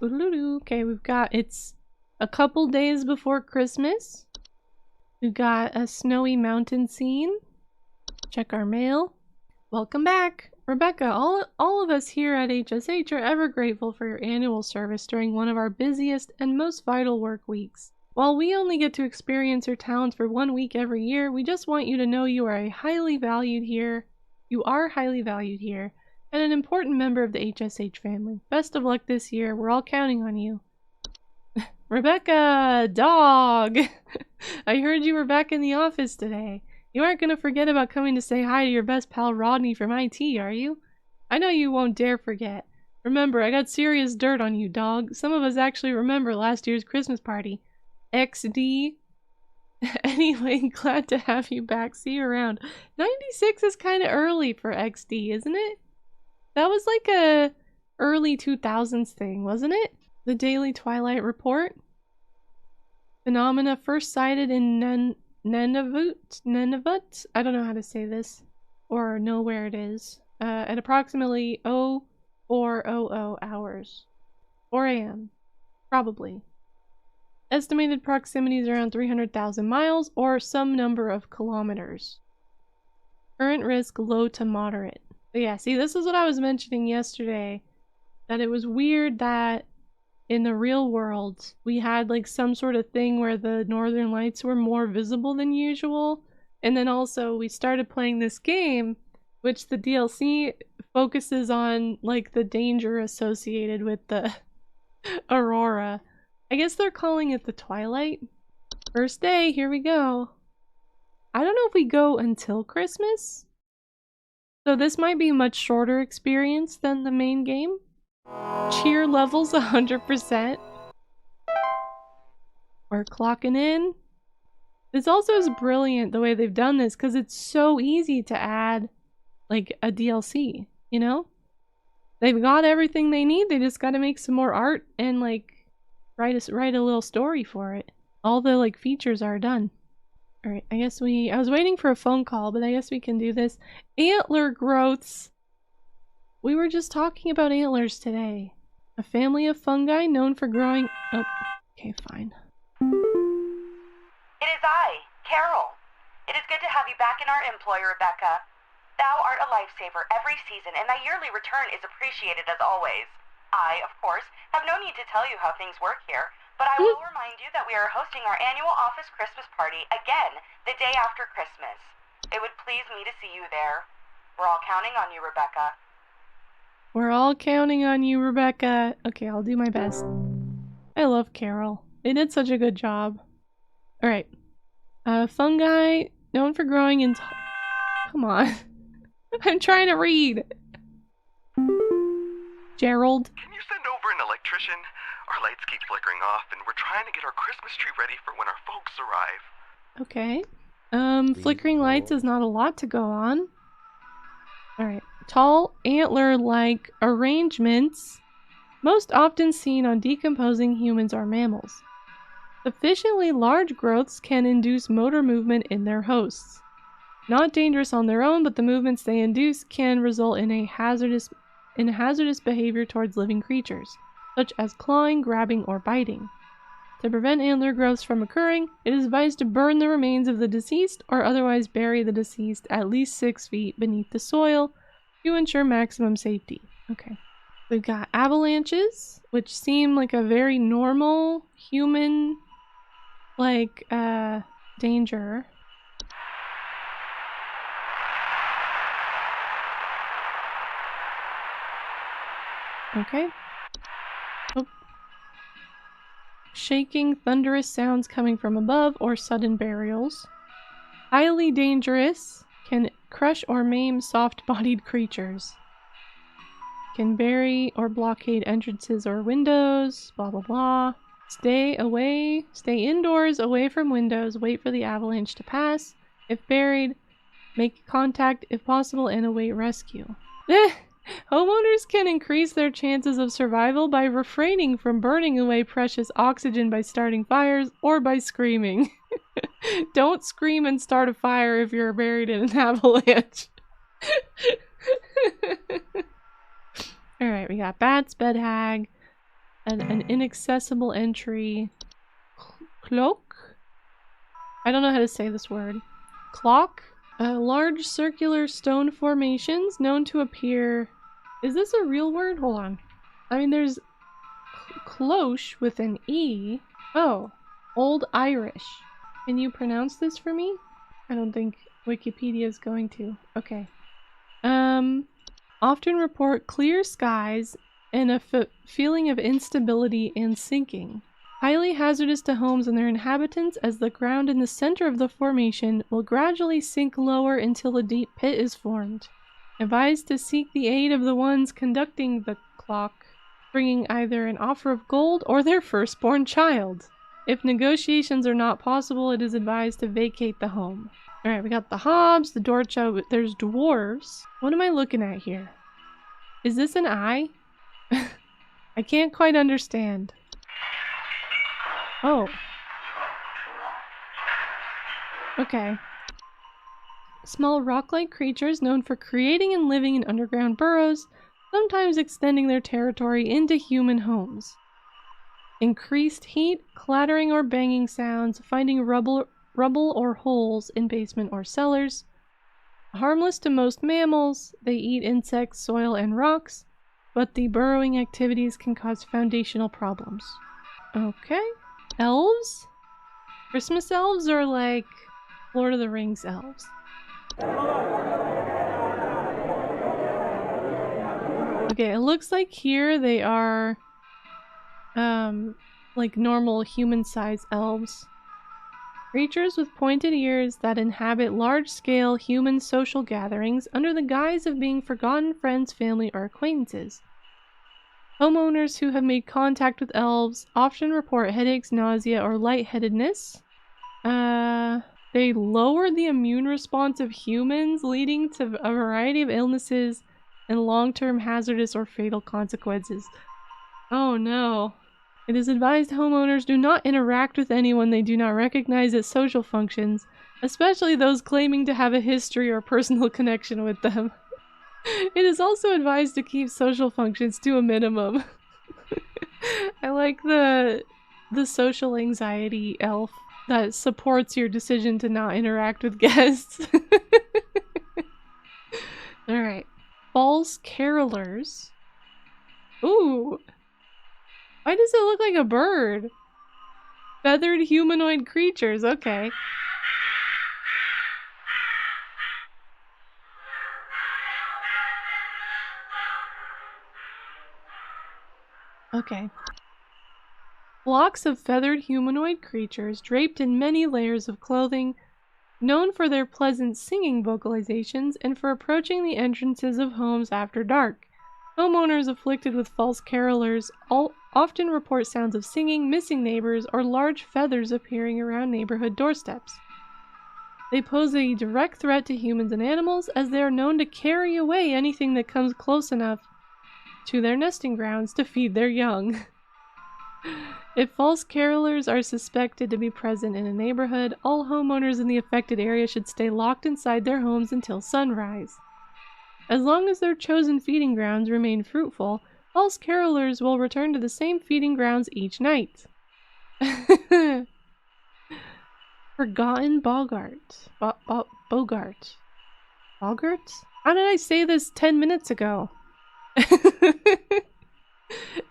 Okay, it's a couple days before Christmas. We've got a snowy mountain scene. Check our mail. Welcome back. Rebecca, all of us here at HSH are ever grateful for your annual service during one of our busiest and most vital work weeks. While we only get to experience your talents for 1 week every year, we just want you to know you are highly valued here, and an important member of the HSH family. Best of luck this year. We're all counting on you. Rebecca, dog! I heard you were back in the office today. You aren't gonna forget about coming to say hi to your best pal Rodney from IT, are you? I know you won't dare forget. Remember, I got serious dirt on you, dog. Some of us actually remember last year's Christmas party. XD. Anyway, glad to have you back. See you around. 96 is kind of early for XD, isn't it? That was like a early 2000s thing, wasn't it? The Daily Twilight Report. Phenomena first sighted in Nunavut? I don't know how to say this. Or know where it is. At approximately 0400 hours. 4 a.m. Probably. Estimated proximity is around 300,000 miles, or some number of kilometers. Current risk low to moderate. But yeah, see, this is what I was mentioning yesterday. That it was weird that in the real world, we had like some sort of thing where the northern lights were more visible than usual. And then also we started playing this game, which the DLC focuses on like the danger associated with the aurora. I guess they're calling it the twilight. First day, here we go. I don't know if we go until Christmas. So this might be a much shorter experience than the main game. Cheer levels 100%. We're clocking in. This also is brilliant the way they've done this because it's so easy to add like a DLC, you know? They've got everything they need, they just gotta make some more art and like write a little story for it. All the like features are done. Alright, I was waiting for a phone call, but I guess we can do this. Antler growths! We were just talking about antlers today. A family of fungi known for growing— oh, okay, fine. It is I, Carol. It is good to have you back in our employ, Rebecca. Thou art a lifesaver every season, and thy yearly return is appreciated as always. I, of course, have no need to tell you how things work here, but I will remind you that we are hosting our annual office Christmas party again the day after Christmas. It would please me to see you there. We're all counting on you, Rebecca. We're all counting on you, Rebecca. Okay, I'll do my best. I love Carol. They did such a good job. Alright. Fungi known for growing in— come on. I'm trying to read. Gerald. Can you send over an electrician? Our lights keep flickering off and we're trying to get our Christmas tree ready for when our folks arrive. Okay. Flickering lights is not a lot to go on. Alright. Tall, antler-like arrangements, most often seen on decomposing humans or mammals. Sufficiently large growths can induce motor movement in their hosts. Not dangerous on their own, but the movements they induce can result in hazardous behavior towards living creatures, such as clawing, grabbing, or biting. To prevent antler growths from occurring, it is advised to burn the remains of the deceased or otherwise bury the deceased at least 6 feet beneath the soil to ensure maximum safety. Okay. We've got avalanches, which seem like a very normal human, like, danger. Okay. Oh. Shaking, thunderous sounds coming from above or sudden burials. Highly dangerous. Can crush or maim soft-bodied creatures. Can bury or blockade entrances or windows. Blah blah blah. Stay indoors, away from windows. Wait for the avalanche to pass. If buried, make contact if possible and await rescue. Homeowners can increase their chances of survival by refraining from burning away precious oxygen by starting fires or by screaming. Don't scream and start a fire if you're buried in an avalanche. Alright, we got bats, bed hag, an inaccessible entry. Cloak? I don't know how to say this word. Clock? Large circular stone formations known to appear... Is this a real word? Hold on. I mean, there's cloche with an E. Oh, Old Irish. Can you pronounce this for me? I don't think Wikipedia is going to. Okay. Often report clear skies and a feeling of instability and sinking. Highly hazardous to homes and their inhabitants, as the ground in the center of the formation will gradually sink lower until a deep pit is formed. Advised to seek the aid of the ones conducting the clock, bringing either an offer of gold or their firstborn child. If negotiations are not possible, it is advised to vacate the home. Alright, we got the hobs, the dorcha, there's dwarves. What am I looking at here? Is this an eye? I can't quite understand. Oh. Okay. Small rock-like creatures known for creating and living in underground burrows, sometimes extending their territory into human homes. Increased heat, clattering or banging sounds, finding rubble or holes in basement or cellars. Harmless to most mammals, they eat insects, soil, and rocks, but the burrowing activities can cause foundational problems. Okay. Elves? Christmas elves or like Lord of the Rings elves? Okay, it looks like here they are like normal human-sized elves. Creatures with pointed ears that inhabit large-scale human social gatherings under the guise of being forgotten friends, family, or acquaintances. Homeowners who have made contact with elves often report headaches, nausea, or lightheadedness. They lower the immune response of humans, leading to a variety of illnesses and long-term hazardous or fatal consequences. Oh no. It is advised homeowners do not interact with anyone they do not recognize at social functions, especially those claiming to have a history or personal connection with them. It is also advised to keep social functions to a minimum. I like the social anxiety elf that supports your decision to not interact with guests. Alright. False carolers. Ooh. Why does it look like a bird? Feathered humanoid creatures, okay. Okay. Flocks of feathered humanoid creatures draped in many layers of clothing, known for their pleasant singing vocalizations and for approaching the entrances of homes after dark. Homeowners afflicted with false carolers often report sounds of singing, missing neighbors, or large feathers appearing around neighborhood doorsteps. They pose a direct threat to humans and animals, as they are known to carry away anything that comes close enough to their nesting grounds to feed their young. If false carolers are suspected to be present in a neighborhood, all homeowners in the affected area should stay locked inside their homes until sunrise. As long as their chosen feeding grounds remain fruitful, false carolers will return to the same feeding grounds each night. Forgotten Bogart. Bogart. Bogart? How did I say this 10 minutes ago?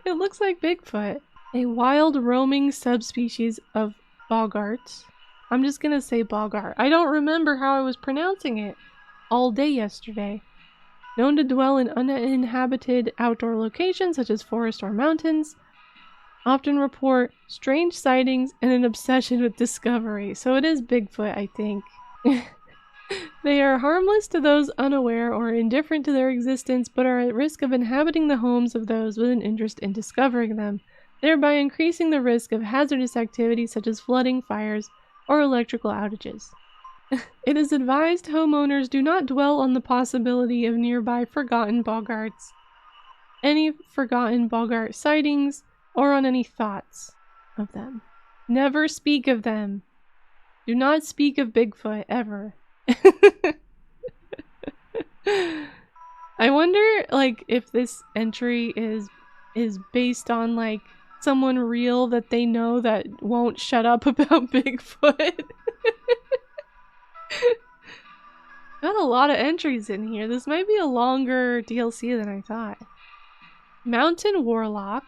It looks like Bigfoot. A wild roaming subspecies of Bogart. I'm just gonna say Bogart. I don't remember how I was pronouncing it all day yesterday. Known to dwell in uninhabited outdoor locations such as forests or mountains. Often report strange sightings and an obsession with discovery. So it is Bigfoot, I think. They are harmless to those unaware or indifferent to their existence, but are at risk of inhabiting the homes of those with an interest in discovering them, thereby increasing the risk of hazardous activities such as flooding, fires, or electrical outages. It is advised homeowners do not dwell on the possibility of nearby forgotten Bogarts, any forgotten Bogart sightings, or on any thoughts of them. Never speak of them. Do not speak of Bigfoot, ever. I wonder, like, if this entry is based on, like, someone real that they know that won't shut up about Bigfoot. Got a lot of entries in here. This might be a longer DLC than I thought. Mountain Warlock.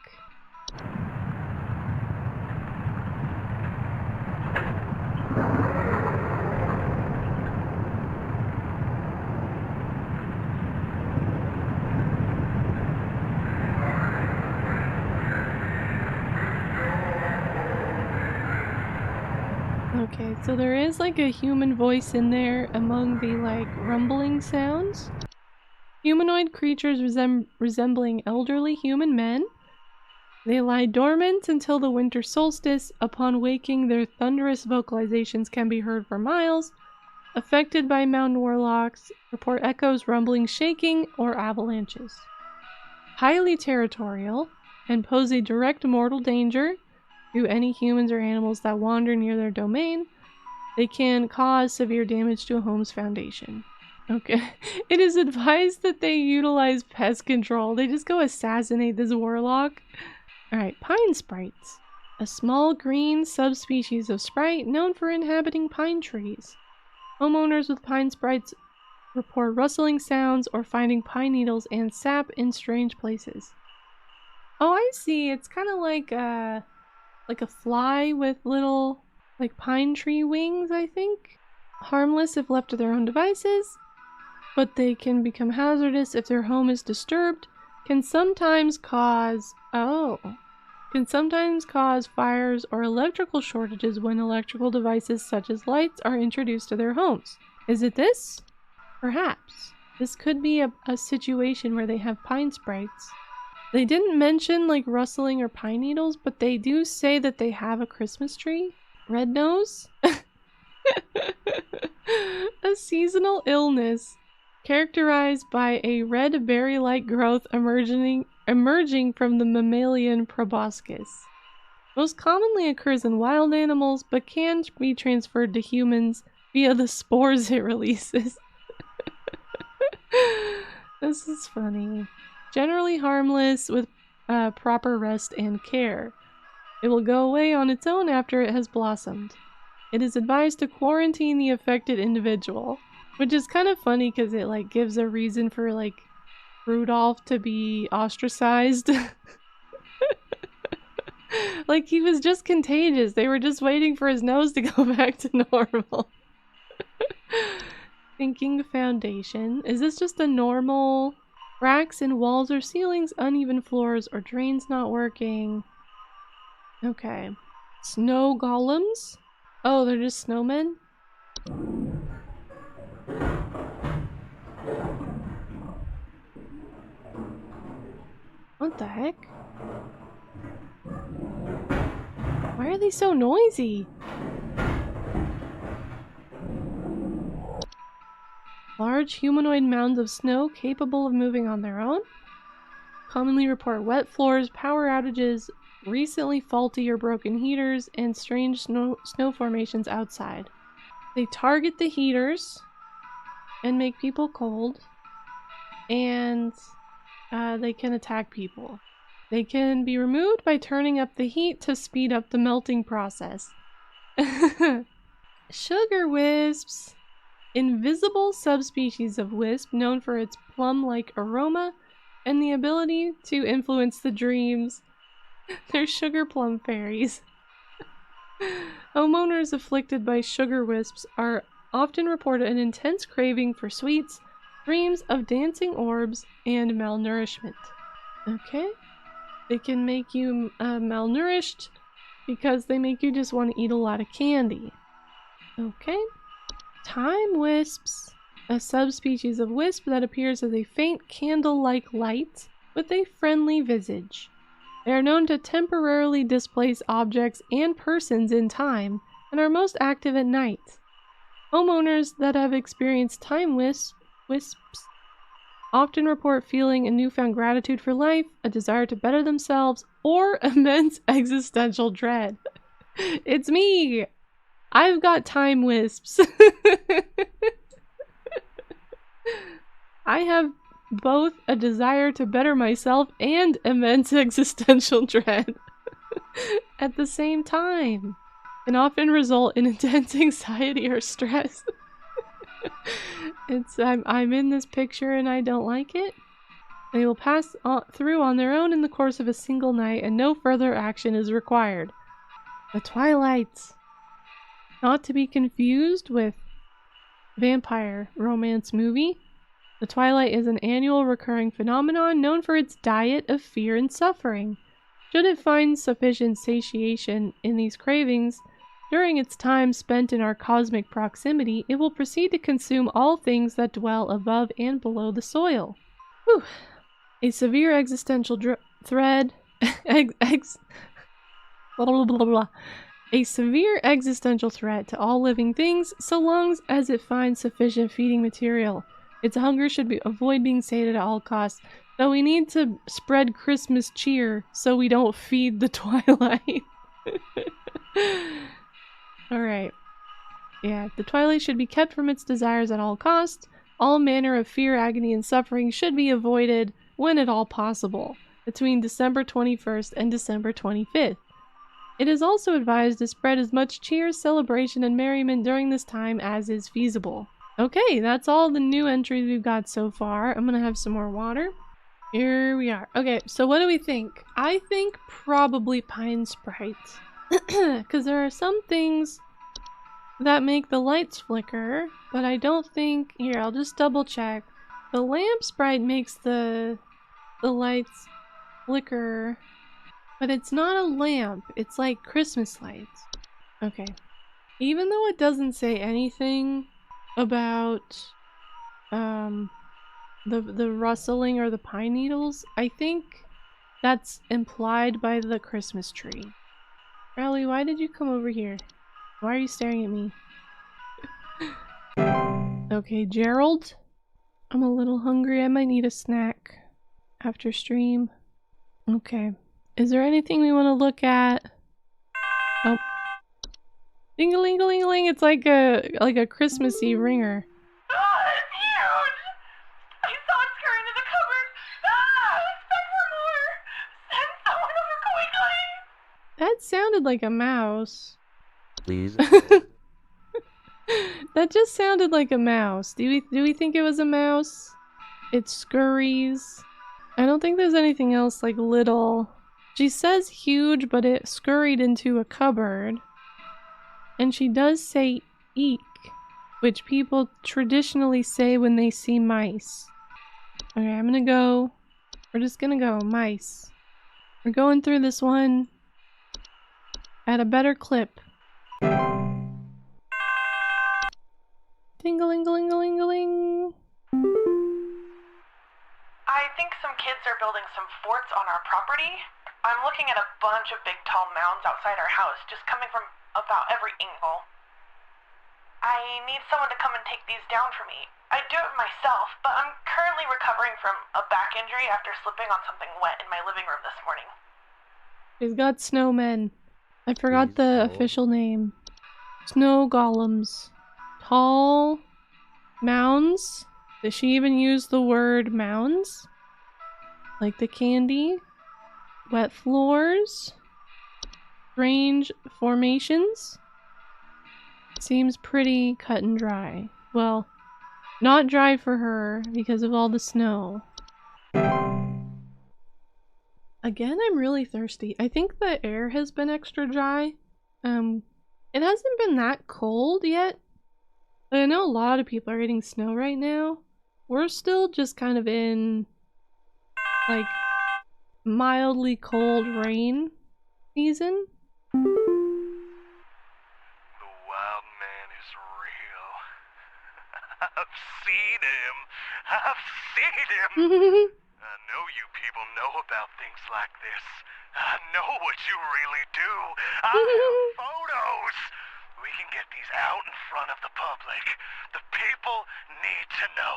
Okay, so there is like a human voice in there among the like rumbling sounds. Humanoid creatures resembling elderly human men. They lie dormant until the winter solstice. Upon waking, their thunderous vocalizations can be heard for miles. Affected by mountain warlocks, report echoes, rumbling, shaking, or avalanches. Highly territorial and pose a direct mortal danger to any humans or animals that wander near their domain. They can cause severe damage to a home's foundation. Okay. It is advised that they utilize pest control. They just go assassinate this warlock. Alright, pine sprites. A small green subspecies of sprite known for inhabiting pine trees. Homeowners with pine sprites report rustling sounds or finding pine needles and sap in strange places. Oh, I see. It's kind of like a fly with little like pine tree wings, I think. Harmless if left to their own devices, but they can become hazardous if their home is disturbed. Can sometimes cause fires or electrical shortages when electrical devices such as lights are introduced to their homes. Is it this? Perhaps. This could be a situation where they have pine sprites. They didn't mention like rustling or pine needles, but they do say that they have a Christmas tree. Red nose? A seasonal illness characterized by a red berry-like growth emerging from the mammalian proboscis. Most commonly occurs in wild animals, but can be transferred to humans via the spores it releases. This is funny. Generally harmless with proper rest and care. It will go away on its own after it has blossomed. It is advised to quarantine the affected individual, which is kind of funny because it like gives a reason for like Rudolph to be ostracized. Like he was just contagious. They were just waiting for his nose to go back to normal. Thinking foundation. Is this just a normal cracks in walls or ceilings, uneven floors, or drains not working? Okay. Snow golems? Oh, they're just snowmen? What the heck? Why are they so noisy? Large humanoid mounds of snow capable of moving on their own. Commonly report wet floors, power outages, recently faulty or broken heaters, and strange snow formations outside. They target the heaters and make people cold, and they can attack people. They can be removed by turning up the heat to speed up the melting process. Sugar wisps. Invisible subspecies of wisp known for its plum-like aroma and the ability to influence the dreams. They're sugar plum fairies. Homeowners afflicted by sugar wisps are often reported an intense craving for sweets, dreams of dancing orbs, and malnourishment. Okay. They can make you malnourished because they make you just want to eat a lot of candy. Okay. Time wisps. A subspecies of wisp that appears as a faint candle-like light with a friendly visage. They are known to temporarily displace objects and persons in time and are most active at night. Homeowners that have experienced time wisps often report feeling a newfound gratitude for life, a desire to better themselves, or immense existential dread. It's me! I've got time wisps. I have both a desire to better myself and immense existential dread. at the same time can often result in intense anxiety or stress. I'm in this picture and I don't like it. They will pass through on their own in the course of a single night and no further action is required. The Twilight. Not to be confused with vampire romance movie. The Twilight is an annual recurring phenomenon known for its diet of fear and suffering. Should it find sufficient satiation in these cravings, during its time spent in our cosmic proximity, it will proceed to consume all things that dwell above and below the soil. Whew. A severe existential threat. Blah, blah, blah. A severe existential threat to all living things, so long as it finds sufficient feeding material. Its hunger should avoid being sated at all costs, though we need to spread Christmas cheer so we don't feed the Twilight. Alright. Yeah, the Twilight should be kept from its desires at all costs. All manner of fear, agony, and suffering should be avoided when at all possible, between December 21st and December 25th. It is also advised to spread as much cheer, celebration, and merriment during this time as is feasible. Okay, that's all the new entries we've got so far. I'm gonna have some more water. Here we are. Okay, so what do we think? I think probably Pine Sprite. Because there are some things that make the lights flicker, but I don't think... Here, I'll just double check. The lamp sprite makes the lights flicker, but it's not a lamp. It's like Christmas lights. Okay. Even though it doesn't say anything about the rustling or the pine needles, I think that's implied by the Christmas tree. Riley, why did you come over here? Why are you staring at me? Okay, Gerald. I'm a little hungry. I might need a snack after stream. Okay. Is there anything we want to look at? Oh. Ding-a-ling-a-ling-a-ling. It's like a Christmassy ringer. Ah, it's huge! I saw it scurry into the cupboard. Ah, expect for more! Send someone over quickly! That sounded like a mouse. Please. That just sounded like a mouse. Do we think it was a mouse? It scurries. I don't think there's anything else like little. She says huge, but it scurried into a cupboard. And she does say eek, which people traditionally say when they see mice. Okay, I'm gonna go. We're just gonna go mice. We're going through this one at a better clip. Ding-a-ling-a-ling-a-ling-a-ling. I think some kids are building some forts on our property. I'm looking at a bunch of big tall mounds outside our house, just coming from about every angle. I need someone to come and take these down for me. I'd do it myself, but I'm currently recovering from a back injury after slipping on something wet in my living room this morning. He's got snowmen. I forgot the official name. Snow golems. Tall mounds? Does she even use the word mounds? Like the candy? Wet floors? Strange formations? Seems pretty cut and dry. Well, not dry for her because of all the snow. Again, I'm really thirsty. I think the air has been extra dry. It hasn't been that cold yet. I know a lot of people are getting snow right now. We're still just kind of in, like, mildly cold rain season. The wild man is real. I've seen him. I've seen him. I know you people know about things like this. I know what you really do. I have photos. We can get these out in front of the public. The people need to know.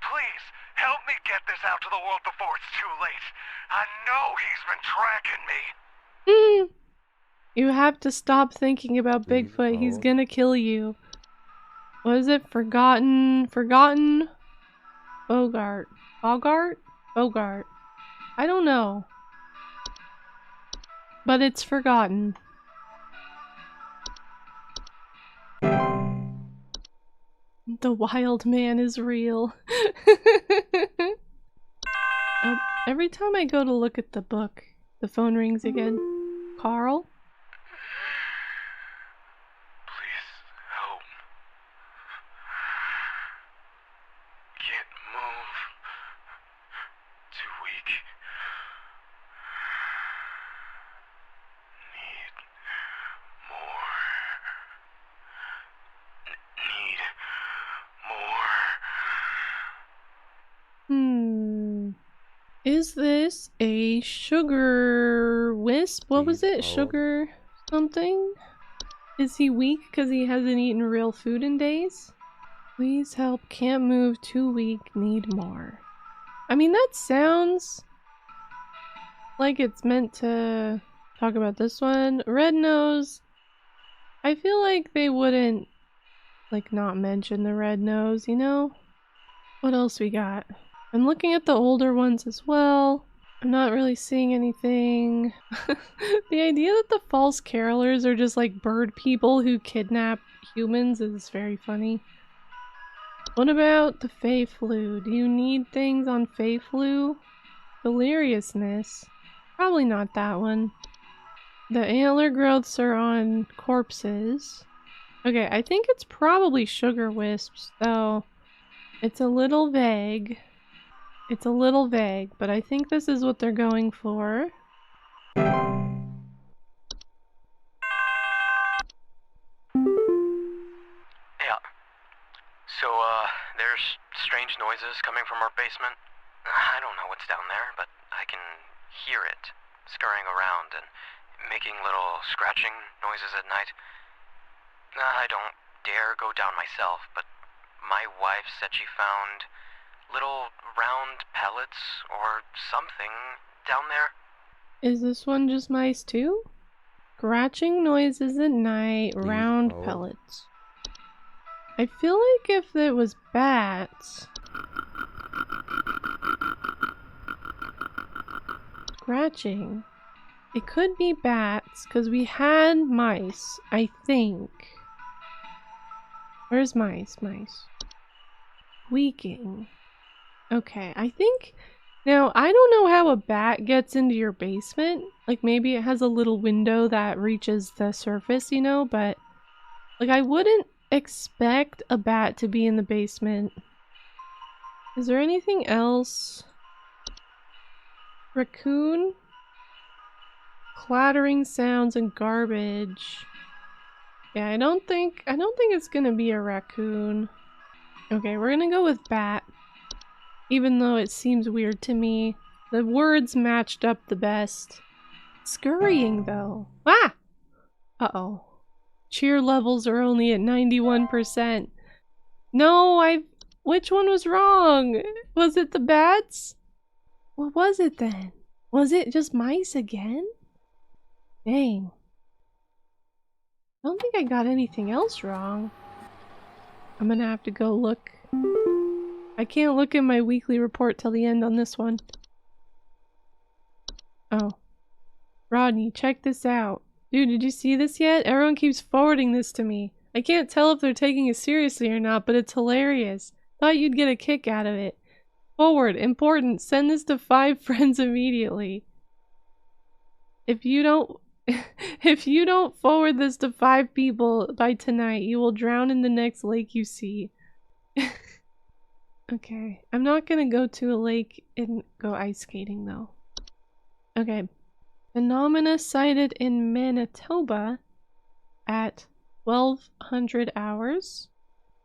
Please, help me get this out to the world before it's too late. I know he's been tracking me. You have to stop thinking about Bigfoot. He's gonna kill you. What is it? Forgotten Bogart. Bogart? Bogart. I don't know. But it's forgotten. The wild man is real. Every time I go to look at the book, the phone rings again. Carl? Please help. Can't move. Too weak. Need more. Need more. Is this a sugar wisp? What was it? Sugar something? Is he weak because he hasn't eaten real food in days? Please help. Can't move. Too weak. Need more. I mean, that sounds like it's meant to talk about this one. Red nose. I feel like they wouldn't, like, not mention the red nose, you know? What else we got? I'm looking at the older ones as well. I'm not really seeing anything. The idea that the false carolers are just like bird people who kidnap humans is very funny. What about the Fey Flu? Do you need things on Fey Flu? Deliriousness. Probably not that one. The antler growths are on corpses. Okay, I think it's probably sugar wisps, though. It's a little vague. It's a little vague, but I think this is what they're going for. Yeah. So, there's strange noises coming from our basement. I don't know what's down there, but I can hear it scurrying around and making little scratching noises at night. I don't dare go down myself, but my wife said she found little round pellets or something down there. Is this one just mice too? Scratching noises at night, round pellets. I feel like if it was bats... Scratching. It could be bats, because we had mice, I think. Where's mice? Mice. Squeaking. Okay, I think... Now, I don't know how a bat gets into your basement. Like, maybe it has a little window that reaches the surface, you know? But, like, I wouldn't expect a bat to be in the basement. Is there anything else? Raccoon? Clattering sounds and garbage. Yeah, I don't think it's gonna be a raccoon. Okay, we're gonna go with bat. Even though it seems weird to me. The words matched up the best. Scurrying, though. Ah! Uh-oh. Cheer levels are only at 91%. No, which one was wrong? Was it the bats? What was it then? Was it just mice again? Dang. I don't think I got anything else wrong. I'm gonna have to go look. I can't look at my weekly report till the end on this one. Oh. Rodney, check this out. Dude, did you see this yet? Everyone keeps forwarding this to me. I can't tell if they're taking it seriously or not, but it's hilarious. Thought you'd get a kick out of it. Forward, important, send this to 5 friends immediately. If you don't forward this to 5 people by tonight, you will drown in the next lake you see. Okay, I'm not gonna go to a lake and go ice skating though. Okay. Phenomena sighted in Manitoba at 1200 hours.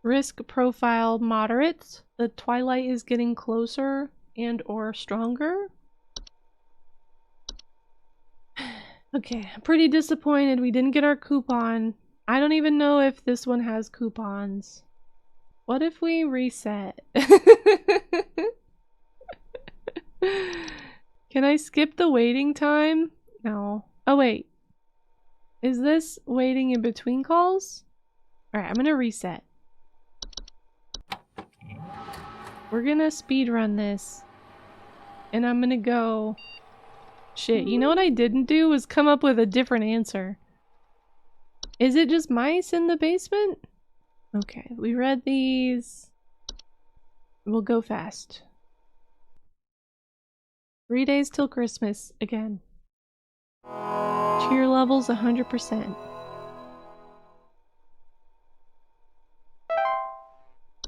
Risk profile moderate. The twilight is getting closer and or stronger. Okay, I'm pretty disappointed we didn't get our coupon. I don't even know if this one has coupons. What if we reset? Can I skip the waiting time? No. Oh wait. Is this waiting in between calls? Alright, I'm gonna reset. We're gonna speedrun this. And I'm gonna go Shit, you know what I didn't do was come up with a different answer. Is it just mice in the basement? Okay, we read these. We'll go fast. 3 days till Christmas again. Cheer levels 100%.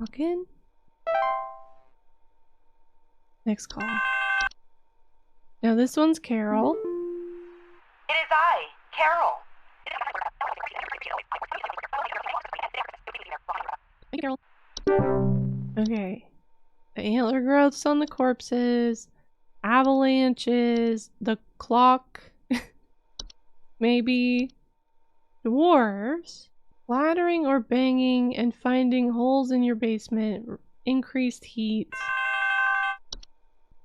Walk in. Next call. Now this one's Carol. It is I, Carol. Hey, Carol. Okay. The antler growths on the corpses. Avalanches. The clock. Maybe. Dwarves. Clattering or banging and finding holes in your basement. Increased heat.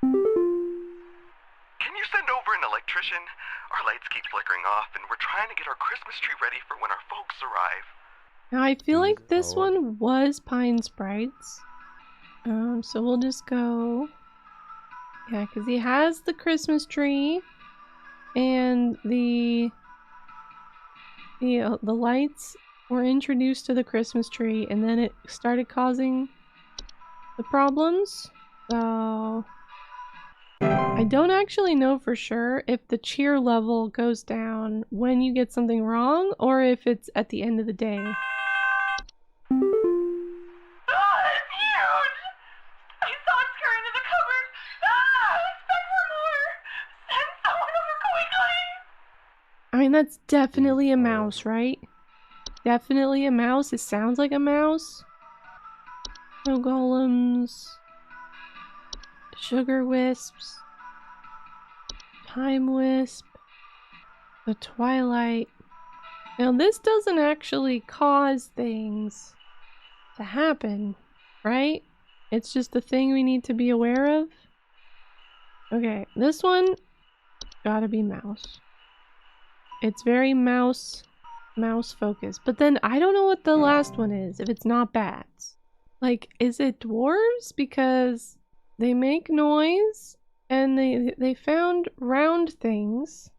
Can you send over an electrician? Our lights keep flickering off, and we're trying to get our Christmas tree ready for when our folks arrive. Now I feel like this one was Pine Sprites. So we'll just go... Yeah, because he has the Christmas tree and the lights were introduced to the Christmas tree and then it started causing the problems. So I don't actually know for sure if the cheer level goes down when you get something wrong or if it's at the end of the day. It's huge! I saw it scurry into the cupboard. Expect for more! Send someone over quickly! I mean, that's definitely a mouse, right? Definitely a mouse. It sounds like a mouse. No golems. Sugar wisps. Time wisp. The twilight. Now this doesn't actually cause things to happen, right? It's just a thing we need to be aware of. Okay, this one gotta be mouse. It's very mouse focused. But then I don't know what the last one is if it's not bats. Like, is it dwarves? Because they make noise and they found round things.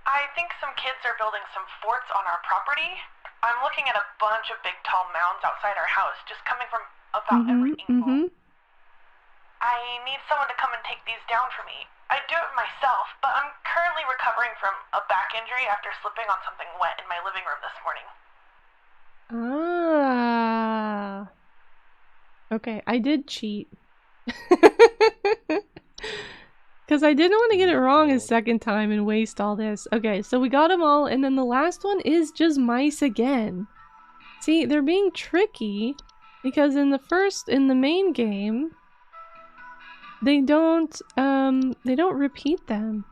I think some kids are building some forts on our property. I'm looking at a bunch of big tall mounds outside our house, just coming from about every angle. I need someone to come and take these down for me. I'd do it myself, but I'm currently recovering from a back injury after slipping on something wet in my living room this morning. Ah. Okay, I did cheat. Because I didn't want to get it wrong a second time and waste all this. Okay, so we got them all, and then the last one is just mice again. See, they're being tricky because in the main game, they don't repeat them.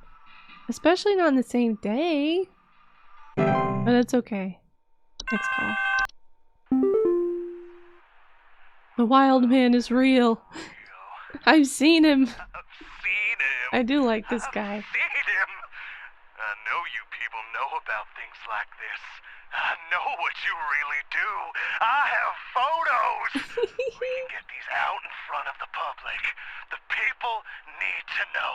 Especially not in the same day. But it's okay. Next call. The wild man is real. I've seen him. I do like this guy. I've seen him. I know you people know about things like this. I know what you really do. I have photos. We can get these out in front of the public. The people need to know.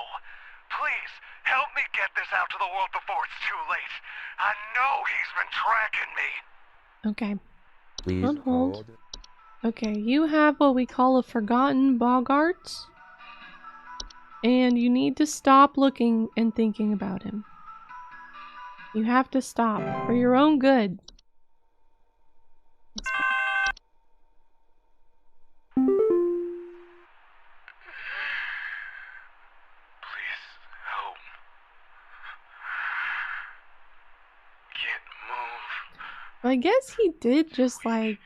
Please, help me get this out to the world before it's too late. I know he's been tracking me. Okay. Please On hold. Okay, you have what we call a forgotten Bogart. And you need to stop looking and thinking about him. You have to stop for your own good. Let's go. Please help. Can't move. I guess he did just like...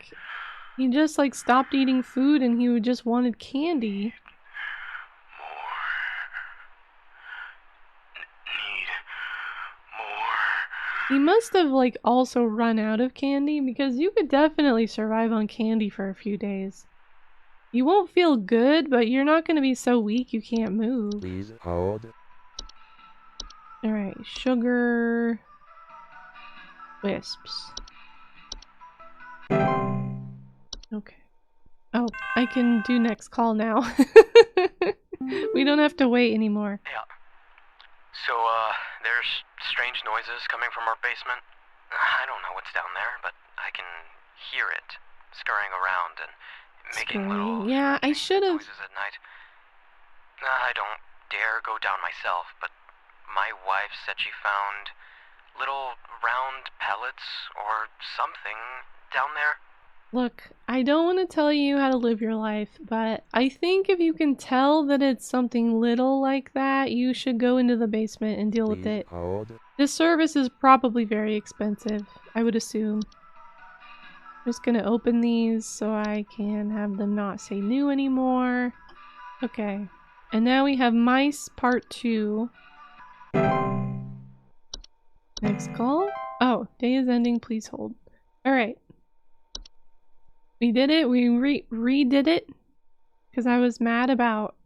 He just like stopped eating food and he just wanted candy. He must have like also run out of candy because you could definitely survive on candy for a few days. You won't feel good, but you're not going to be so weak you can't move. Please hold. Alright, sugar... wisps. Okay. Oh, I can do next call now. We don't have to wait anymore. Yeah. So, there's strange noises coming from our basement. I don't know what's down there, but I can hear it scurrying around and making little Yeah, I should have. noises at night. I don't dare go down myself, but my wife said she found little round pellets or something down there. Look, I don't want to tell you how to live your life, but I think if you can tell that it's something little like that, you should go into the basement and deal with it. This service is probably very expensive, I would assume. I'm just gonna open these so I can have them not say new anymore. Okay. And now we have mice part 2. Next call? Oh, day is ending, please hold. Alright. We did it, we redid it. Because I was mad about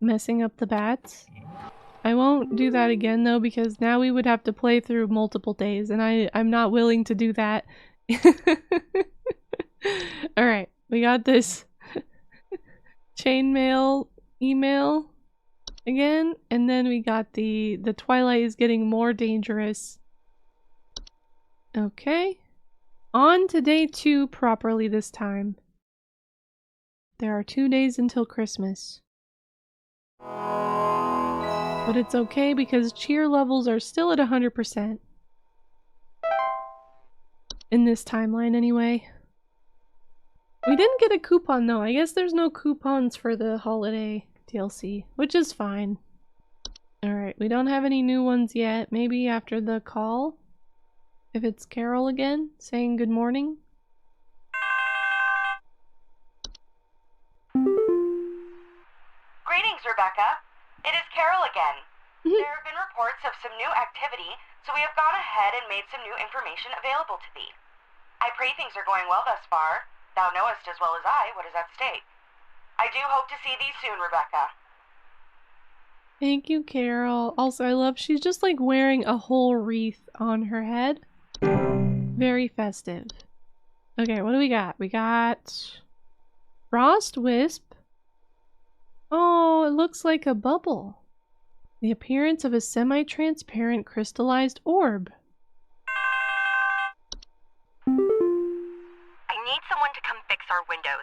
messing up the bats. I won't do that again though, because now we would have to play through multiple days, and I'm not willing to do that. Alright, we got this chainmail email again, and then we got the twilight is getting more dangerous. Okay. On to day 2 properly this time. There are 2 days until Christmas. But it's okay because cheer levels are still at 100%. In this timeline anyway. We didn't get a coupon though. I guess there's no coupons for the holiday DLC, which is fine. Alright, we don't have any new ones yet. Maybe after the call? If it's Carol again, saying good morning? Greetings, Rebecca. It is Carol again. There have been reports of some new activity, so we have gone ahead and made some new information available to thee. I pray things are going well thus far. Thou knowest as well as I what is at stake. I do hope to see thee soon, Rebecca. Thank you, Carol. Also, I love she's just like wearing a whole wreath on her head. Very festive. Okay, what do we got? We got Frost Wisp. Oh, it looks like a bubble. The appearance of a semi-transparent crystallized orb. I need someone to come fix our windows.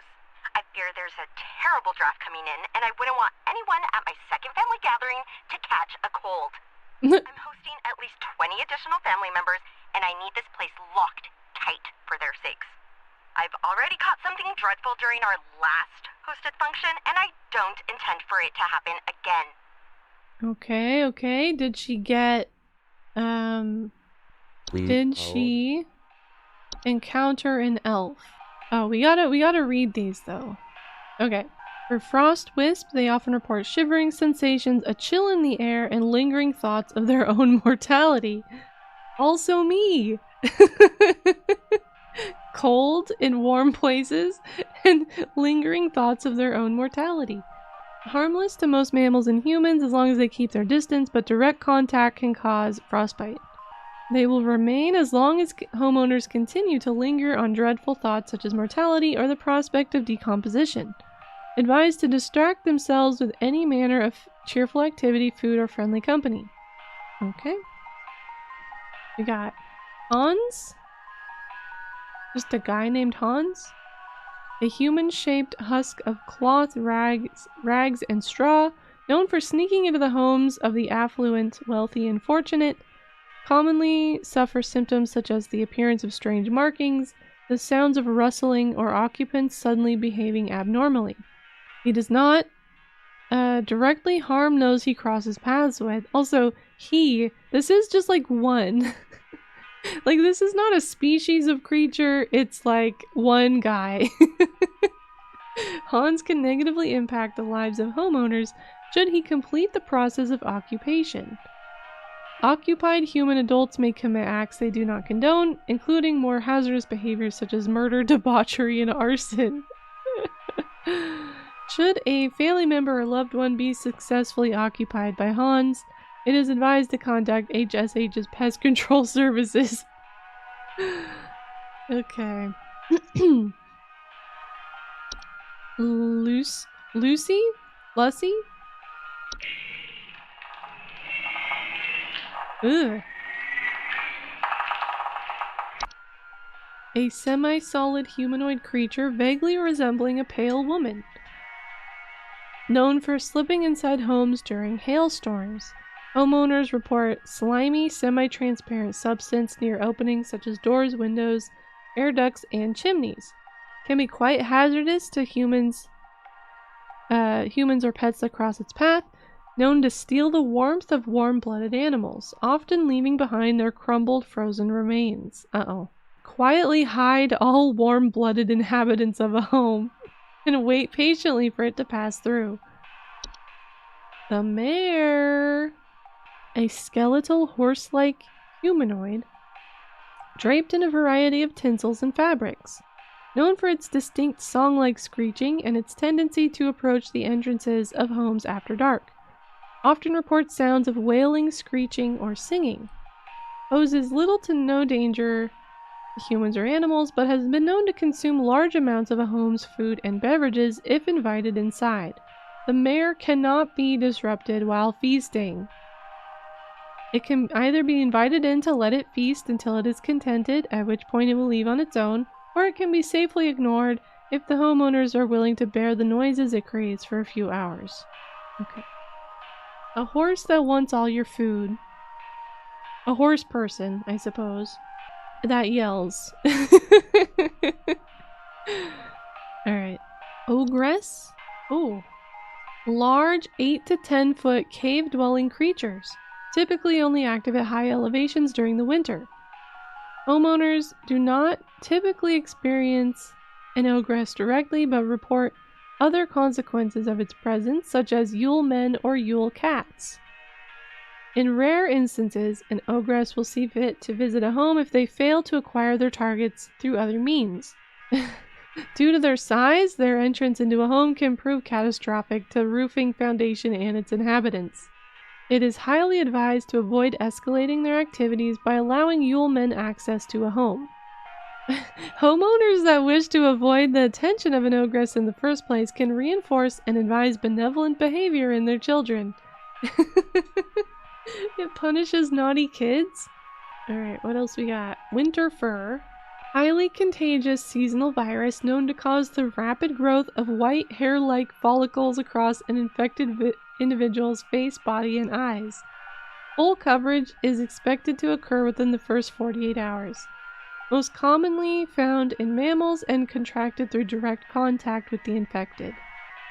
I fear there's a terrible draft coming in, and I wouldn't want anyone at my second family gathering to catch a cold. I'm hosting at least 20 additional family members, and I need this place locked tight for their sakes. I've already caught something dreadful during our last hosted function, and I don't intend for it to happen again. Okay, okay. Did she get, did she encounter an elf? Oh, we gotta read these though. Okay. For Frost Wisp, they often report shivering sensations, a chill in the air, and lingering thoughts of their own mortality. Also me! Cold in warm places, and lingering thoughts of their own mortality. Harmless to most mammals and humans as long as they keep their distance, but direct contact can cause frostbite. They will remain as long as homeowners continue to linger on dreadful thoughts such as mortality or the prospect of decomposition. Advised to distract themselves with any manner of cheerful activity, food, or friendly company. Okay. We got Hans? Just a guy named Hans? A human-shaped husk of cloth, rags, and straw, known for sneaking into the homes of the affluent, wealthy, and fortunate, commonly suffer symptoms such as the appearance of strange markings, the sounds of rustling, or occupants suddenly behaving abnormally. He does not directly harm those he crosses paths with. Also, this is just like one. Like, this is not a species of creature, it's like one guy. Hans can negatively impact the lives of homeowners should he complete the process of occupation. Occupied human adults may commit acts they do not condone, including more hazardous behaviors such as murder, debauchery, and arson. Should a family member or loved one be successfully occupied by Hans, it is advised to contact HSH's Pest Control Services. Okay. Lucy? Ugh. A semi-solid humanoid creature vaguely resembling a pale woman. Known for slipping inside homes during hailstorms. Homeowners report slimy, semi-transparent substance near openings such as doors, windows, air ducts, and chimneys. Can be quite hazardous to humans or pets that cross its path. Known to steal the warmth of warm-blooded animals, often leaving behind their crumbled, frozen remains. Quietly hide all warm-blooded inhabitants of a home and wait patiently for it to pass through. The mare. A skeletal horse-like humanoid draped in a variety of tinsels and fabrics. Known for its distinct song-like screeching and its tendency to approach the entrances of homes after dark. Often reports sounds of wailing, screeching, or singing. Poses little to no danger to humans or animals, but has been known to consume large amounts of a home's food and beverages if invited inside. The mare cannot be disrupted while feasting. It can either be invited in to let it feast until it is contented, at which point it will leave on its own, or it can be safely ignored if the homeowners are willing to bear the noises it creates for a few hours. Okay. A horse that wants all your food. A horse person, I suppose. That yells. Alright. Ogress? Oh. Large 8 to 10 foot cave-dwelling creatures. Typically only active at high elevations during the winter. Homeowners do not typically experience an ogress directly, but report other consequences of its presence, such as Yule men or Yule cats. In rare instances, an ogress will see fit to visit a home if they fail to acquire their targets through other means. Due to their size, their entrance into a home can prove catastrophic to roofing, foundation, and its inhabitants. It is highly advised to avoid escalating their activities by allowing Yule men access to a home. Homeowners that wish to avoid the attention of an ogress in the first place can reinforce and advise benevolent behavior in their children. It punishes naughty kids. Alright, what else we got? Winter fur. Highly contagious seasonal virus known to cause the rapid growth of white hair-like follicles across an infected individual's face, body, and eyes. Full coverage is expected to occur within the first 48 hours. Most commonly found in mammals and contracted through direct contact with the infected.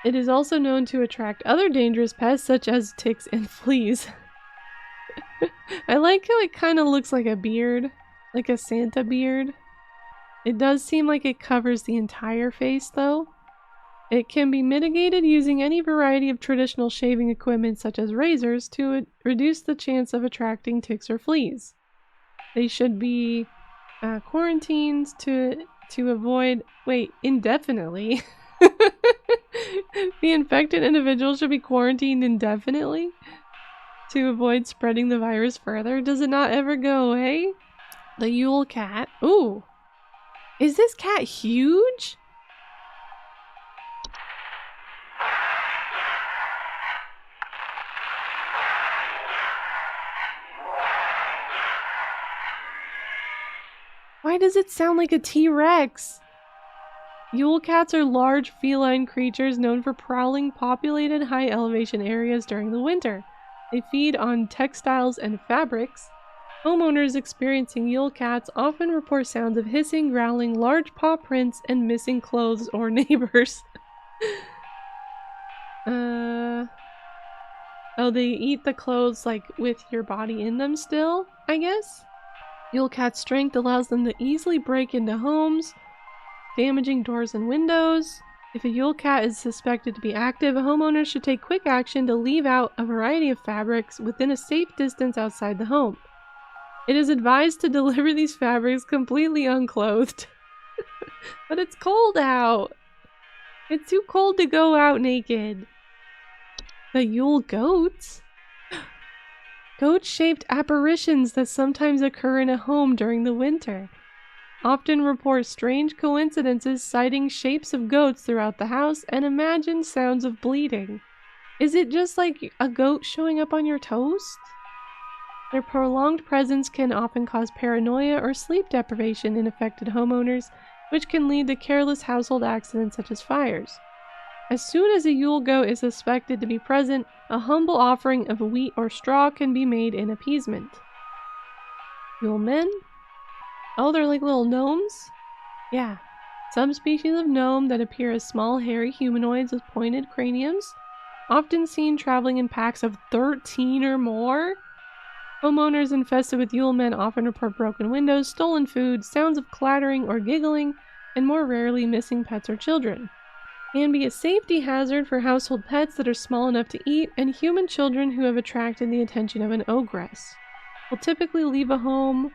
It is also known to attract other dangerous pests such as ticks and fleas. I like how it kind of looks like a beard, like a Santa beard. It does seem like it covers the entire face though. It can be mitigated using any variety of traditional shaving equipment such as razors to reduce the chance of attracting ticks or fleas. They should be quarantined to avoid... Wait, indefinitely? The infected individual should be quarantined indefinitely to avoid spreading the virus further? Does it not ever go away? The Yule cat. Ooh. Is this cat huge? Why does it sound like a T-Rex? Yule cats are large feline creatures known for prowling populated high elevation areas during the winter. They feed on textiles and fabrics. Homeowners experiencing Yule cats often report sounds of hissing, growling, large paw prints, and missing clothes or neighbors. Oh, they eat the clothes like with your body in them still, I guess? Yule cat's strength allows them to easily break into homes, damaging doors and windows. If a Yule cat is suspected to be active, a homeowner should take quick action to leave out a variety of fabrics within a safe distance outside the home. It is advised to deliver these fabrics completely unclothed. But it's cold out. It's too cold to go out naked. The Yule goats? Goat-shaped apparitions that sometimes occur in a home during the winter. often report strange coincidences, citing shapes of goats throughout the house, and imagine sounds of bleeding. Is it just like a goat showing up on your toast? Their prolonged presence can often cause paranoia or sleep deprivation in affected homeowners, which can lead to careless household accidents such as fires. As soon as a Yule goat is suspected to be present, a humble offering of wheat or straw can be made in appeasement. Yule men? Oh, they're like little gnomes? Yeah. Some species of gnome that appear as small, hairy humanoids with pointed craniums, often seen traveling in packs of 13 or more. Homeowners infested with Yule men often report broken windows, stolen food, sounds of clattering or giggling, and more rarely missing pets or children. Can be a safety hazard for household pets that are small enough to eat, and human children who have attracted the attention of an ogress. Will typically leave a home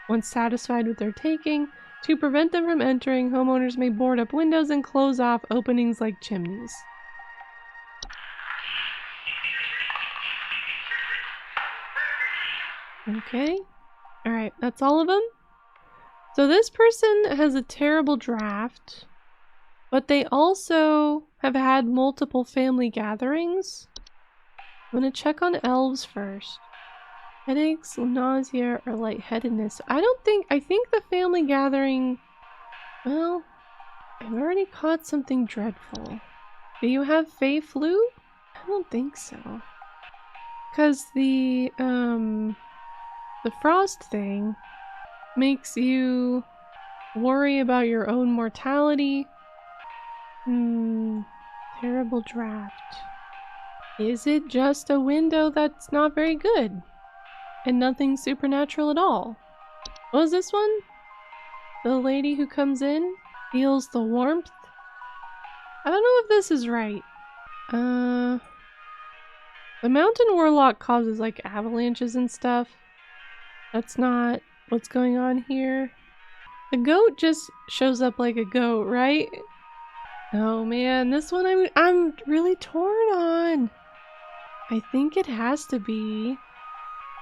once satisfied with their taking. To prevent them from entering, homeowners may board up windows and close off openings like chimneys. Okay. Alright, that's all of them. So this person has a terrible draft, but they also have had multiple family gatherings. I'm gonna check on elves first. Headaches, nausea, or lightheadedness. I think the family gathering... Well, I've already caught something dreadful. Do you have Fey flu? I don't think so. Because the frost thing makes you worry about your own mortality. Terrible draft. Is it just a window that's not very good? And nothing supernatural at all? What was this one? The lady who comes in feels the warmth? I don't know if this is right. The mountain warlock causes like avalanches and stuff. That's not what's going on here. The goat just shows up like a goat, right? Oh man, this one I'm really torn on. I think it has to be.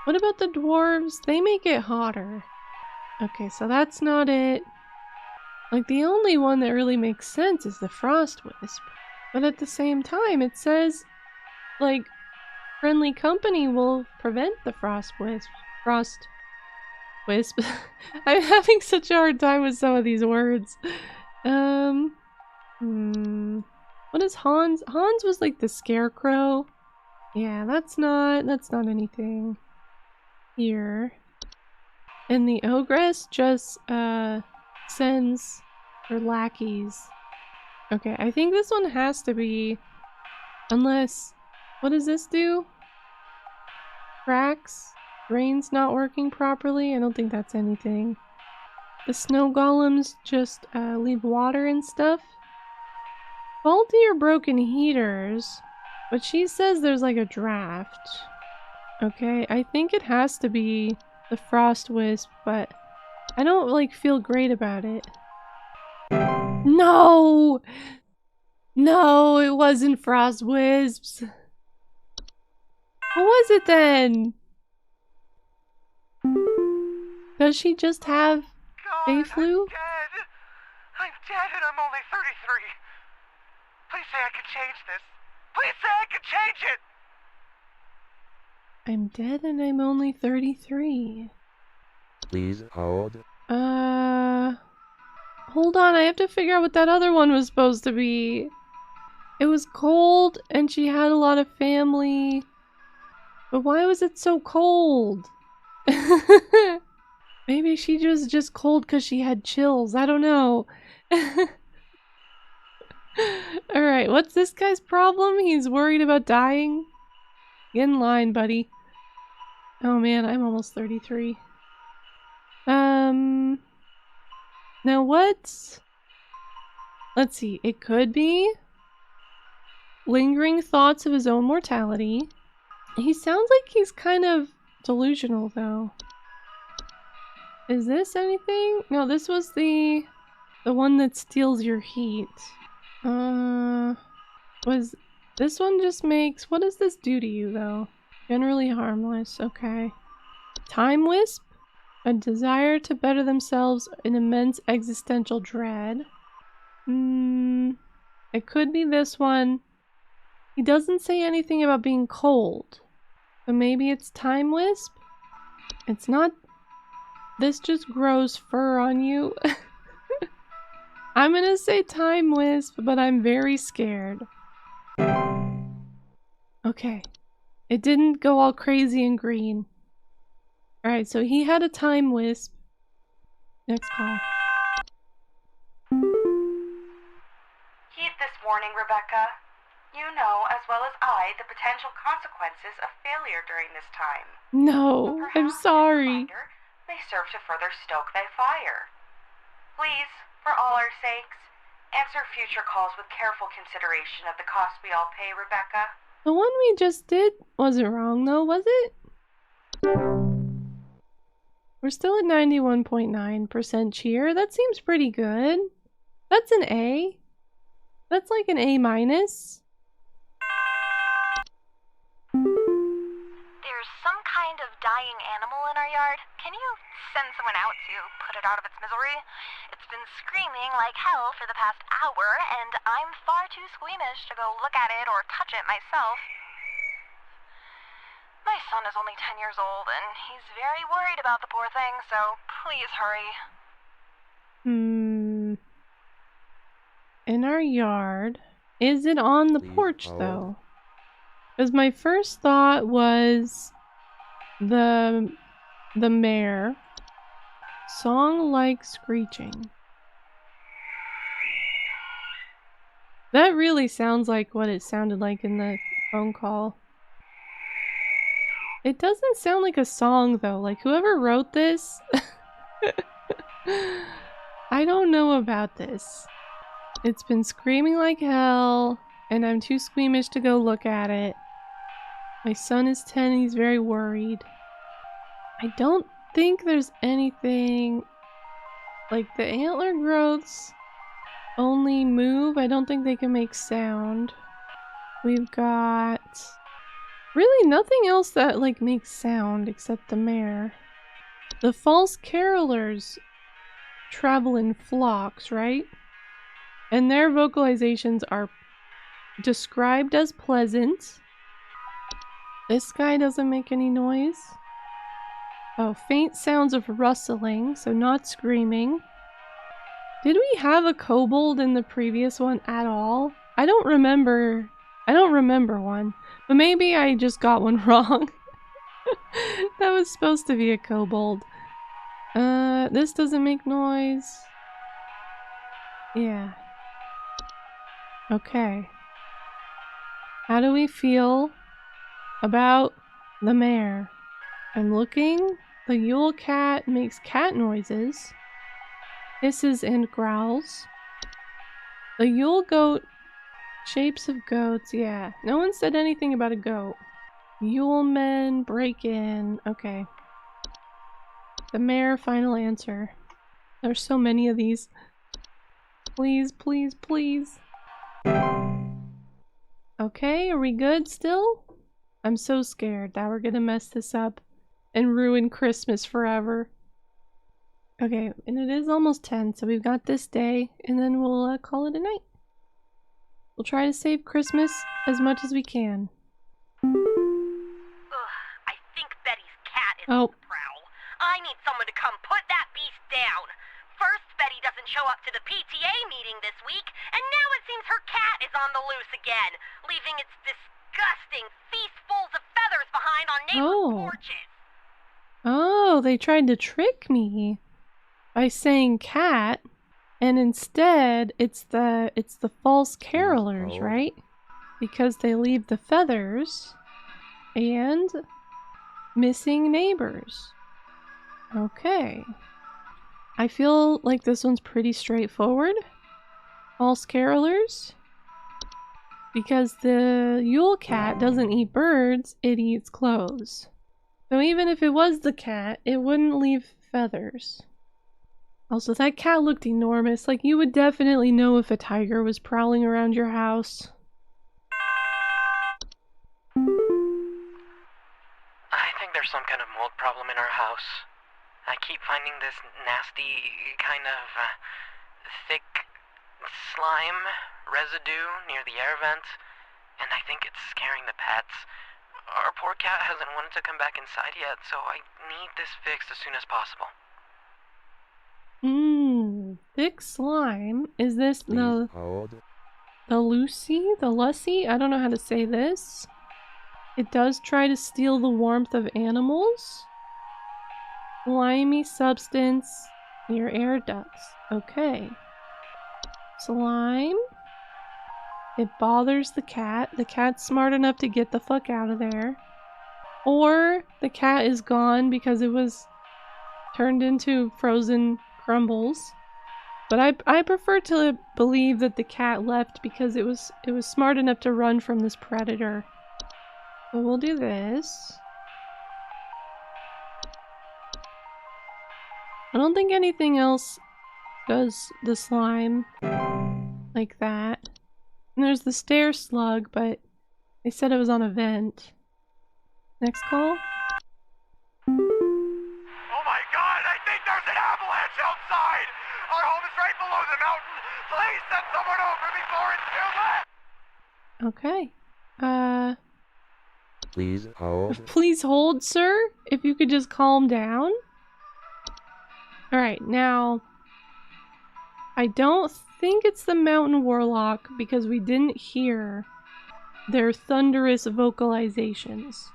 What about the dwarves? They make it hotter. Okay, so that's not it. Like, the only one that really makes sense is the frost wisp. But at the same time, it says, like, friendly company will prevent the frost wisp. I'm having such a hard time with some of these words. What is Hans? Hans was like the scarecrow. Yeah, that's not anything here. And the ogress just sends her lackeys. Okay, I think this one has to be, unless, what does this do? Cracks? Rain's not working properly? I don't think that's anything. The snow golems just leave water and stuff. Faulty or broken heaters, but she says there's like a draft. Okay, I think it has to be the frost wisp, but I don't like feel great about it. No! No, it wasn't frost wisps. What was it then? Does she just have Fey flu? I'm dead and I'm only 33. Please say I can change this. Please say I can change it! I'm dead and I'm only 33. Please hold. Hold on, I have to figure out what that other one was supposed to be. It was cold and she had a lot of family. But why was it so cold? Maybe she was just cold because she had chills. I don't know. Alright, what's this guy's problem? He's worried about dying? Get in line, buddy. Oh man, I'm almost 33. Now what? Let's see, it could be lingering thoughts of his own mortality. He sounds like he's kind of delusional though. Is this anything? No, this was the one that steals your heat. Was this one just makes, what does this do to you though? Generally harmless, okay. Time wisp? A desire to better themselves, an immense existential dread. It could be this one. He doesn't say anything about being cold. So maybe it's time wisp? It's not. This just grows fur on you. I'm gonna say time wisp, but I'm very scared. Okay. It didn't go all crazy and green. Alright, so he had a time wisp. Next call. Heed this warning, Rebecca. You know, as well as I, the potential consequences of failure during this time. No, But I'm perhaps this sorry. reminder may serve to further stoke thy fire. Please, for all our sakes, answer future calls with careful consideration of the cost we all pay, Rebecca. The one we just did wasn't wrong though, was it? We're still at 91.9% cheer. That seems pretty good. That's an A. That's like an A minus. There's some kind of dying animal in our yard. Can you send someone out to put it out of its misery? It's been screaming like hell for the past hour, and I'm far too squeamish to go look at it or touch it myself. My son is only 10 years old, and he's very worried about the poor thing, so please hurry. In our yard. Is it on the Please porch hold. though? Because my first thought was the mare. Song like screeching. That really sounds like what it sounded like in the phone call. It doesn't sound like a song though. Like whoever wrote this, I don't know about this. It's been screaming like hell, and I'm too squeamish to go look at it. My son is 10 and he's very worried. I don't think there's anything like the antler growths only move. I don't think they can make sound. We've got really nothing else that like makes sound except the mare. The false carolers travel in flocks, right? And their vocalizations are described as pleasant. This guy doesn't make any noise. Oh, faint sounds of rustling, so not screaming. Did we have a kobold in the previous one at all? I don't remember one, but maybe I just got one wrong. That was supposed to be a kobold. This doesn't make noise. Yeah. Okay. How do we feel about the mare? I'm looking. The Yule cat makes cat noises. Hisses and growls. The Yule goat, shapes of goats, yeah. No one said anything about a goat. Yule men break in. Okay. The mare, final answer. There's so many of these. Please, please, please. Okay, are we good still? I'm so scared that we're gonna mess this up and ruin Christmas forever. Okay, and it is almost 10, so we've got this day, and then we'll call it a night. We'll try to save Christmas as much as we can. Ugh, I think Betty's cat is on the prowl. I need someone to come put that beast down. First, Betty doesn't show up to the PTA meeting this week, and now it seems her cat is on the loose again, leaving its disgusting feastfuls of feathers behind on neighbors' porches. Oh, they tried to trick me by saying cat, and instead it's the false carolers, right? Because they leave the feathers and missing neighbors. Okay. I feel like this one's pretty straightforward. False carolers. Because the Yule cat doesn't eat birds, it eats clothes. So even if it was the cat, it wouldn't leave feathers. Also, that cat looked enormous. Like, you would definitely know if a tiger was prowling around your house. I think there's some kind of mold problem in our house. I keep finding this nasty kind of thick slime residue near the air vents, and I think it's scaring the pets. Our poor cat hasn't wanted to come back inside yet, so I need this fixed as soon as possible. Thick slime. Is this Please hold. the Lucy? I don't know how to say this. It does try to steal the warmth of animals. Slimy substance near air ducts. Okay. Slime. It bothers the cat. The cat's smart enough to get the fuck out of there. Or the cat is gone because it was turned into frozen crumbles. But I prefer to believe that the cat left because it was smart enough to run from this predator. So we'll do this. I don't think anything else does the slime like that. And there's the stair slug, but they said it was on a vent. Next call. Oh my god, I think there's an avalanche outside! Our home is right below the mountain! Please send someone over before it's too late! Okay. Please hold. Please hold, sir. If you could just calm down. Alright, now I don't think it's the mountain warlock because we didn't hear their thunderous vocalizations.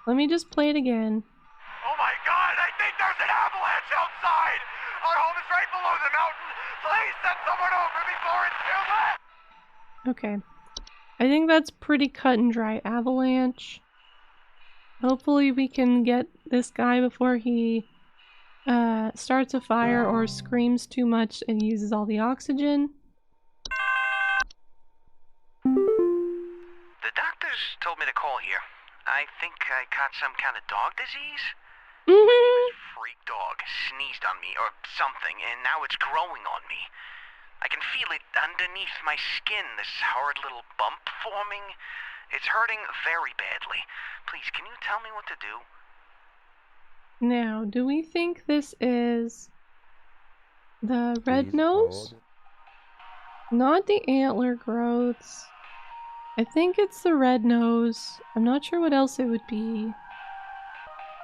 Let me just play it again. Oh my god, I think there's an avalanche outside! Our home is right below the mountain! Please send someone over before it's too late! Okay. I think that's pretty cut and dry. Avalanche. Hopefully we can get this guy before he starts a fire or screams too much and uses all the oxygen. The doctors told me to call here. I think I caught some kind of dog disease. Mm-hmm. Freak dog sneezed on me or something, and now it's growing on me. I can feel it underneath my skin, this horrid little bump forming. It's hurting very badly. Please, can you tell me what to do? Now, do we think this is the red Please nose? hold. Not the antler growths. I think it's the red nose. I'm not sure what else it would be.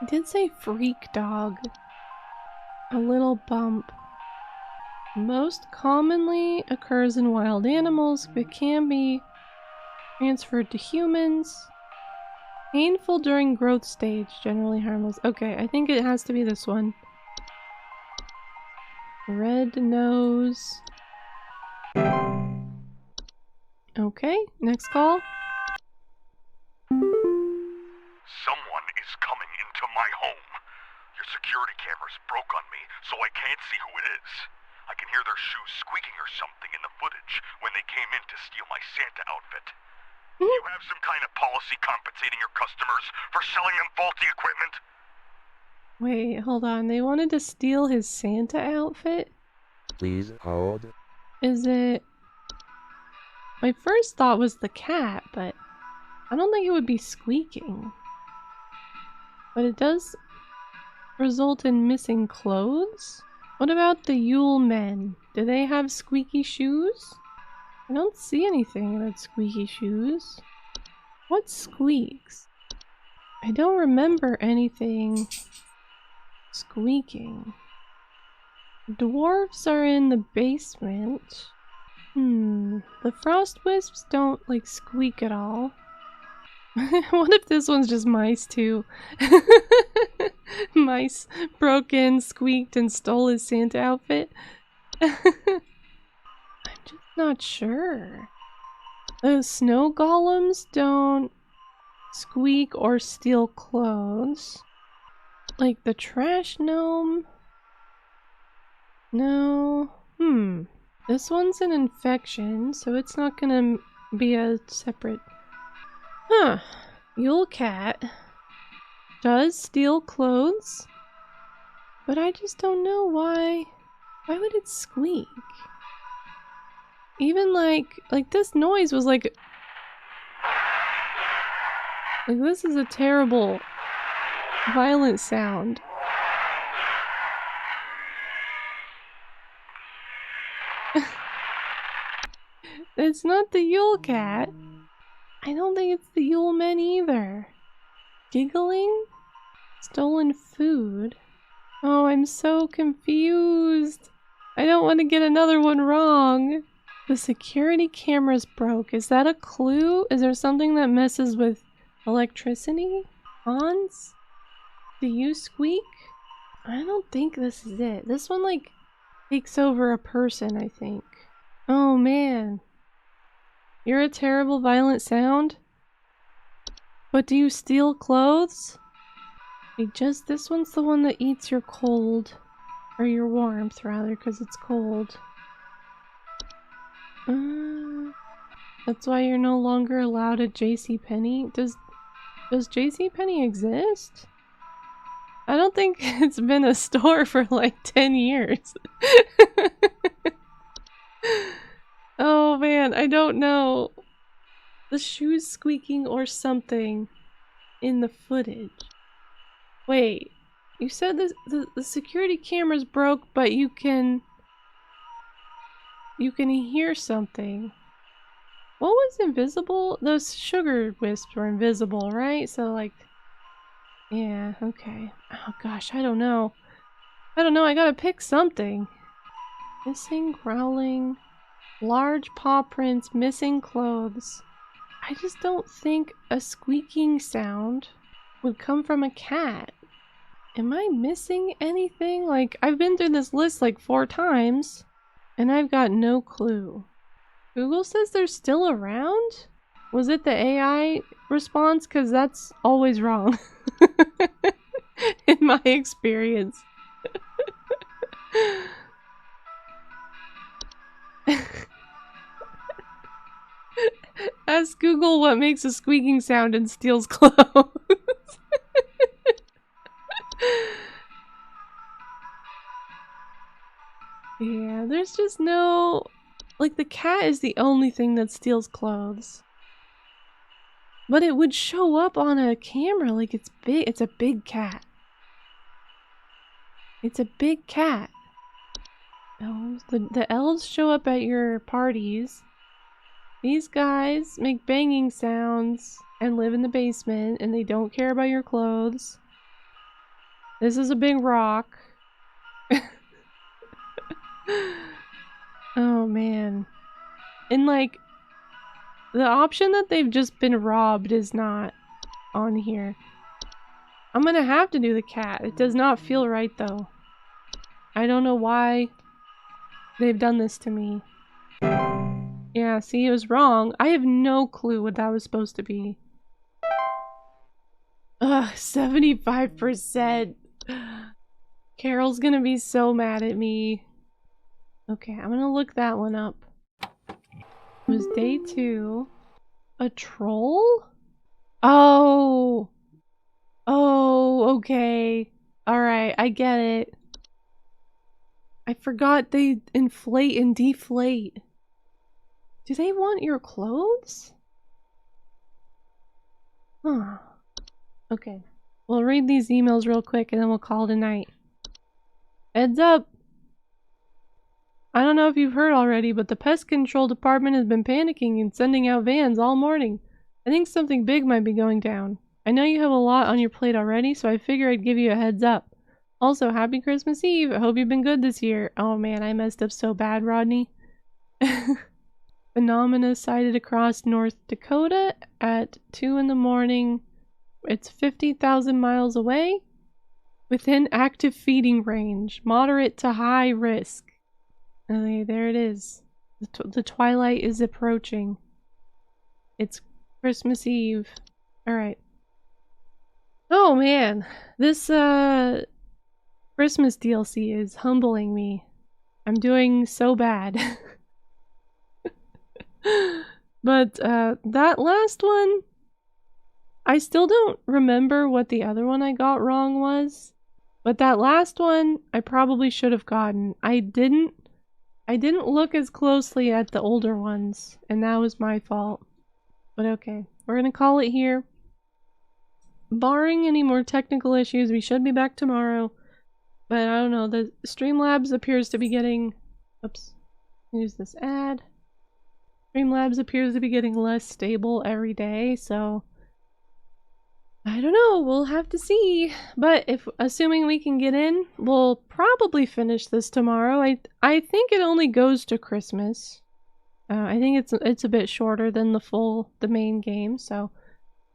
It did say freak dog. A little bump. Most commonly occurs in wild animals, but can be transferred to humans. Painful during growth stage, generally harmless. Okay, I think it has to be this one. Red nose. Okay, next call. Someone is coming into my home. Your security cameras broke on me, so I can't see who it is. I can hear their shoes squeaking or something in the footage when they came in to steal my Santa outfit. Do you have some kind of policy compensating your customers for selling them faulty equipment? Wait, hold on. They wanted to steal his Santa outfit? Please hold. Is it... My first thought was the cat, but I don't think it would be squeaking. But it does result in missing clothes? What about the Yule men? Do they have squeaky shoes? I don't see anything about squeaky shoes. What squeaks? I don't remember anything squeaking. Dwarves are in the basement. The frost wisps don't like squeak at all. What if this one's just mice too? Mice broke in, squeaked, and stole his Santa outfit? I'm just not sure. The snow golems don't squeak or steal clothes. Like the trash gnome? No. This one's an infection, so it's not gonna be a separate... Huh. Yule cat does steal clothes, but I just don't know why. Why would it squeak? Even like this noise was like this is a terrible, violent sound. it's not the Yule Cat. I don't think it's the Yule Men either. Giggling? Stolen food? Oh, I'm so confused. I don't want to get another one wrong. The security camera's broke. Is that a clue? Is there something that messes with electricity? Hans? Do you squeak? I don't think this is it. This one, like, takes over a person, I think. Oh, man. You're a terrible, violent sound? But do you steal clothes? This one's the one that eats your cold. Or your warmth, rather, because it's cold. That's why you're no longer allowed at JCPenney? Does JCPenney exist? I don't think it's been a store for like 10 years. Oh man, I don't know. The shoes squeaking or something in the footage. Wait, you said the security camera's broke, but you can hear something. What was invisible? Those sugar wisps were invisible, right? So like, yeah, okay. Oh gosh, I don't know. I gotta pick something. Missing growling, large paw prints, missing clothes. I just don't think a squeaking sound would come from a cat. Am I missing anything? Like, I've been through this list like 4 times, and I've got no clue. Google says they're still around? Was it the AI response? Because that's always wrong. In my experience. Ask Google what makes a squeaking sound and steals clothes. Yeah, there's just no... Like, the cat is the only thing that steals clothes. But it would show up on a camera like it's big. It's a big cat. It's a big cat. Elves. The elves show up at your parties. These guys make banging sounds and live in the basement, and they don't care about your clothes. This is a big rock. Oh man. And like, the option that they've just been robbed is not on here. I'm gonna have to do the cat. It does not feel right though. I don't know why they've done this to me. Yeah, see, it was wrong. I have no clue what that was supposed to be. Ugh, 75%. Carol's gonna be so mad at me. Okay, I'm gonna look that one up. It was day 2. A troll? Oh! Oh, okay. Alright, I get it. I forgot they inflate and deflate. Do they want your clothes? Huh. Okay. We'll read these emails real quick and then we'll call it a night. Heads up! I don't know if you've heard already, but the pest control department has been panicking and sending out vans all morning. I think something big might be going down. I know you have a lot on your plate already, so I figure I'd give you a heads up. Also, happy Christmas Eve! I hope you've been good this year. Oh man, I messed up so bad, Rodney. Phenomena sighted across North Dakota at 2 in the morning. It's 50,000 miles away. Within active feeding range. Moderate to high risk. Okay, there it is. The twilight is approaching. It's Christmas Eve. Alright. Oh man. This Christmas DLC is humbling me. I'm doing so bad. But that last one, I still don't remember what the other one I got wrong was. But that last one, I probably should have gotten. I didn't look as closely at the older ones, and that was my fault. But okay, we're gonna call it here. Barring any more technical issues, we should be back tomorrow. But I don't know, the Streamlabs appears to be getting... Oops. Use this ad. Streamlabs appears to be getting less stable every day, so I don't know, we'll have to see. But if assuming we can get in, we'll probably finish this tomorrow. I think it only goes to Christmas. I think it's a bit shorter than the main game, so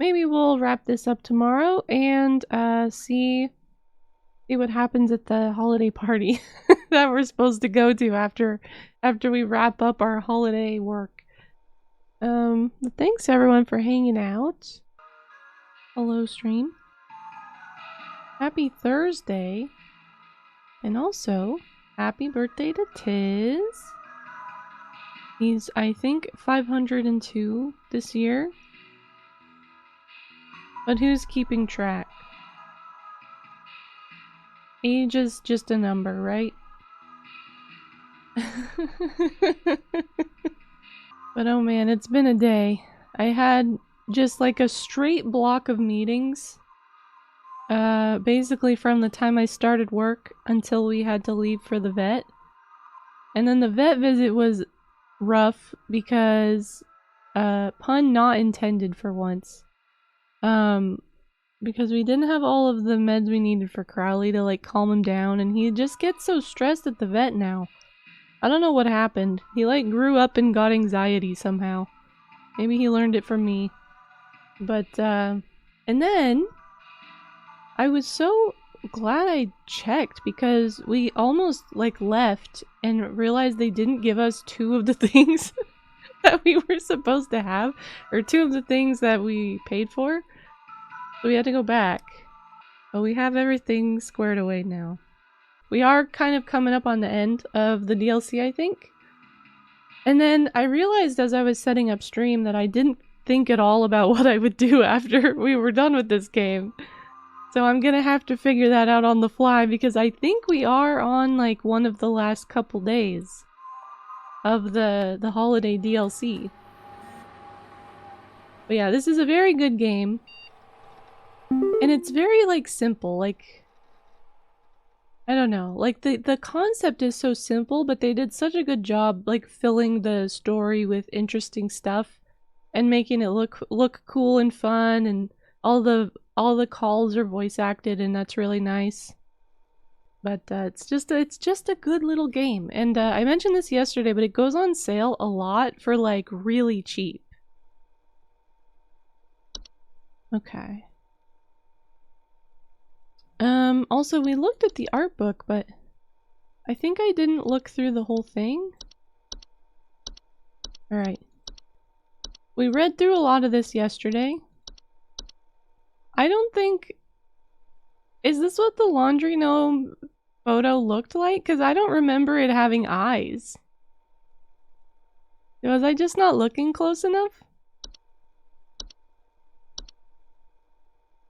maybe we'll wrap this up tomorrow and see what happens at the holiday party that we're supposed to go to after we wrap up our holiday work. Thanks everyone for hanging out. Hello stream. Happy Thursday. And also, happy birthday to Tiz. He's, I think, 502 this year. But who's keeping track? Age is just a number, right? But oh man, it's been a day. I had just like a straight block of meetings. Basically from the time I started work until we had to leave for the vet. And then the vet visit was rough because, pun not intended for once. Because we didn't have all of the meds we needed for Crowley to like calm him down, and he just gets so stressed at the vet now. I don't know what happened. He like grew up and got anxiety somehow. Maybe he learned it from me. But, and then I was so glad I checked because we almost like left and realized they didn't give us 2 of the things that we were supposed to have, or 2 of the things that we paid for. So we had to go back. But we have everything squared away now. We are kind of coming up on the end of the DLC, I think. And then I realized as I was setting up stream that I didn't think at all about what I would do after we were done with this game. So I'm gonna have to figure that out on the fly because I think we are on like one of the last couple days of the holiday DLC. But yeah, this is a very good game. And it's very like simple, like I don't know, like the concept is so simple, but they did such a good job like filling the story with interesting stuff and making it look cool and fun, and all the calls are voice acted, and that's really nice. But it's just a good little game, and I mentioned this yesterday, but it goes on sale a lot for like really cheap. Okay. Also we looked at the art book, but I think I didn't look through the whole thing. Alright. We read through a lot of this yesterday. I don't think... Is this what the laundry gnome photo looked like? Because I don't remember it having eyes. Was I just not looking close enough?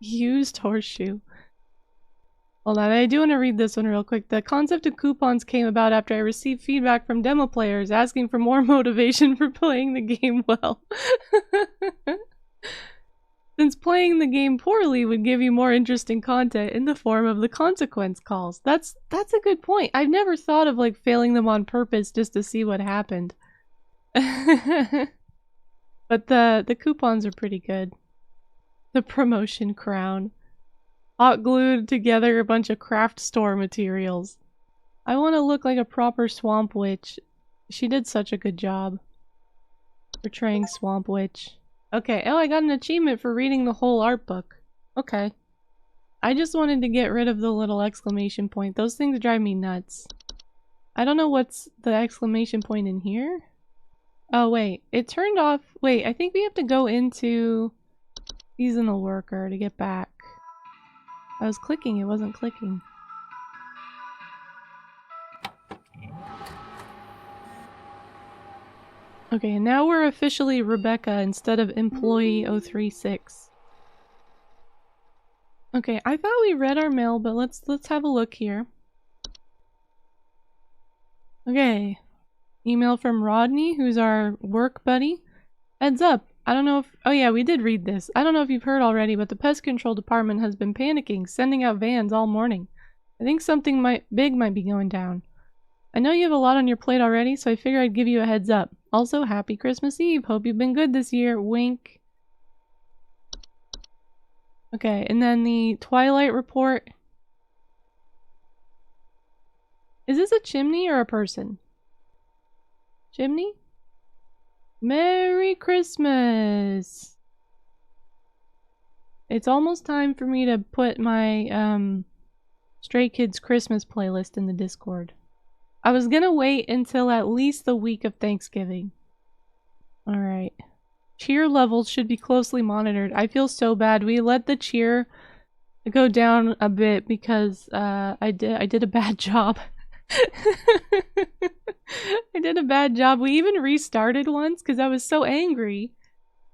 Used horseshoe. Hold on, I do want to read this one real quick. The concept of coupons came about after I received feedback from demo players asking for more motivation for playing the game well. Since playing the game poorly would give you more interesting content in the form of the consequence calls. That's a good point. I've never thought of like failing them on purpose just to see what happened. But the coupons are pretty good. The promotion crown. Hot glued together a bunch of craft store materials. I want to look like a proper swamp witch. She did such a good job portraying swamp witch. Okay, oh, I got an achievement for reading the whole art book. Okay. I just wanted to get rid of the little exclamation point. Those things drive me nuts. I don't know what's the exclamation point in here. Oh wait, it turned off. Wait, I think we have to go into seasonal worker to get back. I was clicking, it wasn't clicking. Okay, and now we're officially Rebecca instead of employee 036. Okay, I thought we read our mail, but let's have a look here. Okay. Email from Rodney, who's our work buddy. Heads up. I don't know if... Oh yeah, we did read this. I don't know if you've heard already, but the pest control department has been panicking, sending out vans all morning. I think something big might be going down. I know you have a lot on your plate already, so I figured I'd give you a heads up. Also, happy Christmas Eve. Hope you've been good this year. Wink. Okay, and then the Twilight Report. Is this a chimney or a person? Chimney? Merry Christmas! It's almost time for me to put my, Stray Kids Christmas playlist in the Discord. I was gonna wait until at least the week of Thanksgiving. Alright. Cheer levels should be closely monitored. I feel so bad. We let the cheer go down a bit because, I did a bad job. I did a bad job. We even restarted once because I was so angry.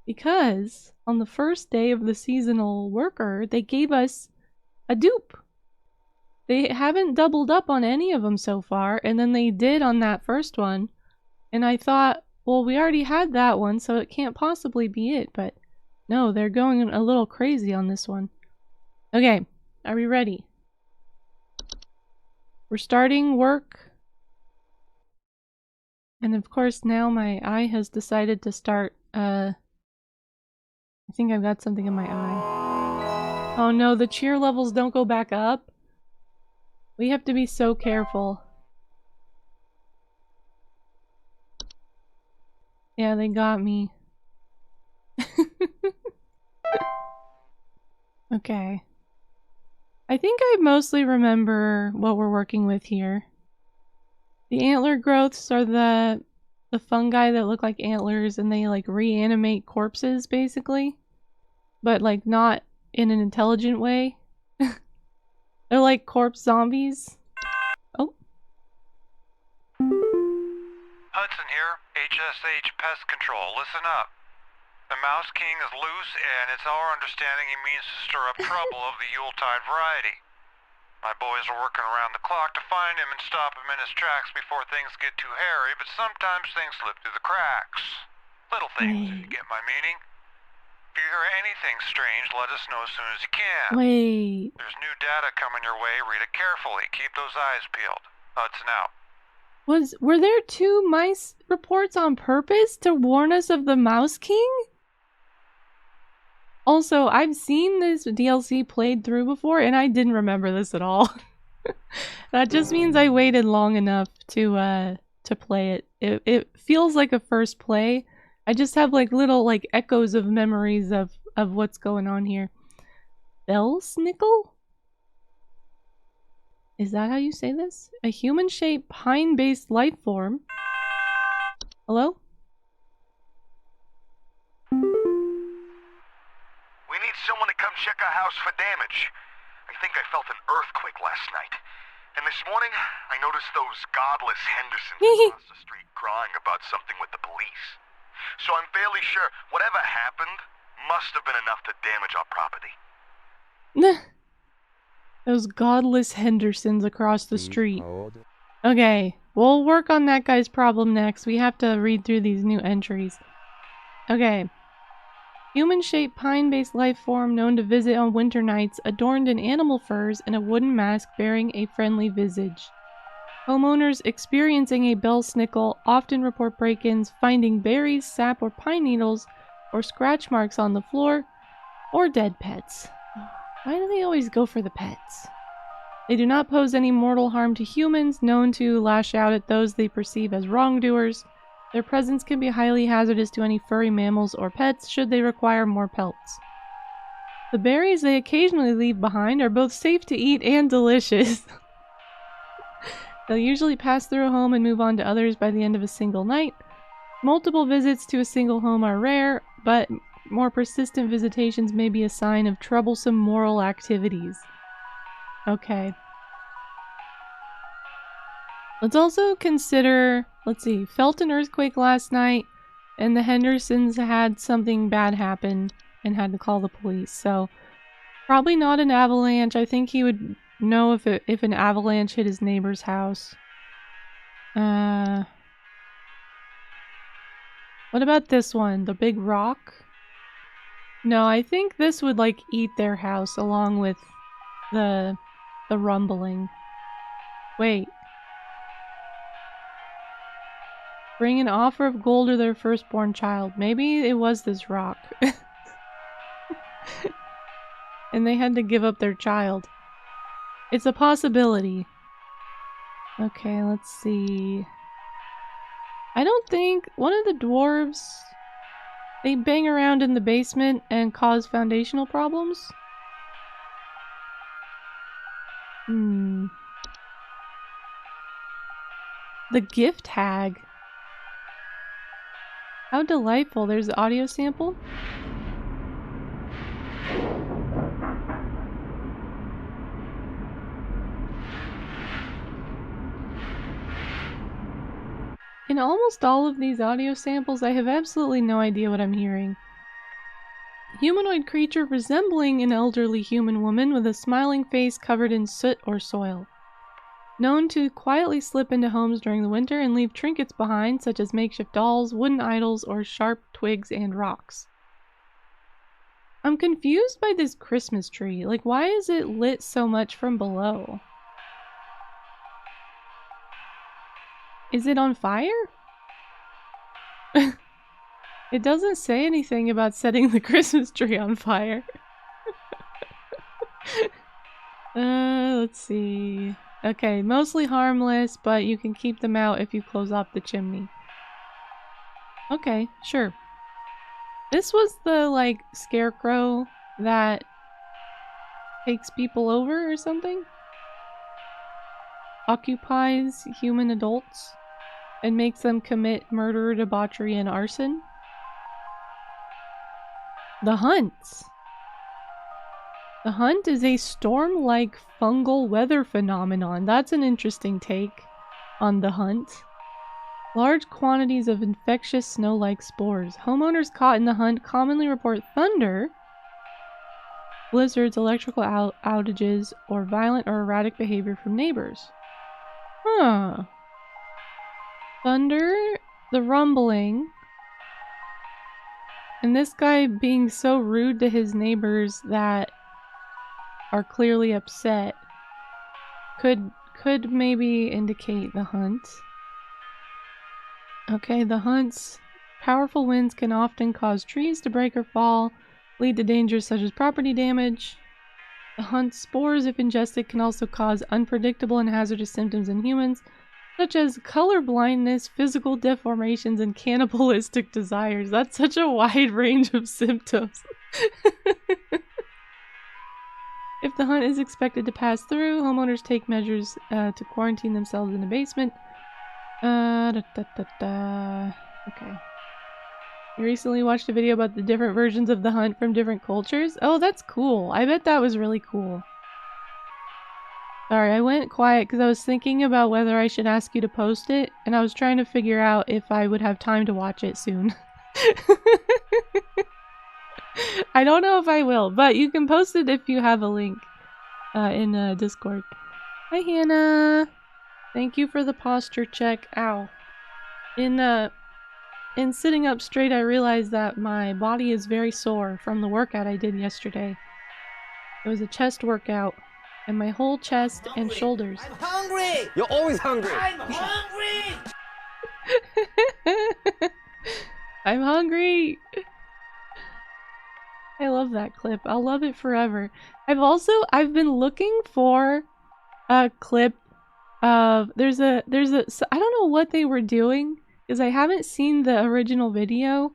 Because on the first day of the seasonal worker, they gave us a dupe. They haven't doubled up on any of them so far, and then they did on that first one. And I thought, well, we already had that one, so it can't possibly be it, but no, they're going a little crazy on this one. Okay, are we ready? We're starting work. And of course now my eye has decided to start, I think I've got something in my eye. Oh no, the cheer levels don't go back up. We have to be so careful. Yeah, they got me. Okay. I think I mostly remember what we're working with here. The antler growths are the fungi that look like antlers and they like reanimate corpses basically. But like not in an intelligent way. They're like corpse zombies. Oh. Hudson here, HSH Pest Control. Listen up. The Mouse King is loose, and it's our understanding he means to stir up trouble of the Yuletide variety. My boys are working around the clock to find him and stop him in his tracks before things get too hairy, but sometimes things slip through the cracks. Little things, if you get my meaning. If you hear anything strange, let us know as soon as you can. Wait. There's new data coming your way. Read it carefully. Keep those eyes peeled. Hudson out. Were there 2 mice reports on purpose to warn us of the Mouse King? Also, I've seen this DLC played through before, and I didn't remember this at all. That just means I waited long enough to play it. It feels like a first play. I just have like little like echoes of memories of what's going on here. Bellsnickle? Is that how you say this? A human-shaped pine-based life form. Hello? We need someone to come check our house for damage. I think I felt an earthquake last night. And this morning, I noticed those godless Hendersons across the street crying about something with the police. So I'm fairly sure whatever happened must have been enough to damage our property. Those godless Hendersons across the Please street. hold. Okay, we'll work on that guy's problem next. We have to read through these new entries. Okay. Human-shaped pine-based life form known to visit on winter nights, adorned in animal furs and a wooden mask bearing a friendly visage. Homeowners experiencing a bellsnickle often report break-ins, finding berries, sap, or pine needles, or scratch marks on the floor, or dead pets. Why do they always go for the pets? They do not pose any mortal harm to humans, known to lash out at those they perceive as wrongdoers. Their presence can be highly hazardous to any furry mammals or pets should they require more pelts. The berries they occasionally leave behind are both safe to eat and delicious. They'll usually pass through a home and move on to others by the end of a single night. Multiple visits to a single home are rare, but more persistent visitations may be a sign of troublesome moral activities. Okay. Let's also consider, let's see, felt an earthquake last night, and the Hendersons had something bad happen and had to call the police, so probably not an avalanche. I think he would know if an avalanche hit his neighbor's house. What about this one? The big rock? No, I think this would like eat their house along with the rumbling. Wait. bring an offer of gold to their firstborn child. Maybe it was this rock. And they had to give up their child. It's a possibility. Okay, let's see. I don't think one of the dwarves... They bang around in the basement and cause foundational problems? The gift hag. How delightful. There's the audio sample. In almost all of these audio samples, I have absolutely no idea what I'm hearing. Humanoid creature resembling an elderly human woman with a smiling face covered in soot or soil. Known to quietly slip into homes during the winter and leave trinkets behind, such as makeshift dolls, wooden idols, or sharp twigs and rocks. I'm confused by this Christmas tree. Like, why is it lit so much from below? Is it on fire? It doesn't say anything about setting the Christmas tree on fire. Let's see. Okay, mostly harmless, but you can keep them out if you close off the chimney. Okay, sure. This was the, like, scarecrow that takes people over or something? Occupies human adults and makes them commit murder, debauchery, and arson. The Hunt. The Hunt is a storm-like fungal weather phenomenon. That's an interesting take on the Hunt. Large quantities of infectious snow-like spores. Homeowners caught in the Hunt commonly report thunder, blizzards, electrical outages, or violent or erratic behavior from neighbors. Huh. Thunder, the rumbling, and this guy being so rude to his neighbors that are clearly upset could maybe indicate the Hunt. Okay, the Hunt's powerful winds can often cause trees to break or fall, lead to dangers such as property damage. The Hunt's spores, if ingested, can also cause unpredictable and hazardous symptoms in humans, such as color blindness, physical deformations, and cannibalistic desires. That's such a wide range of symptoms. If the Hunt is expected to pass through, homeowners take measures to quarantine themselves in the basement. Okay. You recently watched a video about the different versions of the Hunt from different cultures? Oh, that's cool. I bet that was really cool. Sorry, I went quiet because I was thinking about whether I should ask you to post it, and I was trying to figure out if I would have time to watch it soon. I don't know if I will, but you can post it if you have a link in Discord. Hi, Hannah! Thank you for the posture check. Ow. In sitting up straight, I realized that my body is very sore from the workout I did yesterday. It was a chest workout. And my whole chest and shoulders. I'm hungry! You're always hungry! I'm hungry! I'm hungry! I love that clip. I'll love it forever. I've been looking for a clip of, I don't know what they were doing, because I haven't seen the original video,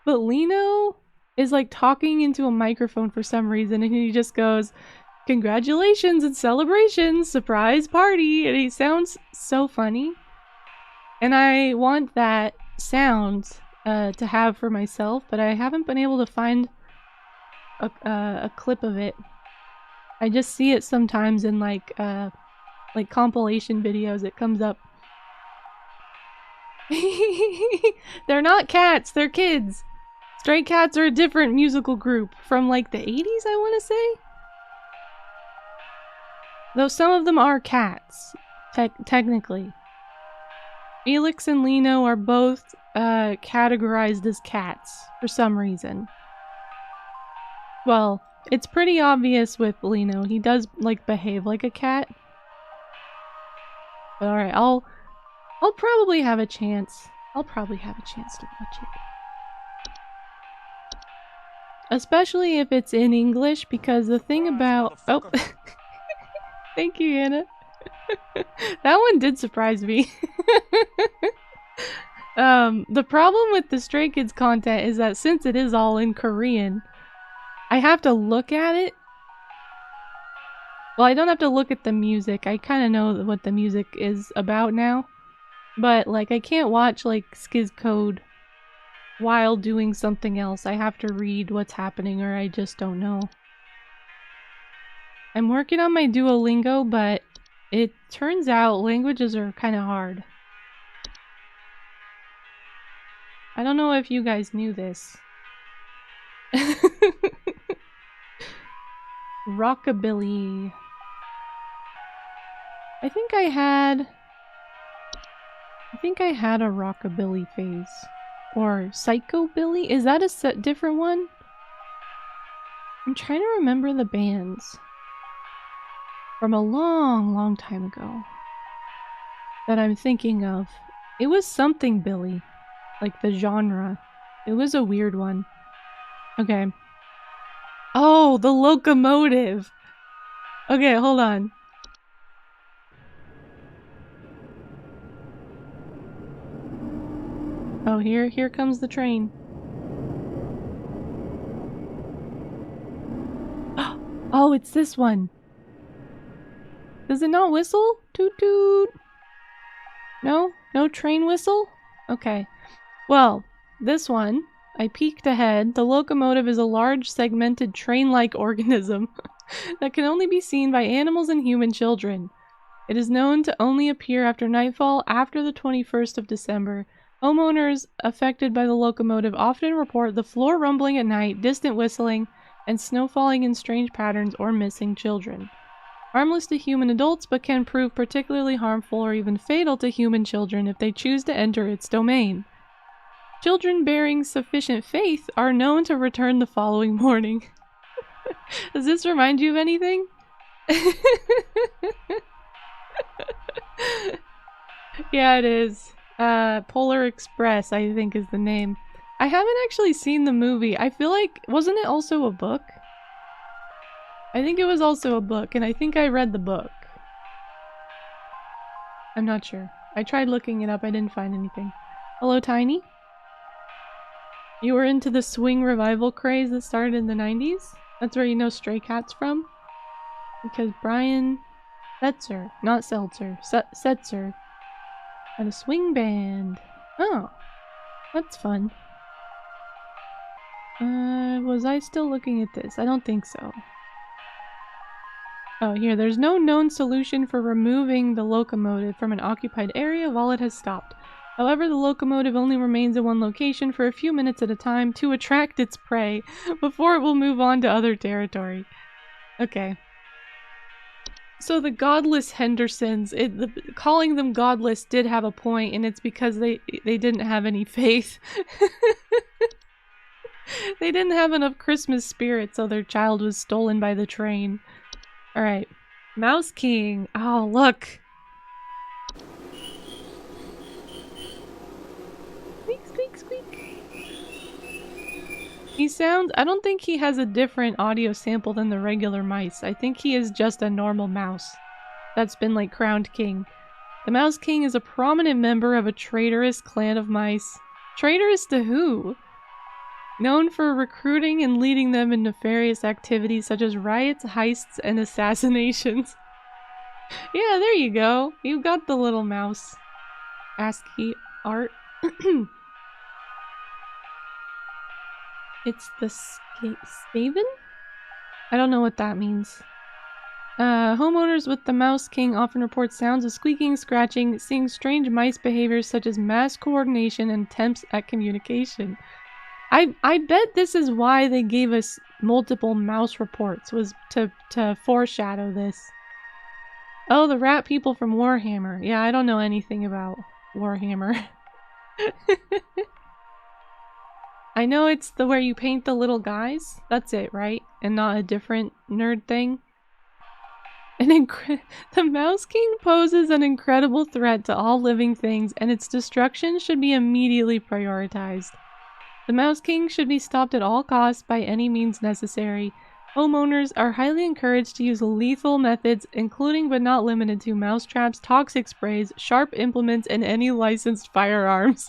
but Lino is like talking into a microphone for some reason, and he just goes, "Congratulations and celebrations, surprise party," and he sounds so funny. And I want that sound to have for myself, but I haven't been able to find a clip of it. I just see it sometimes in like compilation videos. It comes up. They're not cats, they're kids. Stray Cats are a different musical group from like the 80s, I want to say. Though some of them are cats, technically. Felix and Lino are both categorized as cats for some reason. Well, it's pretty obvious with Lino. He does like behave like a cat. But alright, I'll probably have a chance. I'll probably have a chance to watch it. Especially if it's in English, because the thing about... Oh! Thank you, Anna. That one did surprise me. The problem with the Stray Kids content is that since it is all in Korean, I have to look at it. Well, I don't have to look at the music. I kind of know what the music is about now. But, like, I can't watch, like, Skiz Code while doing something else. I have to read what's happening or I just don't know. I'm working on my Duolingo, but it turns out languages are kind of hard. I don't know if you guys knew this. Rockabilly. I think I had a rockabilly phase. Or psychobilly? Is that a different one? I'm trying to remember the bands from a long, long time ago that I'm thinking of. It was something Billy. Like the genre. It was a weird one. Okay. Oh, the locomotive! Okay, hold on. Oh, here comes the train. Oh, it's this one. Does it not whistle? Toot toot. No? No train whistle? Okay. Well, this one, I peeked ahead. The locomotive is a large, segmented, train-like organism that can only be seen by animals and human children. It is known to only appear after nightfall after the 21st of December. Homeowners affected by the locomotive often report the floor rumbling at night, distant whistling, and snow falling in strange patterns or missing children. Harmless to human adults, but can prove particularly harmful or even fatal to human children if they choose to enter its domain. Children bearing sufficient faith are known to return the following morning. Does this remind you of anything? Yeah, it is. Polar Express, I think, is the name. I haven't actually seen the movie. I feel like... wasn't it also a book? I think it was also a book, and I think I read the book. I'm not sure. I tried looking it up, I didn't find anything. Hello, Tiny? You were into the swing revival craze that started in the 90s? That's where you know Stray Cats from? Because Brian Setzer, not Seltzer, Setzer, had a swing band. Oh, that's fun. Was I still looking at this? I don't think so. Oh, here, there's no known solution for removing the locomotive from an occupied area while it has stopped. However, the locomotive only remains in one location for a few minutes at a time to attract its prey before it will move on to other territory. Okay. So the godless Hendersons, calling them godless did have a point, and it's because they didn't have any faith. They didn't have enough Christmas spirit, so their child was stolen by the train. Alright. Mouse King. Oh, look. Squeak, squeak, squeak. He sounds... I don't think he has a different audio sample than the regular mice. I think he is just a normal mouse that's been, like, crowned king. The Mouse King is a prominent member of a traitorous clan of mice. Traitorous to who? Known for recruiting and leading them in nefarious activities such as riots, heists, and assassinations. Yeah, there you go. You got the little mouse. ASCII art. It's the Skaven? I don't know what that means. Homeowners with the Mouse King often report sounds of squeaking, scratching, seeing strange mice behaviors such as mass coordination and attempts at communication. I bet this is why they gave us multiple mouse reports, was to foreshadow this. Oh, the rat people from Warhammer. Yeah, I don't know anything about Warhammer. I know it's the where you paint the little guys. That's it, right? And not a different nerd thing. The Mouse King poses an incredible threat to all living things, and its destruction should be immediately prioritized. The Mouse King should be stopped at all costs by any means necessary. Homeowners are highly encouraged to use lethal methods, including but not limited to mouse traps, toxic sprays, sharp implements, and any licensed firearms.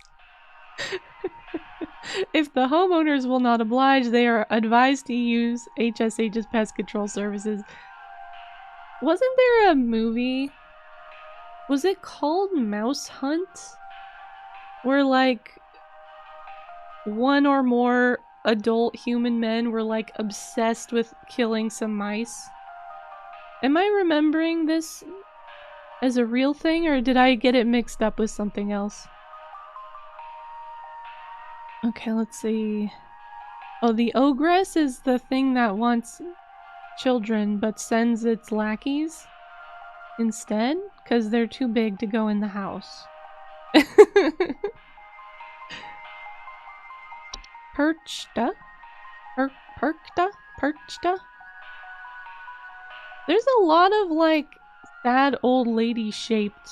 If the homeowners will not oblige, they are advised to use HSH's pest control services. Wasn't there a movie? Was it called Mouse Hunt? Where, like, one or more adult human men were, like, obsessed with killing some mice? Am I remembering this as a real thing, or did I get it mixed up with something else? Okay, let's see. Oh, the ogress is the thing that wants children but sends its lackeys instead because they're too big to go in the house. Perchta? Perchta? There's a lot of, like, sad old lady shaped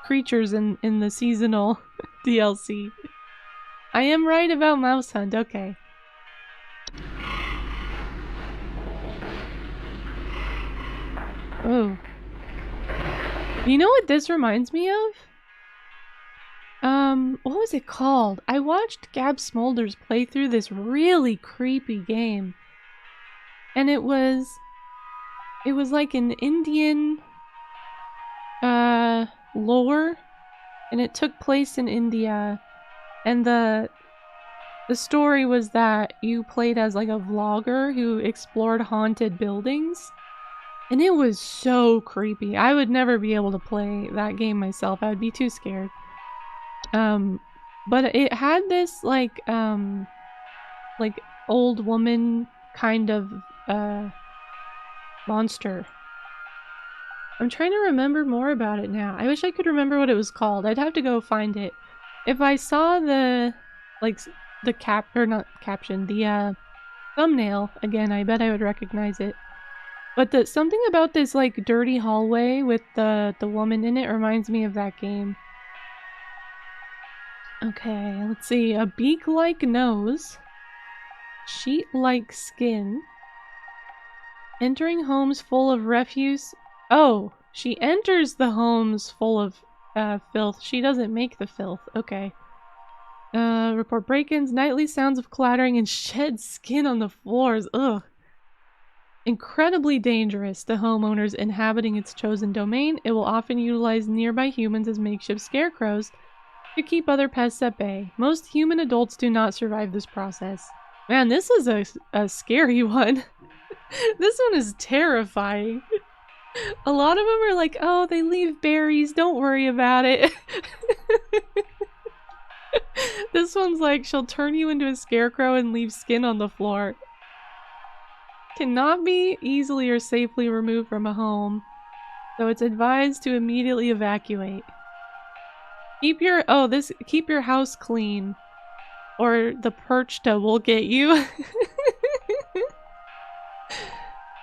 creatures in the seasonal DLC. I am right about Mouse Hunt, okay. Oh. You know what this reminds me of? What was it called? I watched Gab Smolders play through this really creepy game. And it was like an Indian lore, and it took place in India, and the story was that you played as like a vlogger who explored haunted buildings. And it was so creepy. I would never be able to play that game myself. I would be too scared. But it had this like old woman kind of monster. I'm trying to remember more about it now. I wish I could remember what it was called. I'd have to go find it. If I saw the thumbnail again, I bet I would recognize it. But something about this like dirty hallway with the woman in it reminds me of that game. Okay, let's see. A beak-like nose. Sheet-like skin. Entering homes full of refuse. Oh, she enters the homes full of filth. She doesn't make the filth. Okay. Report break-ins, nightly sounds of clattering, and shed skin on the floors. Ugh. Incredibly dangerous to homeowners inhabiting its chosen domain. It will often utilize nearby humans as makeshift scarecrows to keep other pests at bay. Most human adults do not survive this process. Man, this is a scary one. This one is terrifying. A lot of them are like, oh, they leave berries, don't worry about it. This one's like, she'll turn you into a scarecrow and leave skin on the floor. Cannot be easily or safely removed from a home, so it's advised to immediately evacuate. Keep your house clean, or the Perchta will get you.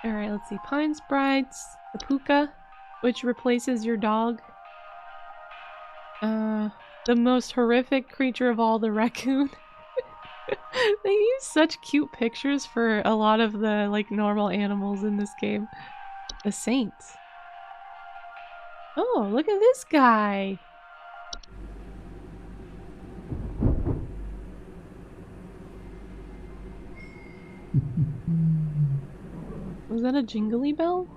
Alright, let's see. Pine Sprites, the Puka, which replaces your dog. The most horrific creature of all, the raccoon. They use such cute pictures for a lot of the, like, normal animals in this game. The Saint. Oh, look at this guy! Was that a jingly bell?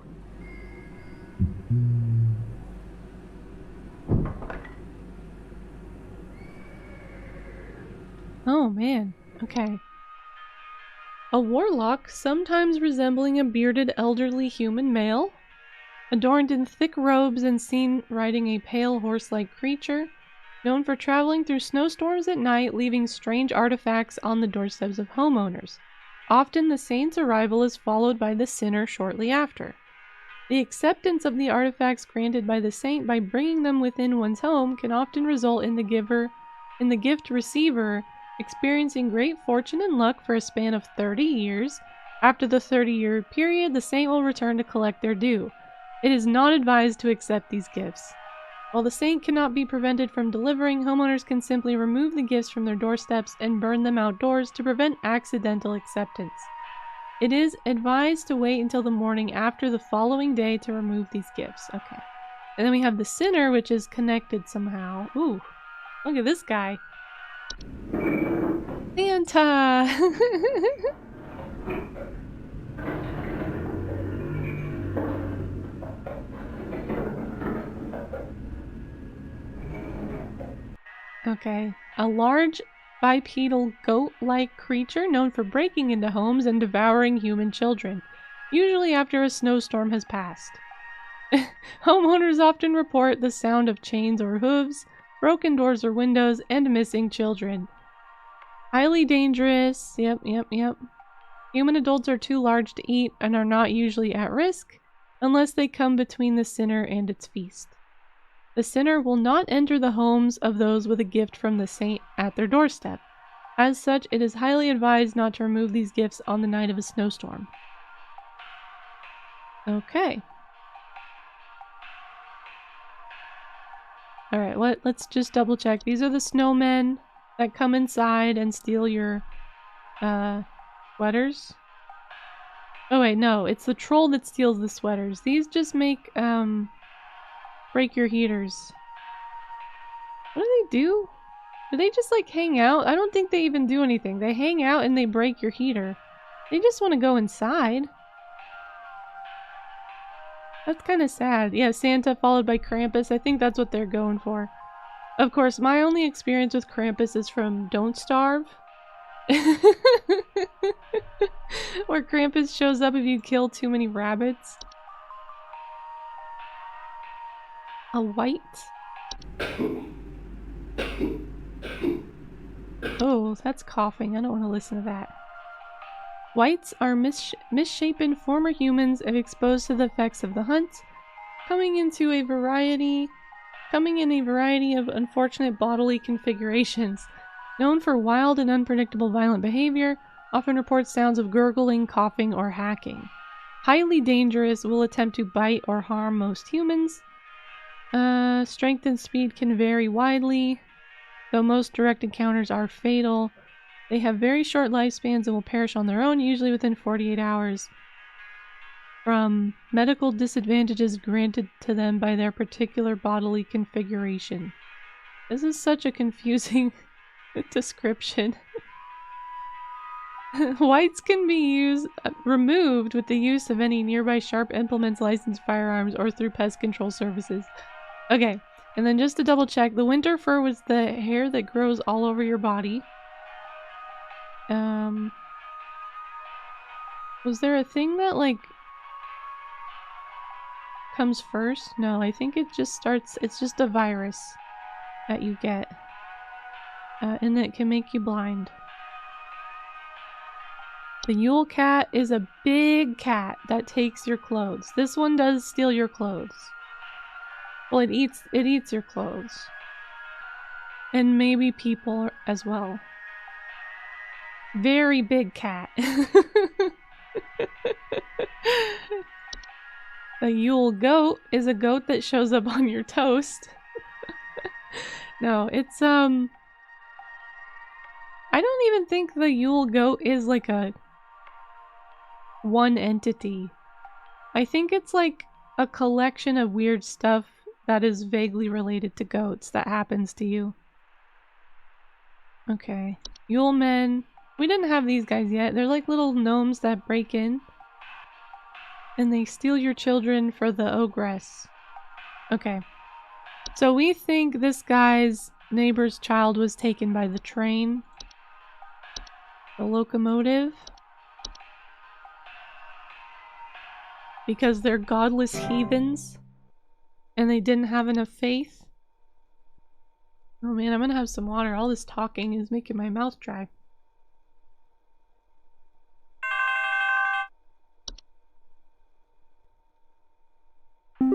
Oh man, okay. A warlock, sometimes resembling a bearded elderly human male, adorned in thick robes and seen riding a pale horse-like creature, known for traveling through snowstorms at night, leaving strange artifacts on the doorsteps of homeowners. Often the saint's arrival is followed by the sinner shortly after. The acceptance of the artifacts granted by the saint by bringing them within one's home can often result in the gift receiver experiencing great fortune and luck for a span of 30 years. After the 30-year period, the saint will return to collect their due. It is not advised to accept these gifts. While the saint cannot be prevented from delivering, homeowners can simply remove the gifts from their doorsteps and burn them outdoors to prevent accidental acceptance. It is advised to wait until the morning after the following day to remove these gifts. Okay. And then we have the sinner, which is connected somehow. Ooh, look at this guy. Santa! Okay. A large bipedal goat-like creature known for breaking into homes and devouring human children, usually after a snowstorm has passed. Homeowners often report the sound of chains or hooves, broken doors or windows, and missing children. Highly dangerous. Yep. Human adults are too large to eat and are not usually at risk unless they come between the sinner and its feast. The sinner will not enter the homes of those with a gift from the saint at their doorstep. As such, it is highly advised not to remove these gifts on the night of a snowstorm. Okay. Alright, let's just double check. These are the snowmen that come inside and steal your sweaters. Oh wait, no, it's the troll that steals the sweaters. These just make break your heaters. What do they do? Do they just like hang out? I don't think they even do anything. They hang out and they break your heater. They just want to go inside. That's kind of sad. Yeah, Santa followed by Krampus. I think that's what they're going for. Of course, my only experience with Krampus is from Don't Starve. Where Krampus shows up if you kill too many rabbits. A white? Oh, that's coughing. I don't want to listen to that. Whites are misshapen former humans if exposed to the effects of the hunt, coming in a variety of unfortunate bodily configurations. Known for wild and unpredictable violent behavior, often reports sounds of gurgling, coughing, or hacking. Highly dangerous, will attempt to bite or harm most humans. Strength and speed can vary widely, though most direct encounters are fatal. They have very short lifespans and will perish on their own, usually within 48 hours, from medical disadvantages granted to them by their particular bodily configuration. This is such a confusing description. Whites can be removed with the use of any nearby sharp implements, licensed firearms, or through pest control services. Okay, and then just to double check, the winter fur was the hair that grows all over your body. Was there a thing that, like, comes first? No, I think it just starts, it's just a virus that you get. And it can make you blind. The Yule cat is a big cat that takes your clothes. This one does steal your clothes. Well, it eats your clothes. And maybe people as well. Very big cat. The Yule goat is a goat that shows up on your toast. No, it's I don't even think the Yule goat is like a one entity. I think it's like a collection of weird stuff that is vaguely related to goats that happens to you. Okay. Yule men. We didn't have these guys yet. They're like little gnomes that break in. And they steal your children for the ogress. Okay. So we think this guy's neighbor's child was taken by the train. The locomotive. Because they're godless heathens. And they didn't have enough faith. Oh man, I'm gonna have some water. All this talking is making my mouth dry. The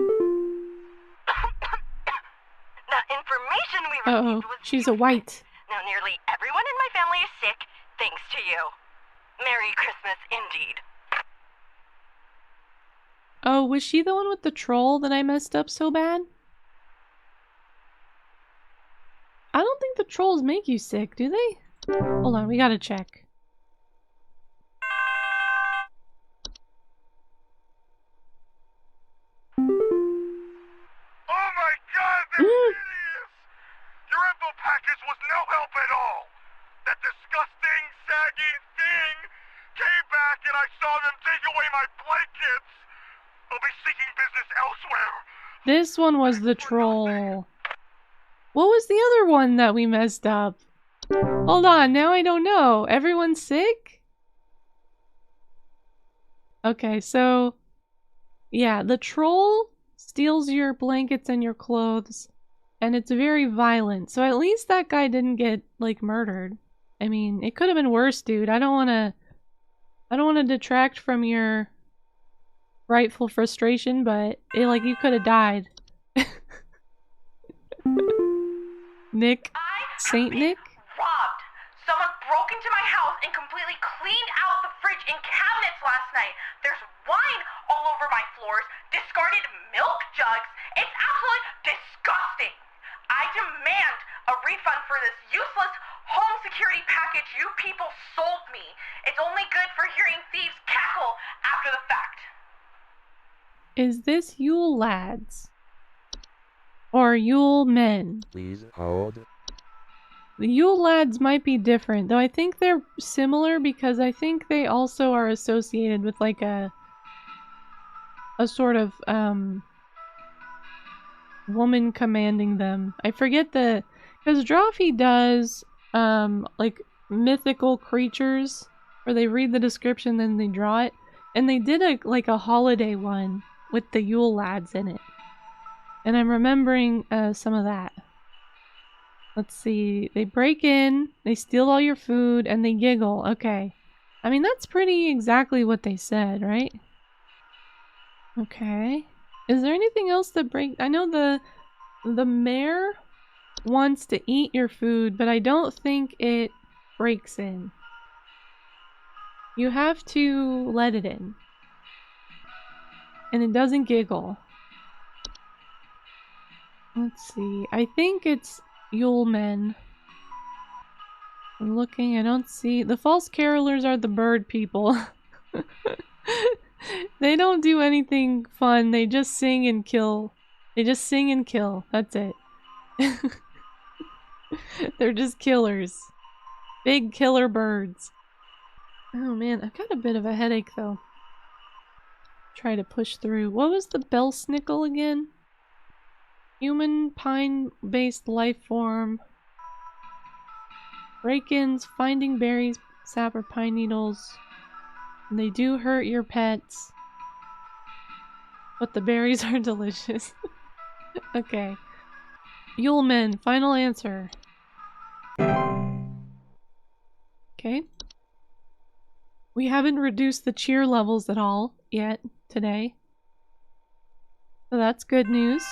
information we received was she's a white. Now nearly everyone in my family is sick, thanks to you. Merry Christmas indeed. Oh, was she the one with the troll that I messed up so bad? I don't think the trolls make you sick, do they? Hold on, we gotta check. Oh my god, they're hideous! Your info package was no help at all! That disgusting, saggy thing came back and I saw them take away my blankets! I'll be seeking business elsewhere! This one was the troll. What was the other one that we messed up? Hold on, now I don't know. Everyone's sick? Okay, so... yeah, the troll steals your blankets and your clothes, and it's very violent. So at least that guy didn't get, like, murdered. I mean, it could have been worse, dude. I don't wanna detract from your rightful frustration, but like, you could have died. Nick? Saint Nick? Robbed. Someone broke into my house and completely cleaned out the fridge and cabinets last night. There's wine all over my floors, discarded milk jugs. It's absolutely disgusting. I demand a refund for this useless home security package you people sold me. It's only good for hearing thieves cackle after the fact. Is this Yule Lads? Or Yule Men? Please hold. The Yule Lads might be different, though I think they're similar because I think they also are associated with like a sort of woman commanding them. I forget because Drawfee does like mythical creatures where they read the description then they draw it, and they did a holiday one with the Yule Lads in it. And I'm remembering some of that. Let's see. They break in, they steal all your food, and they giggle. Okay. I mean, that's pretty exactly what they said, right? Okay. Is there anything else that I know the mayor wants to eat your food, but I don't think it breaks in. You have to let it in. And it doesn't giggle. Let's see. I think it's Yule Men. I'm looking, I don't see... The false carolers are the bird people. They don't do anything fun, they just sing and kill. They just sing and kill, that's it. They're just killers. Big killer birds. Oh man, I've got a bit of a headache though. Try to push through. What was the bell snickle again? Human pine-based life form. Break-ins, finding berries, sap, or pine needles. They do hurt your pets. But the berries are delicious. Okay. Yule Men, final answer. Okay. We haven't reduced the cheer levels at all yet today. So that's good news.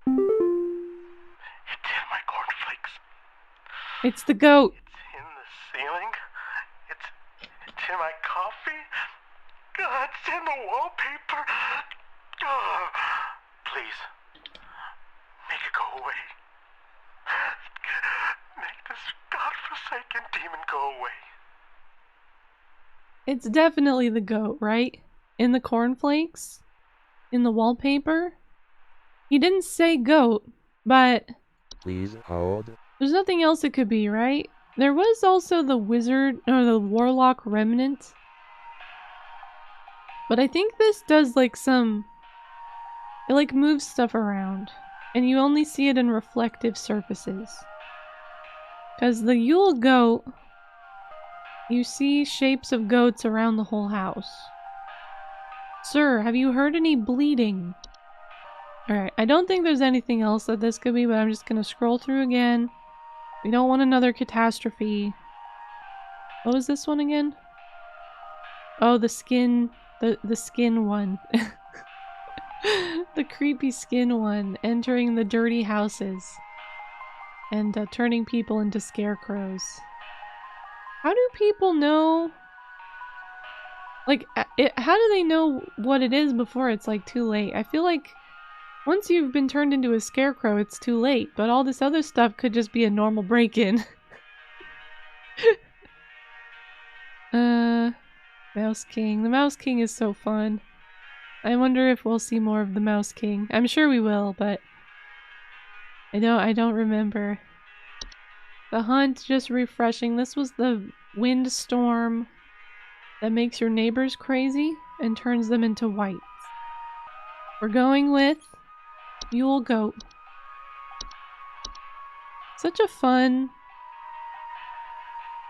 It's in my cornflakes. It's the goat. It's in the ceiling. It's in my coffee. God, it's in the wallpaper. Oh, please, make it go away. Make this godforsaken demon go away. It's definitely the goat, right? In the cornflakes? In the wallpaper? He didn't say goat, but... Please hold. There's nothing else it could be, right? There was also the wizard, or the warlock remnant. But I think this does like some... It like moves stuff around. And you only see it in reflective surfaces. Because the Yule goat... You see shapes of goats around the whole house. Sir, have you heard any bleeding? Alright, I don't think there's anything else that this could be, but I'm just gonna scroll through again. We don't want another catastrophe. What was this one again? Oh, the skin... The skin one. The creepy skin one. Entering the dirty houses. And turning people into scarecrows. How do people know Like, how do they know what it is before it's, like, too late? I feel like once you've been turned into a scarecrow, it's too late. But all this other stuff could just be a normal break-in. Mouse King. The Mouse King is so fun. I wonder if we'll see more of the Mouse King. I'm sure we will, but I don't remember. The hunt, just refreshing. This was the windstorm that makes your neighbors crazy and turns them into whites. We're going with Yule Goat. Such a fun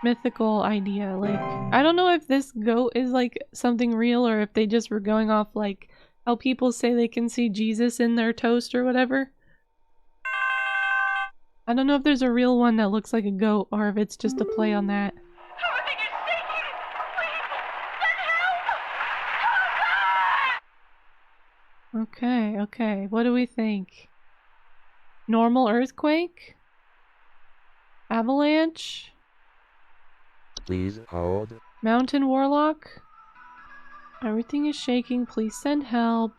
mythical idea. Like, I don't know if this goat is like something real or if they just were going off like how people say they can see Jesus in their toast or whatever. I don't know if there's a real one that looks like a goat or if it's just a play on that. Okay. What do we think? Normal earthquake? Avalanche? Please hold. Mountain warlock? Everything is shaking. Please send help.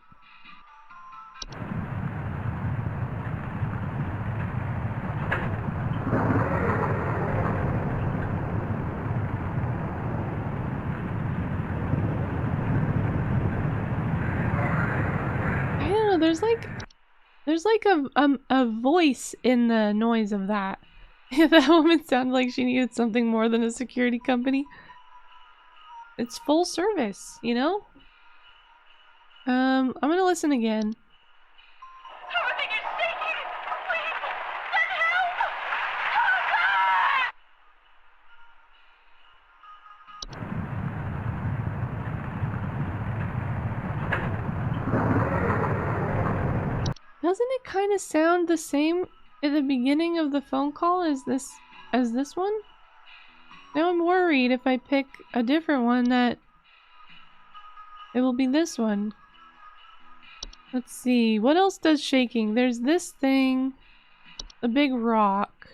I don't know, there's like a voice in the noise of that. That woman sounded like she needed something more than a security company. It's full service, you know? I'm gonna listen again. Doesn't it kind of sound the same at the beginning of the phone call as this one? Now I'm worried if I pick a different one that it will be this one. Let's see, what else does shaking? There's this thing, a big rock.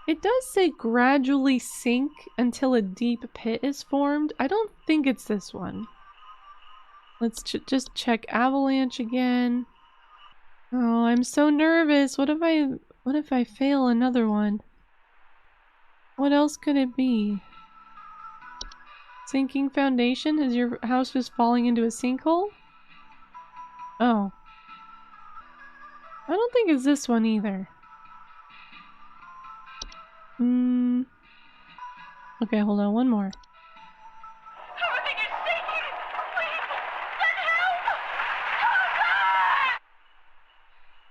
It does say gradually sink until a deep pit is formed. I don't think it's this one. Let's just check avalanche again. Oh, I'm so nervous. What if I fail another one? What else could it be? Sinking foundation? Is your house just falling into a sinkhole? Oh. I don't think it's this one either. Okay, hold on, one more.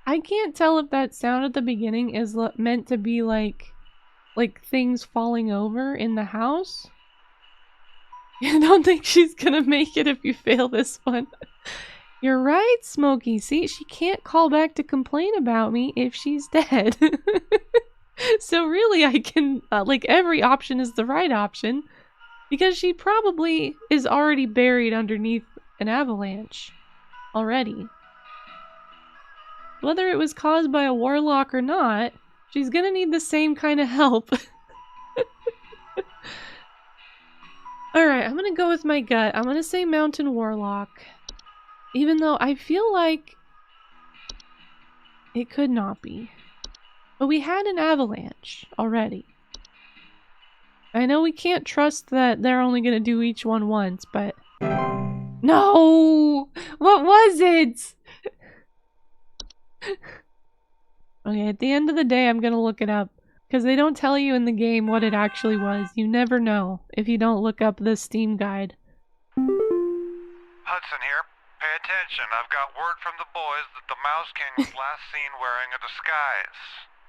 I can't tell if that sound at the beginning is meant to be like things falling over in the house. I don't think she's gonna make it if you fail this one. You're right, Smokey. See, she can't call back to complain about me if she's dead. So really I can, like, every option is the right option. Because she probably is already buried underneath an avalanche. Already. Whether it was caused by a warlock or not, she's gonna need the same kind of help. Alright, I'm gonna go with my gut. I'm gonna say Mountain Warlock. Even though I feel like it could not be. But we had an avalanche already. I know we can't trust that they're only gonna do each one once, but... No! What was it? Okay, at the end of the day, I'm gonna look it up. Because they don't tell you in the game what it actually was. You never know if you don't look up the Steam guide. Hudson here. Pay attention. I've got word from the boys that the Mouse King was last seen wearing a disguise.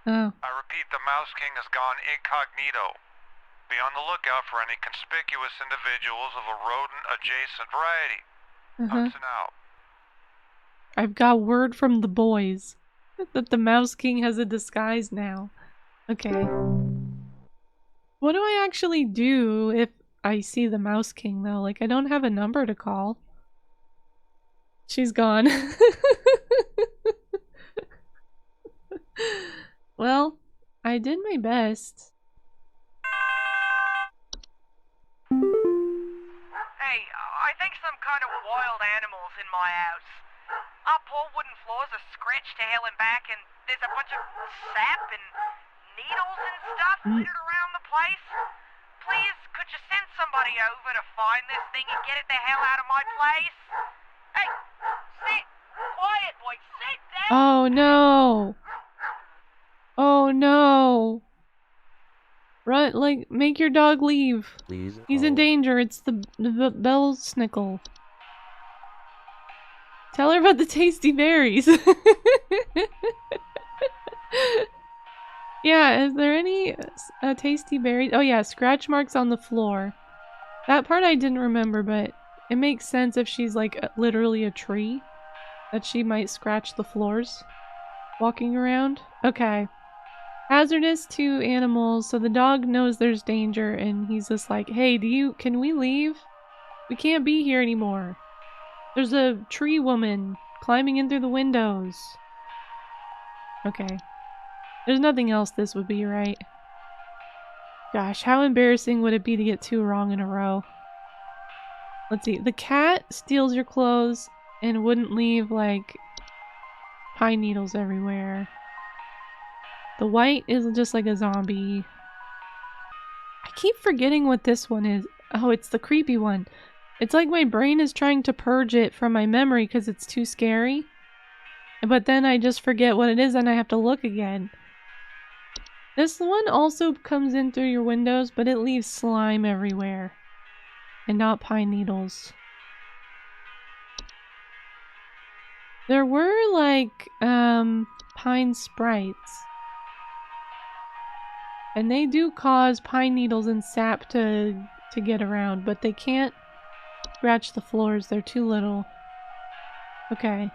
Oh. I repeat, the Mouse King has gone incognito. Be on the lookout for any conspicuous individuals of a rodent-adjacent variety. Hudson out. I've got word from the boys that the Mouse King has a disguise now. Okay. What do I actually do if I see the Mouse King, though? Like, I don't have a number to call. She's gone. Well, I did my best. Hey, Hey, I think some kind of wild animal's in my house. Our poor wooden floors are scratched to hell and back, and there's a bunch of sap and needles and stuff littered around the place. Please, could you send somebody over to find this thing and get it the hell out of my place? Hey, sit! Quiet, boy, sit down! Oh no! Oh no! Run, like, make your dog leave. Please He's in hold. danger. It's the bell snickle. Tell her about the tasty berries. Yeah, is there any tasty berries? Oh yeah, scratch marks on the floor. That part I didn't remember, but it makes sense if she's like literally a tree, that she might scratch the floors walking around. Okay. Hazardous to animals, so the dog knows there's danger and he's just like, hey, can we leave? We can't be here anymore. There's a tree woman climbing in through the windows. Okay. There's nothing else this would be, right? Gosh, how embarrassing would it be to get 2 wrong in a row? Let's see. The cat steals your clothes and wouldn't leave, like, pine needles everywhere. The white is just like a zombie. I keep forgetting what this one is. Oh, it's the creepy one. It's like my brain is trying to purge it from my memory because it's too scary. But then I just forget what it is and I have to look again. This one also comes in through your windows, but it leaves slime everywhere. And not pine needles. There were like, pine sprites. And they do cause pine needles and sap to get around, but they can't scratch the floors. They're too little. Okay.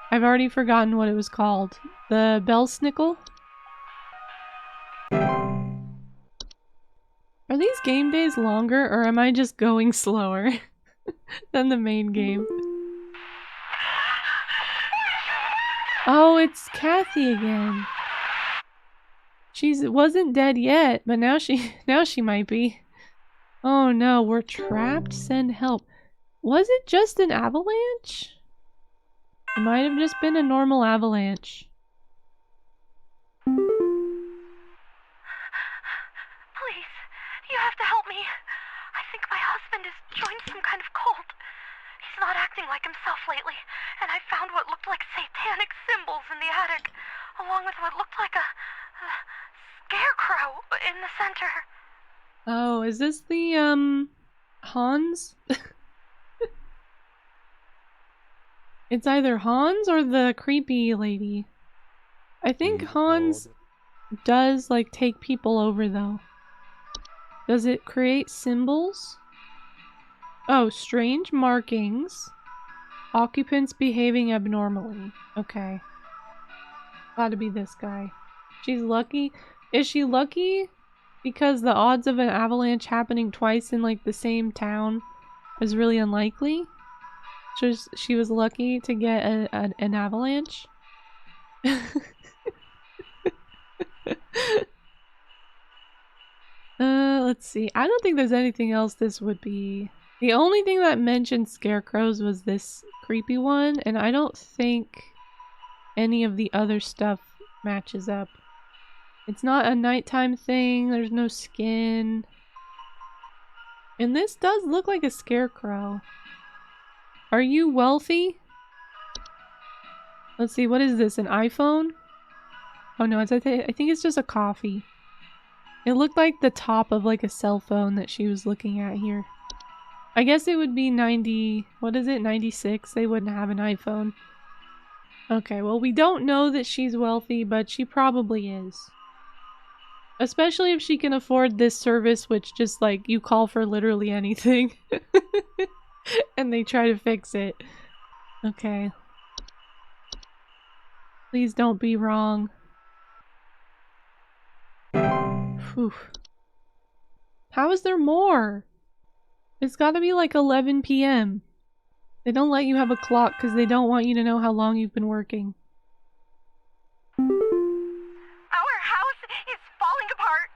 I've already forgotten what it was called. The bell snickle? Are these game days longer, or am I just going slower than the main game? Oh, it's Kathy again. She wasn't dead yet, but now she might be. Oh no, we're trapped. Send help. Was it just an avalanche? It might have just been a normal avalanche. Please, you have to help me. I think my husband has joined some kind of cult. He's not acting like himself lately, and I found what looked like satanic symbols in the attic, along with what looked like a scarecrow in the center. Oh, is this the, Hans? It's either Hans or the creepy lady. I think Please Hans hold. does, like, take people over, though. Does it create symbols? Oh, strange markings. Occupants behaving abnormally. Okay. Gotta be this guy. She's lucky. Is she lucky because the odds of an avalanche happening twice in, like, the same town is really unlikely? She was lucky to get an avalanche? Let's see. I don't think there's anything else this would be. The only thing that mentioned scarecrows was this creepy one, and I don't think any of the other stuff matches up. It's not a nighttime thing, there's no skin. And this does look like a scarecrow. Are you wealthy? Let's see, what is this, an iPhone? Oh no, I think it's just a coffee. It looked like the top of like a cell phone that she was looking at here. I guess it would be 90, what is it, 96? They wouldn't have an iPhone. Okay, well we don't know that she's wealthy, but she probably is. Especially if she can afford this service, which just like, you call for literally anything. And they try to fix it. Okay. Please don't be wrong. Whew. How is there more? It's gotta be like 11 p.m. They don't let you have a clock because they don't want you to know how long you've been working. Our house is falling apart.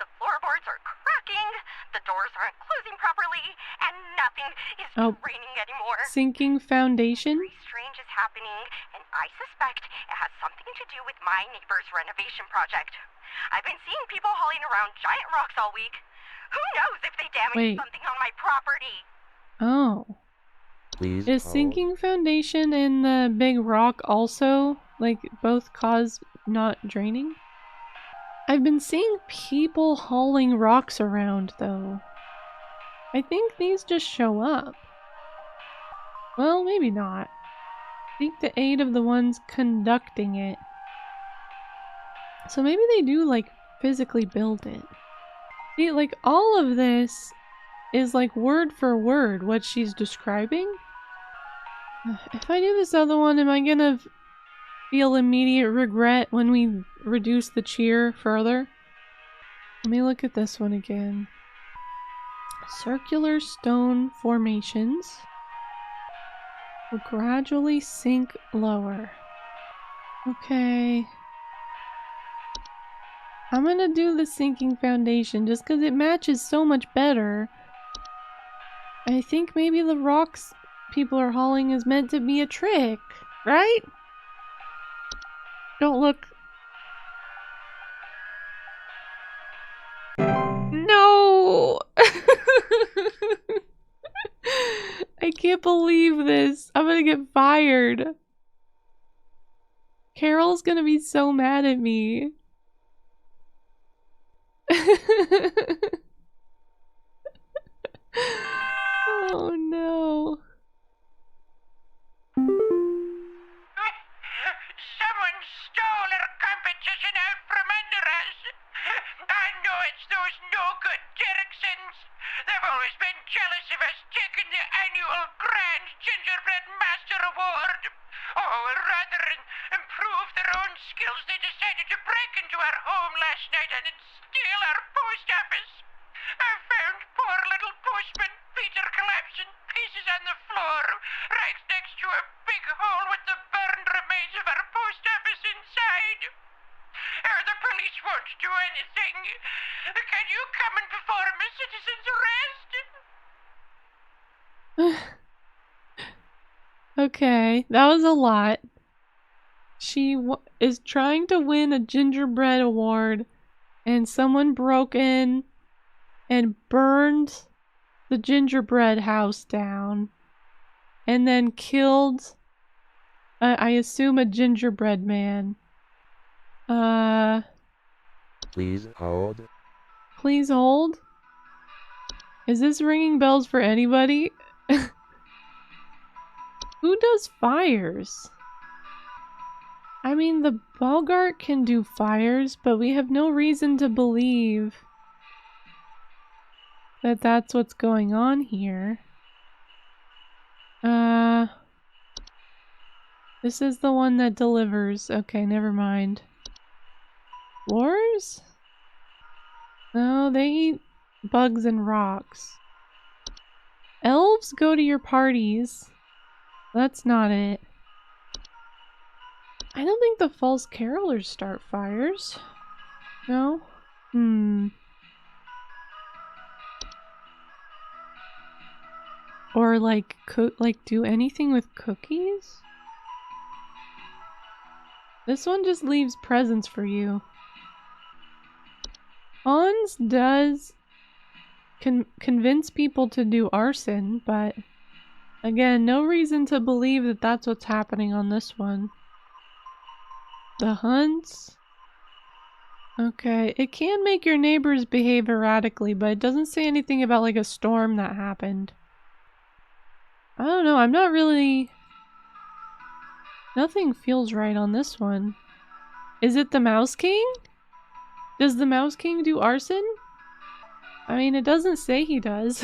The floorboards are cracking. The doors aren't closing properly, and nothing is raining anymore. Sinking foundation? Something strange is happening, and I suspect it has something to do with my neighbor's renovation project. I've been seeing people hauling around giant rocks all week. Who knows if they damage something on my property? Oh. Please Is sinking foundation and the big rock also, like, both cause not draining? I've been seeing people hauling rocks around, though. I think these just show up. Well, maybe not. Seek the aid of the ones conducting it. So maybe they do, like, physically build it. See, like, all of this is, like, word for word what she's describing. If I do this other one, am I gonna feel immediate regret when we reduce the cheer further? Let me look at this one again. Circular stone formations will gradually sink lower. Okay. I'm gonna do the sinking foundation just because it matches so much better. I think maybe the rocks people are hauling is meant to be a trick, right? Don't look. No! I can't believe this. I'm gonna get fired. Carol's gonna be so mad at me. Oh no. Someone stole our competition out from under us. I know it's those no-good Derricksons. They've always been jealous of us taking the annual Grand Gingerbread Master Award. Oh, rather than improve their own skills, they decided to break into our home last night and steal our post office. I found poor little postman Peter collapsed in pieces on the floor, right next to a big hole with the burned remains of our post office inside. The police won't do anything. Can you come and perform a citizen's arrest? Okay, that was a lot. She is trying to win a gingerbread award, and someone broke in and burned the gingerbread house down, and then killed, I assume, a gingerbread man. Please hold. Please hold? Is this ringing bells for anybody? Who does fires? I mean, the Bogart can do fires, but we have no reason to believe that that's what's going on here. This is the one that delivers. Okay, never mind. Floors? No, they eat bugs and rocks. Elves go to your parties. That's not it. I don't think the false carolers start fires. No? Or like do anything with cookies? This one just leaves presents for you. Hans does convince people to do arson, but again, no reason to believe that that's what's happening on this one. The hunts? Okay, it can make your neighbors behave erratically, but it doesn't say anything about like a storm that happened. I don't know, I'm not really... Nothing feels right on this one. Is it the Mouse King? Does the Mouse King do arson? I mean, it doesn't say he does.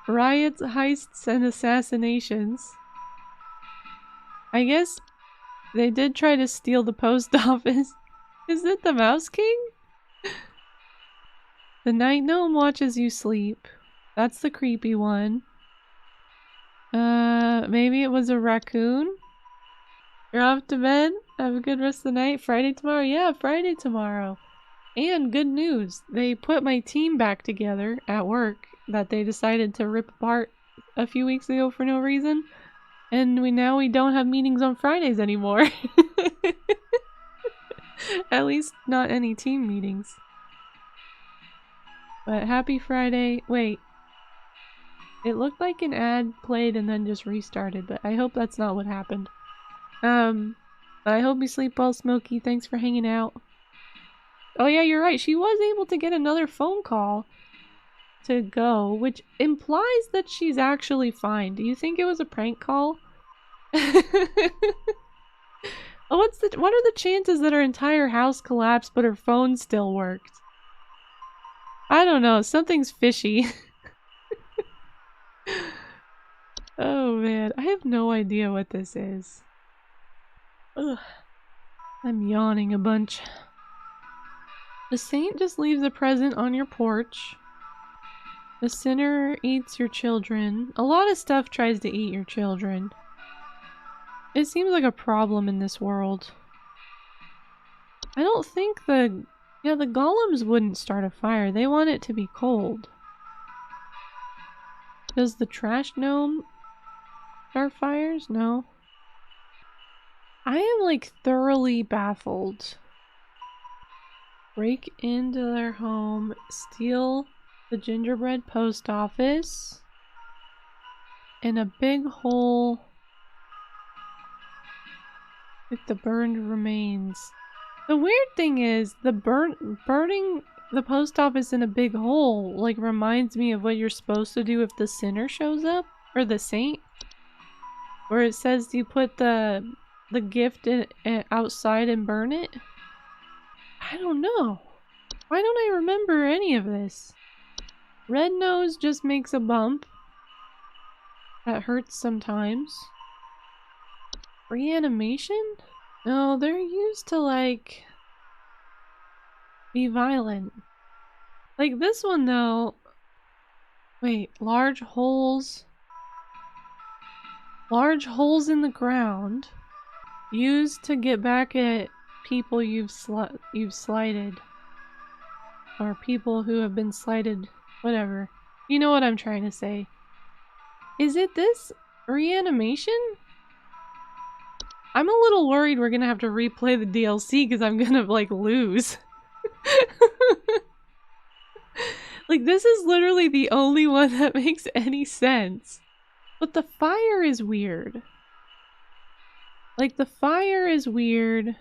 Riots, heists, and assassinations. I guess they did try to steal the post office. Is it the Mouse King? The night gnome watches you sleep. That's the creepy one. Maybe it was a raccoon? You're off to bed? Have a good rest of the night? Friday tomorrow? Yeah, Friday tomorrow. And good news, they put my team back together at work that they decided to rip apart a few weeks ago for no reason. And now we don't have meetings on Fridays anymore. At least not any team meetings. But happy Friday. Wait. It looked like an ad played and then just restarted, but I hope that's not what happened. I hope you sleep well, Smokey. Thanks for hanging out. Oh yeah, you're right. She was able to get another phone call to go, which implies that she's actually fine. Do you think it was a prank call? What are the chances that her entire house collapsed but her phone still worked? I don't know. Something's fishy. Oh man, I have no idea what this is. Ugh. I'm yawning a bunch. The saint just leaves a present on your porch. The sinner eats your children. A lot of stuff tries to eat your children. It seems like a problem in this world. I don't think the golems wouldn't start a fire. They want it to be cold. Does the trash gnome start fires? No. I am like thoroughly baffled. Break into their home, steal the gingerbread post office, and a big hole with the burned remains. The weird thing is, the burning the post office in a big hole like reminds me of what you're supposed to do if the sinner shows up, or the saint, where it says you put the gift outside and burn it. I don't know. Why don't I remember any of this? Red nose just makes a bump that hurts sometimes. Reanimation? No, they're used to like be violent. Like this one though. Wait, large holes. Large holes in the ground used to get back at people you've slighted, or people who have been slighted, whatever. You know what I'm trying to say. Is it this reanimation? I'm a little worried we're gonna have to replay the DLC because I'm gonna like lose. Like this is literally the only one that makes any sense. But the fire is weird. Like the fire is weird.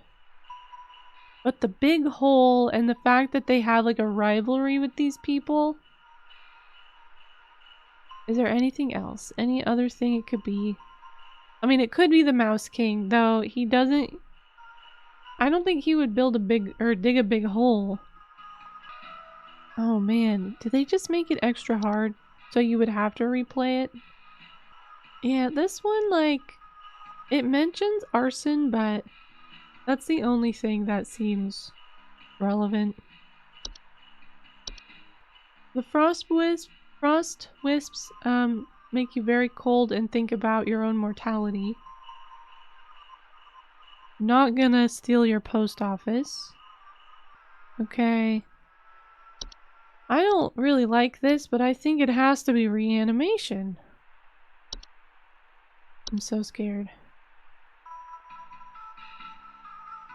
But the big hole and the fact that they have like a rivalry with these people. Is there anything else? Any other thing it could be? I mean, it could be the Mouse King, though he doesn't... I don't think he would build a big... or dig a big hole. Oh man, did they just make it extra hard so you would have to replay it? Yeah, this one, like... it mentions arson, but that's the only thing that seems relevant. The frost wisps make you very cold and think about your own mortality. Not gonna steal your post office. Okay. I don't really like this, but I think it has to be reanimation. I'm so scared.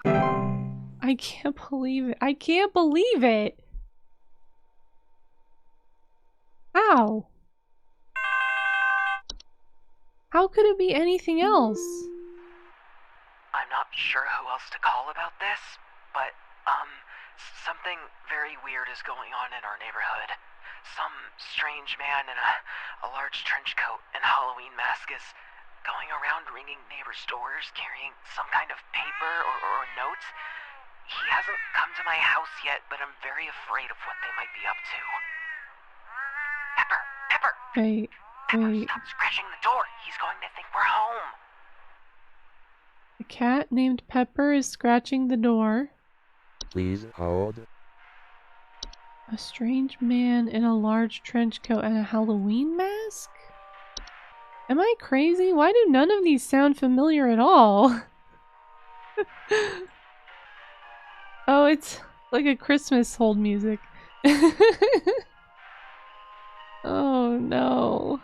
I can't believe it. I can't believe it! How? How could it be anything else? I'm not sure who else to call about this, but, something very weird is going on in our neighborhood. Some strange man in a large trench coat and Halloween mask is going around ringing neighbors' doors, carrying some kind of paper or notes. He hasn't come to my house yet, but I'm very afraid of what they might be up to. Pepper! Pepper! Wait. Pepper, stop scratching the door! He's going to think we're home! A cat named Pepper is scratching the door. Please hold. A strange man in a large trench coat and a Halloween mask? Am I crazy? Why do none of these sound familiar at all? Oh, it's like a Christmas hold music. Oh no.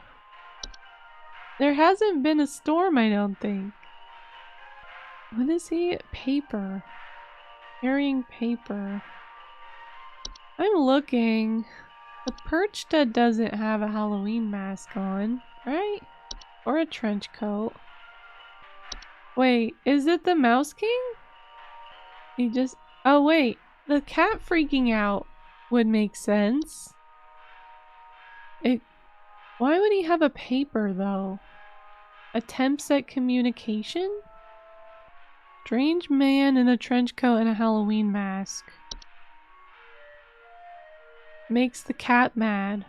There hasn't been a storm, I don't think. What is he? Paper. Carrying paper. I'm looking. The Perchta doesn't have a Halloween mask on, right? Or a trench coat. Wait, is it the Mouse King? He just... Oh wait, the cat freaking out would make sense. Why would he have a paper though? Attempts at communication? Strange man in a trench coat and a Halloween mask. Makes the cat mad.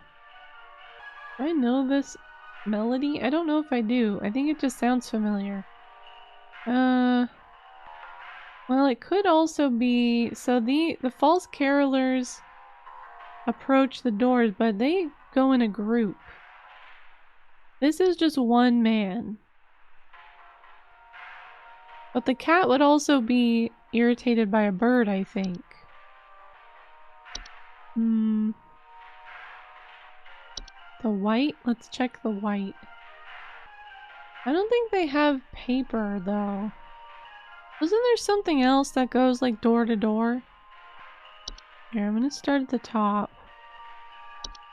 Do I know this melody? I don't know if I do. I think it just sounds familiar. Well, it could also be... So the false carolers approach the doors, but they go in a group. This is just one man. But the cat would also be irritated by a bird, I think. The white? Let's check the white. I don't think they have paper, though. Wasn't there something else that goes, like, door to door? Here, I'm gonna start at the top.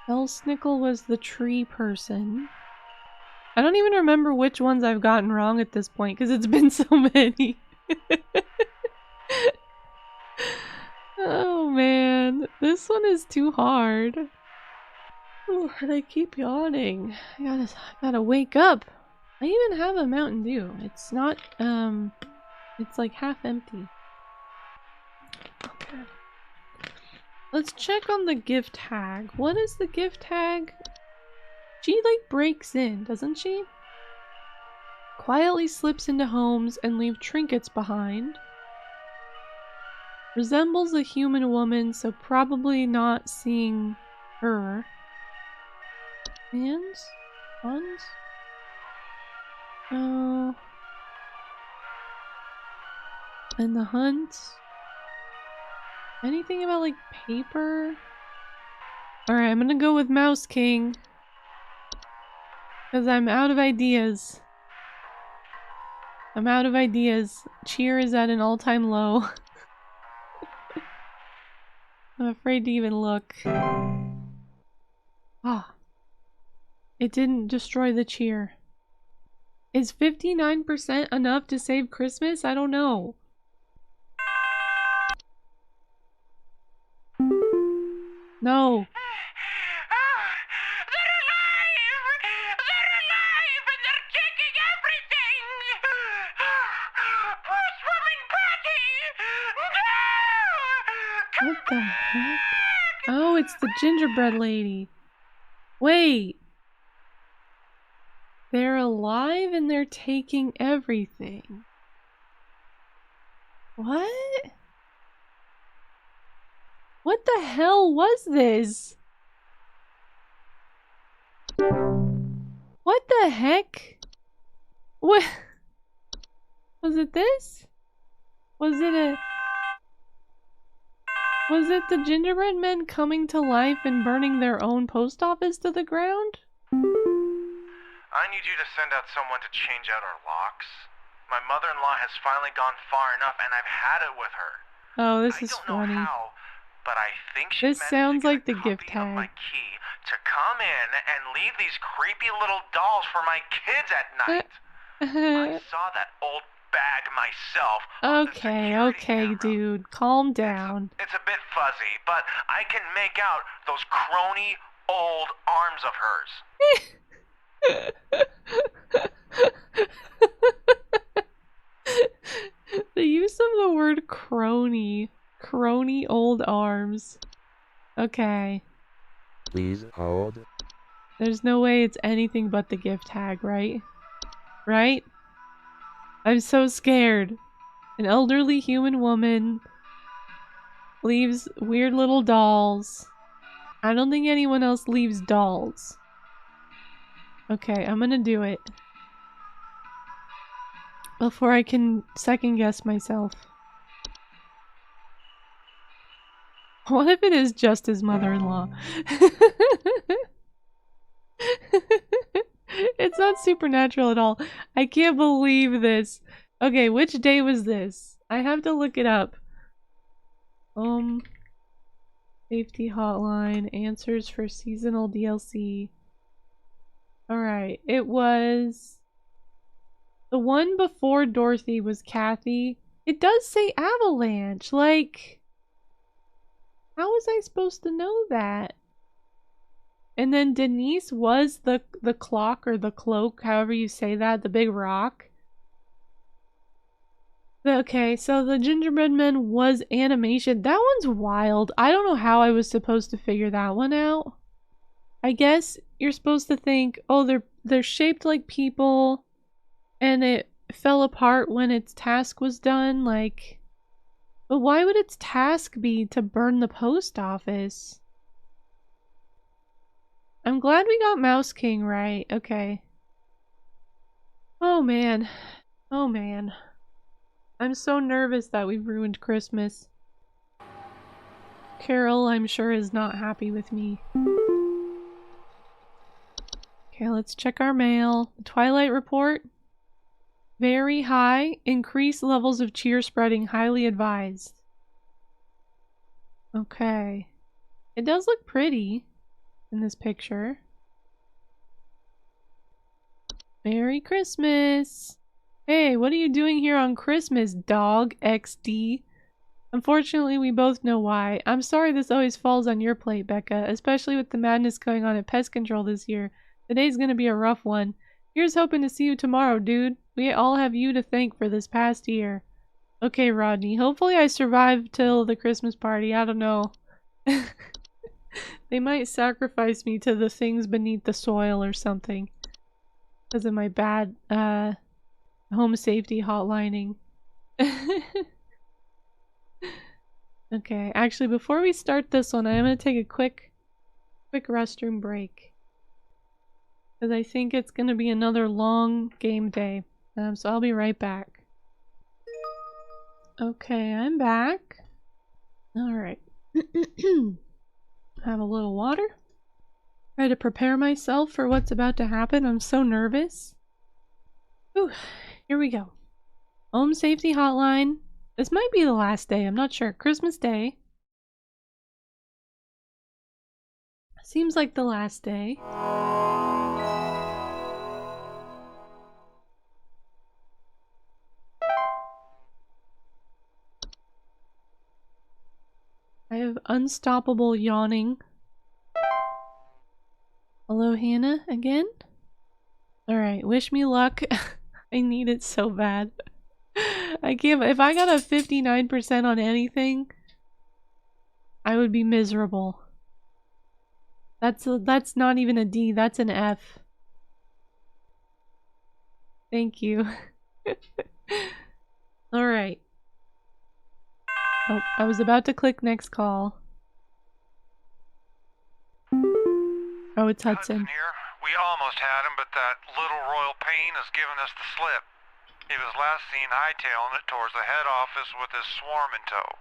Elsnickle was the tree person. I don't even remember which ones I've gotten wrong at this point, because it's been so many. Oh man, this one is too hard. Oh, and I keep yawning. I gotta wake up. I even have a Mountain Dew. It's not, it's like half empty. Okay. Let's check on the gift tag. What is the gift tag? She like breaks in, doesn't she? Quietly slips into homes and leave trinkets behind. Resembles a human woman, so probably not seeing her. Hands? Ones? Oh. And the hunt? Anything about like paper? Alright, I'm gonna go with Mouse King. Because I'm out of ideas. I'm out of ideas. Cheer is at an all-time low. I'm afraid to even look. Ah. It didn't destroy the cheer. Is 59% enough to save Christmas? I don't know. No. What the heck? Oh, it's the gingerbread lady. Wait. They're alive and they're taking everything. What? What the hell was this? What the heck? What? Was it this? Was it the gingerbread men coming to life and burning their own post office to the ground? I need you to send out someone to change out our locks. My mother-in-law has finally gone far enough and I've had it with her. Oh, this is funny. I don't know how, but I think she This sounds like the gift tag. my key to come in and leave these creepy little dolls for my kids at night. I saw that old bag myself. Okay, dude. Calm down. It's a bit fuzzy, but I can make out those crony old arms of hers. The use of the word crony old arms. Okay. Please hold. There's no way it's anything but the gift tag, right? Right? I'm so scared. An elderly human woman leaves weird little dolls. I don't think anyone else leaves dolls. Okay, I'm gonna do it. Before I can second guess myself. What if it is just his mother-in-law? It's not supernatural at all. I can't believe this. Okay, which day was this? I have to look it up. Home Safety Hotline, answers for seasonal DLC. Alright, it was... The one before Dorothy was Kathy. It does say Avalanche, like... How was I supposed to know that? And then Denise was the clock or the cloak, however you say that, the big rock. Okay, so the gingerbread man was animation. That one's wild. I don't know how I was supposed to figure that one out. I guess you're supposed to think, oh, they're shaped like people, and it fell apart when its task was done, like... But why would its task be to burn the post office? I'm glad we got Mouse King right. Okay. Oh man. Oh man. I'm so nervous that we've ruined Christmas. Carol, I'm sure, is not happy with me. Okay, let's check our mail. The Twilight Report. Very high. Increased levels of cheer spreading highly advised. Okay. It does look pretty in this picture. Merry Christmas! Hey, what are you doing here on Christmas, dog XD? Unfortunately, we both know why. I'm sorry this always falls on your plate, Becca, especially with the madness going on at Pest Control this year. Today's gonna be a rough one. Here's hoping to see you tomorrow, dude. We all have you to thank for this past year. Okay, Rodney. Hopefully I survive till the Christmas party. I don't know. They might sacrifice me to the things beneath the soil or something. Because of my bad, home safety hotlining. Okay, actually, before we start this one, I'm gonna take a quick restroom break. Because I think it's gonna be another long game day. So I'll be right back. Okay, I'm back. Alright. Have a little water. Try to prepare myself for what's about to happen. I'm so nervous. Ooh, here we go. Home Safety Hotline. This might be the last day, I'm not sure. Christmas Day. Seems like the last day. I have unstoppable yawning. Hello, Hannah, again? Alright, wish me luck. I need it so bad. I can't- if I got a 59% on anything, I would be miserable. That's not even a D, that's an F. Thank you. Alright. Oh, I was about to click next call. Oh, it's Hudson. Here. We almost had him, but that little royal pain has given us the slip. He was last seen hightailing it towards the head office with his swarm in tow.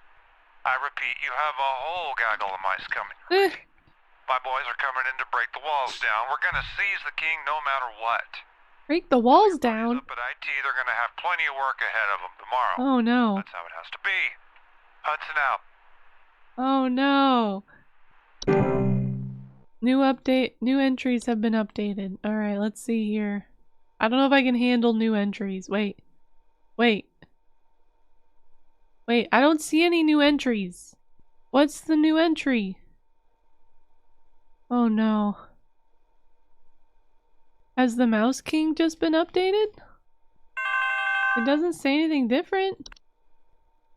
I repeat, you have a whole gaggle of mice coming. My boys are coming in to break the walls down. We're gonna seize the king no matter what. Break the walls down? Up at IT, they're gonna have plenty of work ahead of them tomorrow. Oh no. That's how it has to be. Hudson out. Oh no. New entries have been updated. Alright, let's see here. I don't know if I can handle new entries. Wait, I don't see any new entries. What's the new entry? Oh no. Has the Mouse King just been updated? It doesn't say anything different.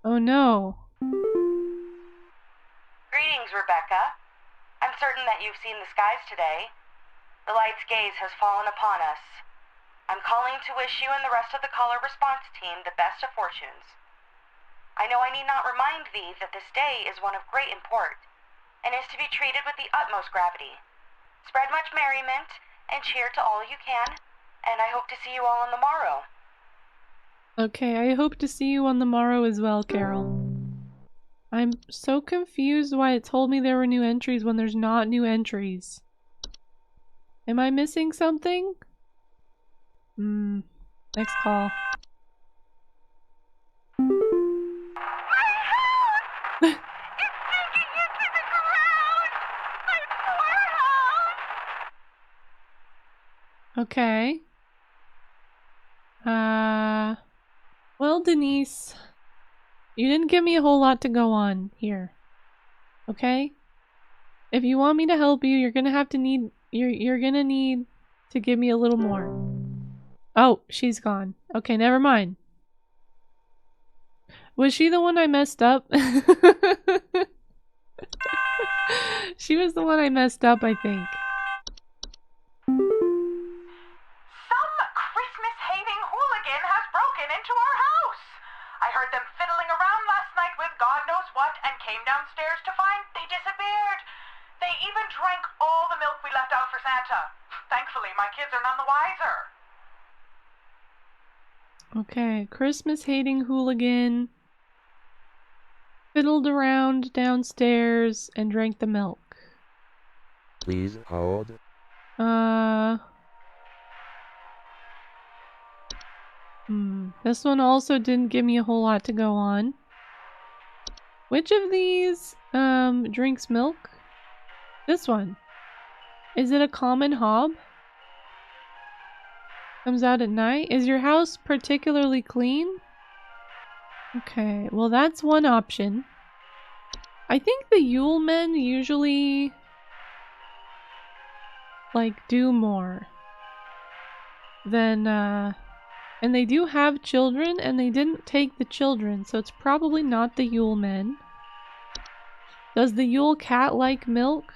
Oh no. Greetings, Rebecca. I'm certain that you've seen the skies today. The light's gaze has fallen upon us. I'm calling to wish you and the rest of the caller response team the best of fortunes. I know I need not remind thee that this day is one of great import, and is to be treated with the utmost gravity. Spread much merriment, and cheer to all you can, and I hope to see you all on the morrow. Okay, I hope to see you on the morrow as well, Carol. I'm so confused why it told me there were new entries when there's not new entries. Am I missing something? Next call. Okay. Well, Denise, you didn't give me a whole lot to go on here. Okay? If you want me to help you, you're gonna need to give me a little more. Oh, she's gone. Okay, never mind. Was she the one I messed up? She was the one I messed up, I think. Some Christmas-hating hooligan has broken into our house. I heard them fiddling around last night with God knows what and came downstairs to find they disappeared. They even drank all the milk we left out for Santa. Thankfully, my kids are none the wiser. Okay, Christmas-hating hooligan fiddled around downstairs and drank the milk. Please hold. This one also didn't give me a whole lot to go on. Which of these, drinks milk? This one. Is it a common hob? Comes out at night? Is your house particularly clean? Okay, well that's one option. I think the Yule men usually like do more than and they do have children and they didn't take the children, so it's probably not the Yule men. Does the Yule cat like milk?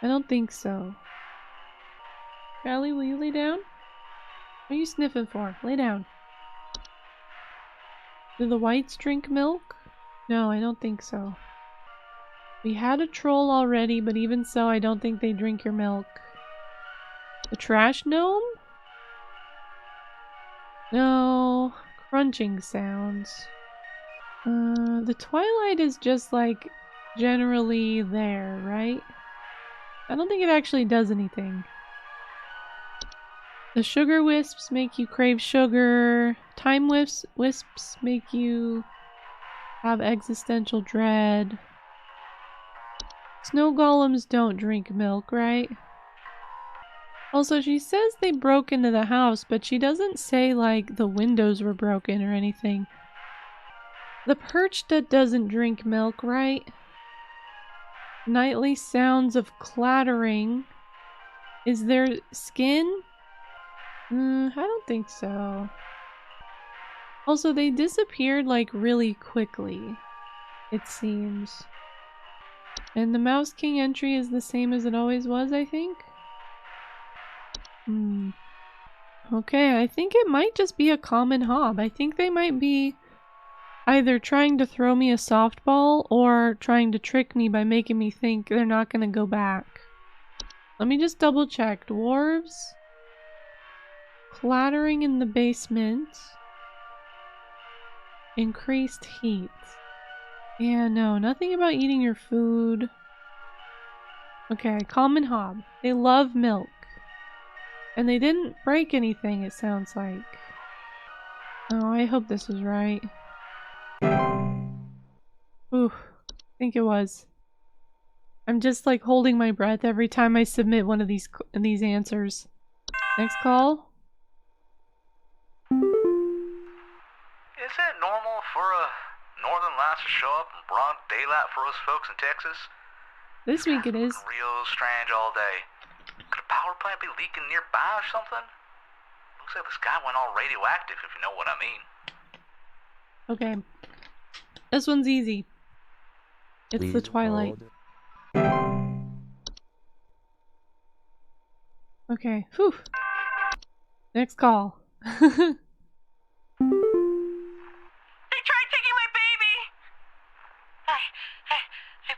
I don't think so. Callie, will you lay down? What are you sniffing for? Lay down. Do the whites drink milk? No, I don't think so. We had a troll already, but even so, I don't think they drink your milk. The trash gnome? No. Crunching sounds. The twilight is just like generally there, right? I don't think it actually does anything. The sugar wisps make you crave sugar. Time wisps make you have existential dread. Snow golems don't drink milk, right? Also, she says they broke into the house, but she doesn't say, like, the windows were broken or anything. The perchta doesn't drink milk, right? Nightly sounds of clattering. Is there skin? I don't think so. Also, they disappeared, like, really quickly, it seems. And the Mouse King entry is the same as it always was, I think? Okay, I think it might just be a common hob. I think they might be either trying to throw me a softball or trying to trick me by making me think they're not gonna go back. Let me just double check. Dwarves? Clattering in the basement. Increased heat. Yeah, no, nothing about eating your food. Okay, common hob. They love milk. And they didn't break anything, it sounds like. Oh, I hope this is right. Ooh, I think it was. I'm just like holding my breath every time I submit one of these answers. Next call. Is it normal for a northern lights to show up in broad daylight for us folks in Texas? This week it is. Real strange all day. Could a power plant be leaking nearby or something? Looks like the sky went all radioactive, if you know what I mean. Okay. This one's easy. It's Please the twilight. hold. Okay. Whew. Next call. They tried taking my baby! I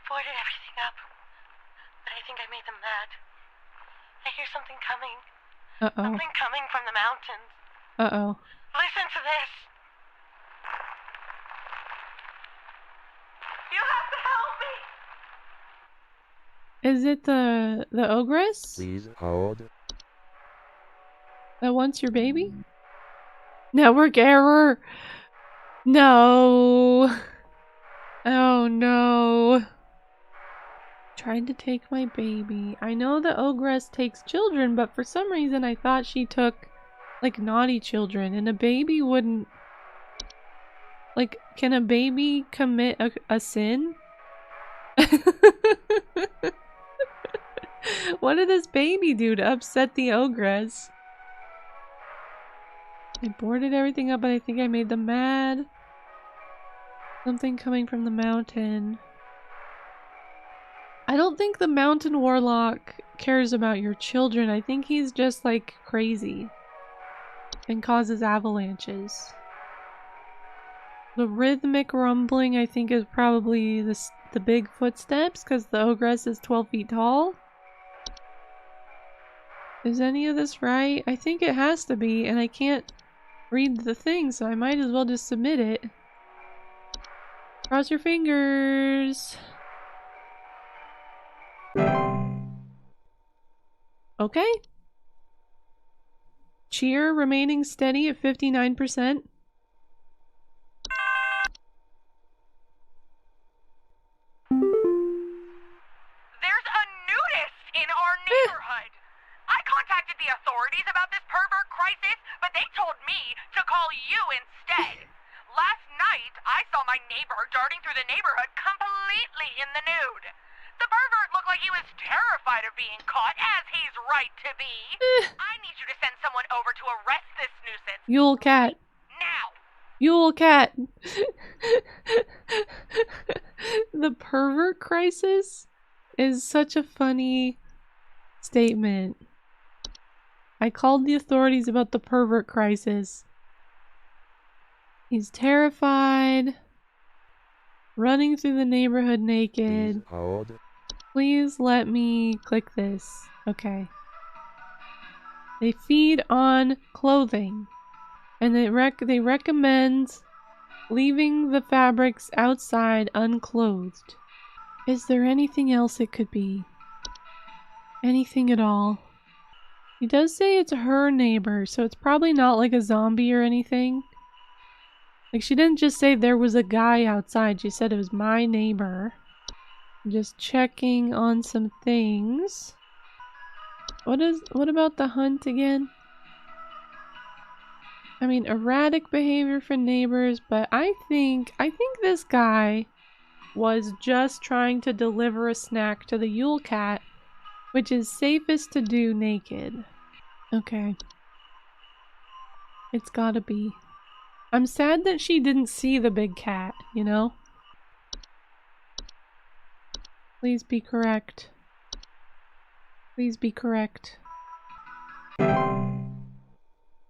boarded everything up, but I think I made them mad. I hear something coming. Uh-oh. Something coming from the mountains. Uh-oh. Listen to this. You have to help me! Is it the ogress? Please hold. That wants your baby? Network error! No! Oh no. Tried to take my baby. I know the ogress takes children, but for some reason I thought she took, like, naughty children, and a baby wouldn't... Like, can a baby commit a sin? What did this baby do to upset the ogress? I boarded everything up, but I think I made them mad. Something coming from the mountain. I don't think the mountain warlock cares about your children. I think he's just, like, crazy and causes avalanches. The rhythmic rumbling, I think, is probably the big footsteps, because the ogress is 12 feet tall. Is any of this right? I think it has to be, and I can't read the thing, so I might as well just submit it. Cross your fingers. Okay. Cheer remaining steady at 59%. There's a nudist in our neighborhood. I contacted the authorities about this pervert crisis, but they told me to call you instead. Last night, I saw my neighbor darting through the neighborhood completely in the nude. The pervert looked like he was terrified of being caught, as he's right to be. I need you to send someone over to arrest this nuisance. Yule cat. Now. Yule cat. The pervert crisis is such a funny statement. I called the authorities about the pervert crisis. He's terrified. Running through the neighborhood naked. Please hold. Please let me click this. Okay. They feed on clothing. And they recommend leaving the fabrics outside unclothed. Is there anything else it could be? Anything at all? He does say it's her neighbor, so it's probably not like a zombie or anything. Like, she didn't just say there was a guy outside, she said it was my neighbor. I'm just checking on some things. What about the hunt again? I mean, erratic behavior for neighbors, but I think this guy was just trying to deliver a snack to the Yule cat, which is safest to do naked. Okay. It's gotta be. I'm sad that she didn't see the big cat, you know? Please be correct. Please be correct.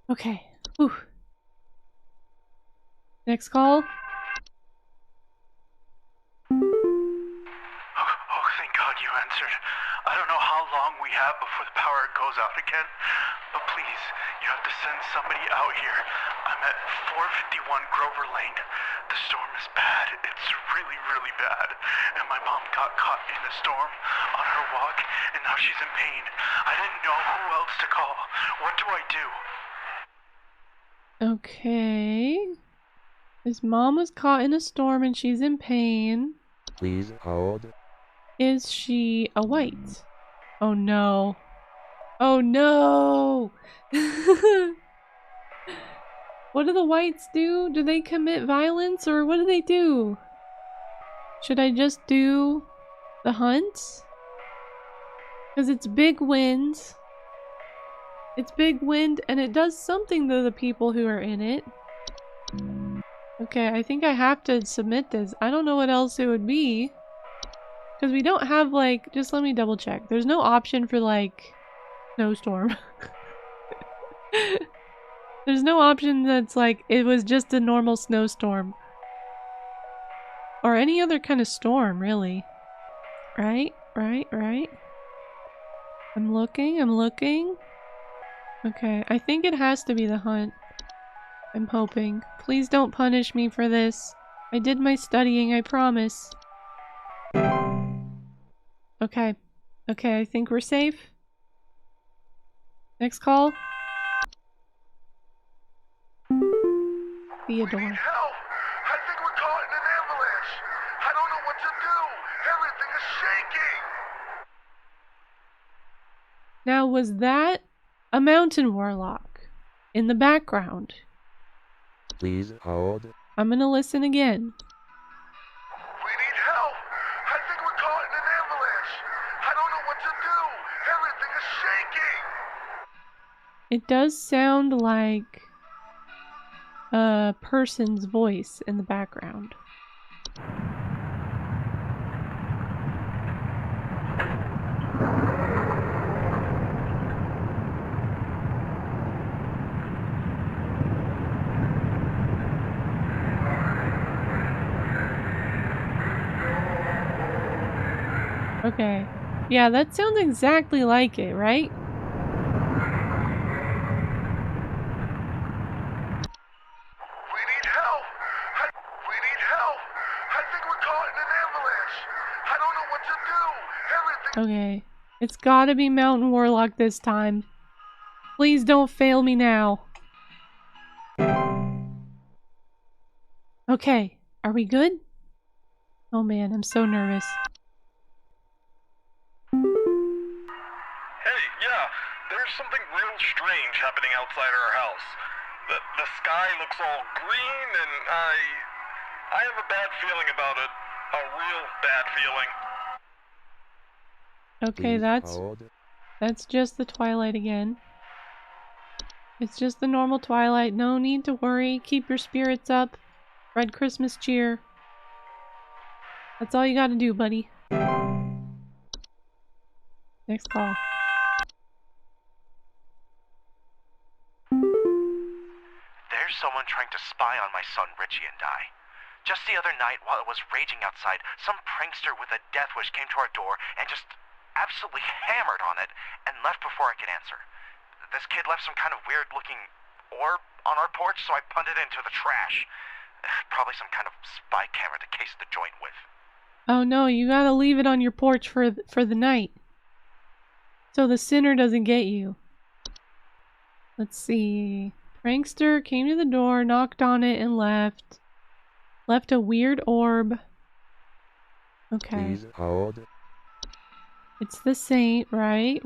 Okay. Whew. Next call. Oh, thank God you answered. I don't know how long we have before the power goes out again, but please, you have to send somebody out here. I'm at 451 Grover Lane. The storm is bad. It's really, really bad. And my mom got caught in a storm on her walk, and now she's in pain. I didn't know who else to call. What do I do? Okay. His mom was caught in a storm and she's in pain. Please hold. Is she a white? Oh no. Oh no! What do the whites do? Do they commit violence or what do they do? Should I just do the hunt? Because it's big wind. It's big wind and it does something to the people who are in it. Okay, I think I have to submit this. I don't know what else it would be. Because we don't have, like, just let me double check. There's no option for, like, snowstorm. There's no option that's like, it was just a normal snowstorm. Or any other kind of storm, really. Right? I'm looking. Okay, I think it has to be the hunt. I'm hoping. Please don't punish me for this. I did my studying, I promise. Okay. Okay, I think we're safe. Next call. Theodore. We need help. I think we're caught in an avalanche. I don't know what to do. Everything is shaking. Now, was that a mountain warlock in the background? Please hold. I'm gonna listen again. We need help. I think we're caught in an avalanche. I don't know what to do. Everything is shaking. It does sound like a person's voice in the background. Okay. Yeah, that sounds exactly like it, right? We need help. We need help. I think we're caught in an avalanche. I don't know what to do. Everything. Okay. It's gotta be Mountain Warlock this time. Please don't fail me now. Okay. Are we good? Oh man, I'm so nervous. Hey, yeah, there's something real strange happening outside our house. The sky looks all green, and I have a bad feeling about it. A real bad feeling. Okay, Please that's just the twilight again. It's just the normal twilight. No need to worry. Keep your spirits up. Red Christmas cheer. That's all you gotta do, buddy. Next call. There's someone trying to spy on my son Richie and I. Just the other night, while it was raging outside, some prankster with a death wish came to our door and just absolutely hammered on it and left before I could answer. This kid left some kind of weird-looking orb on our porch, so I punted it into the trash. Probably some kind of spy camera to case the joint with. Oh no, you gotta leave it on your porch for the night. So the sinner doesn't get you. Let's see. Prankster came to the door, knocked on it, and left. Left a weird orb. Okay. Please hold. It's the saint, right.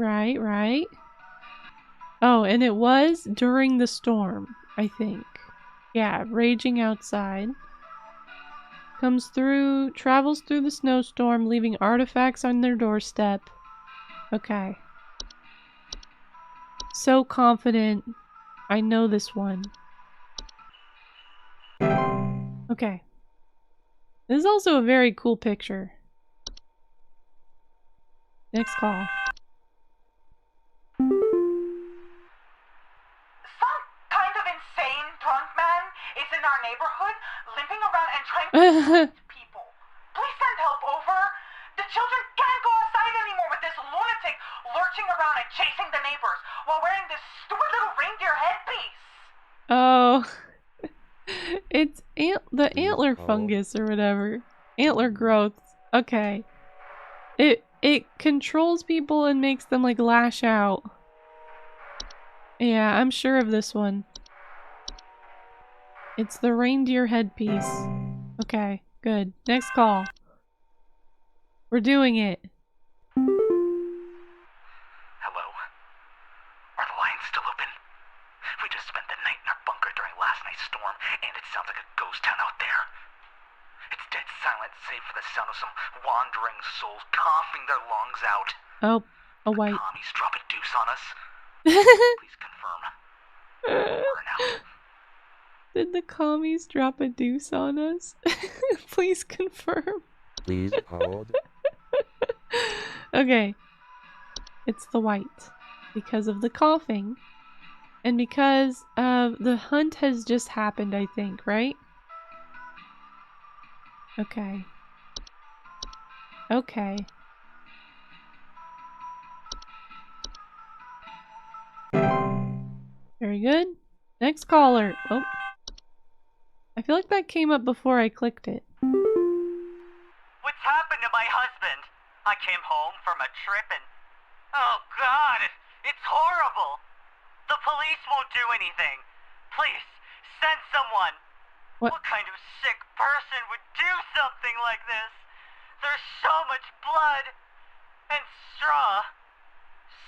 Oh, and it was during the storm, I think. Yeah, raging outside. Comes through, travels through the snowstorm, leaving artifacts on their doorstep. Okay. So confident. I know this one. Okay. This is also a very cool picture. Next call. Some kind of insane drunk man is in our neighborhood, limping around and trying to people. Please send help over. The children can't go outside anymore with this lunatic lurching around and chasing the neighbors while wearing this stupid little reindeer headpiece. Oh. It's the antler fungus or whatever. Antler growth. Okay. It controls people and makes them like lash out. Yeah, I'm sure of this one. It's the reindeer headpiece. Okay, good. Next call. We're doing it. Hello? Are the lines still open? We just spent the night in our bunker during last night's storm, and it sounds like a ghost town out there. It's dead silent, save for the sound of some wandering souls coughing their lungs out. Oh, a white. Commies drop a deuce on us. Please confirm. Over and out. Did the commies drop a deuce on us? Please confirm. Please hold. Okay. It's the white. Because of the coughing. And because of the hunt has just happened, I think, right? Okay. Okay. Very good. Next caller. Oh. I feel like that came up before I clicked it. What's happened to my husband? I Tim home from a trip and... Oh, God, it's horrible. The police won't do anything. Please, send someone. What? What kind of sick person would do something like this? There's so much blood. And straw.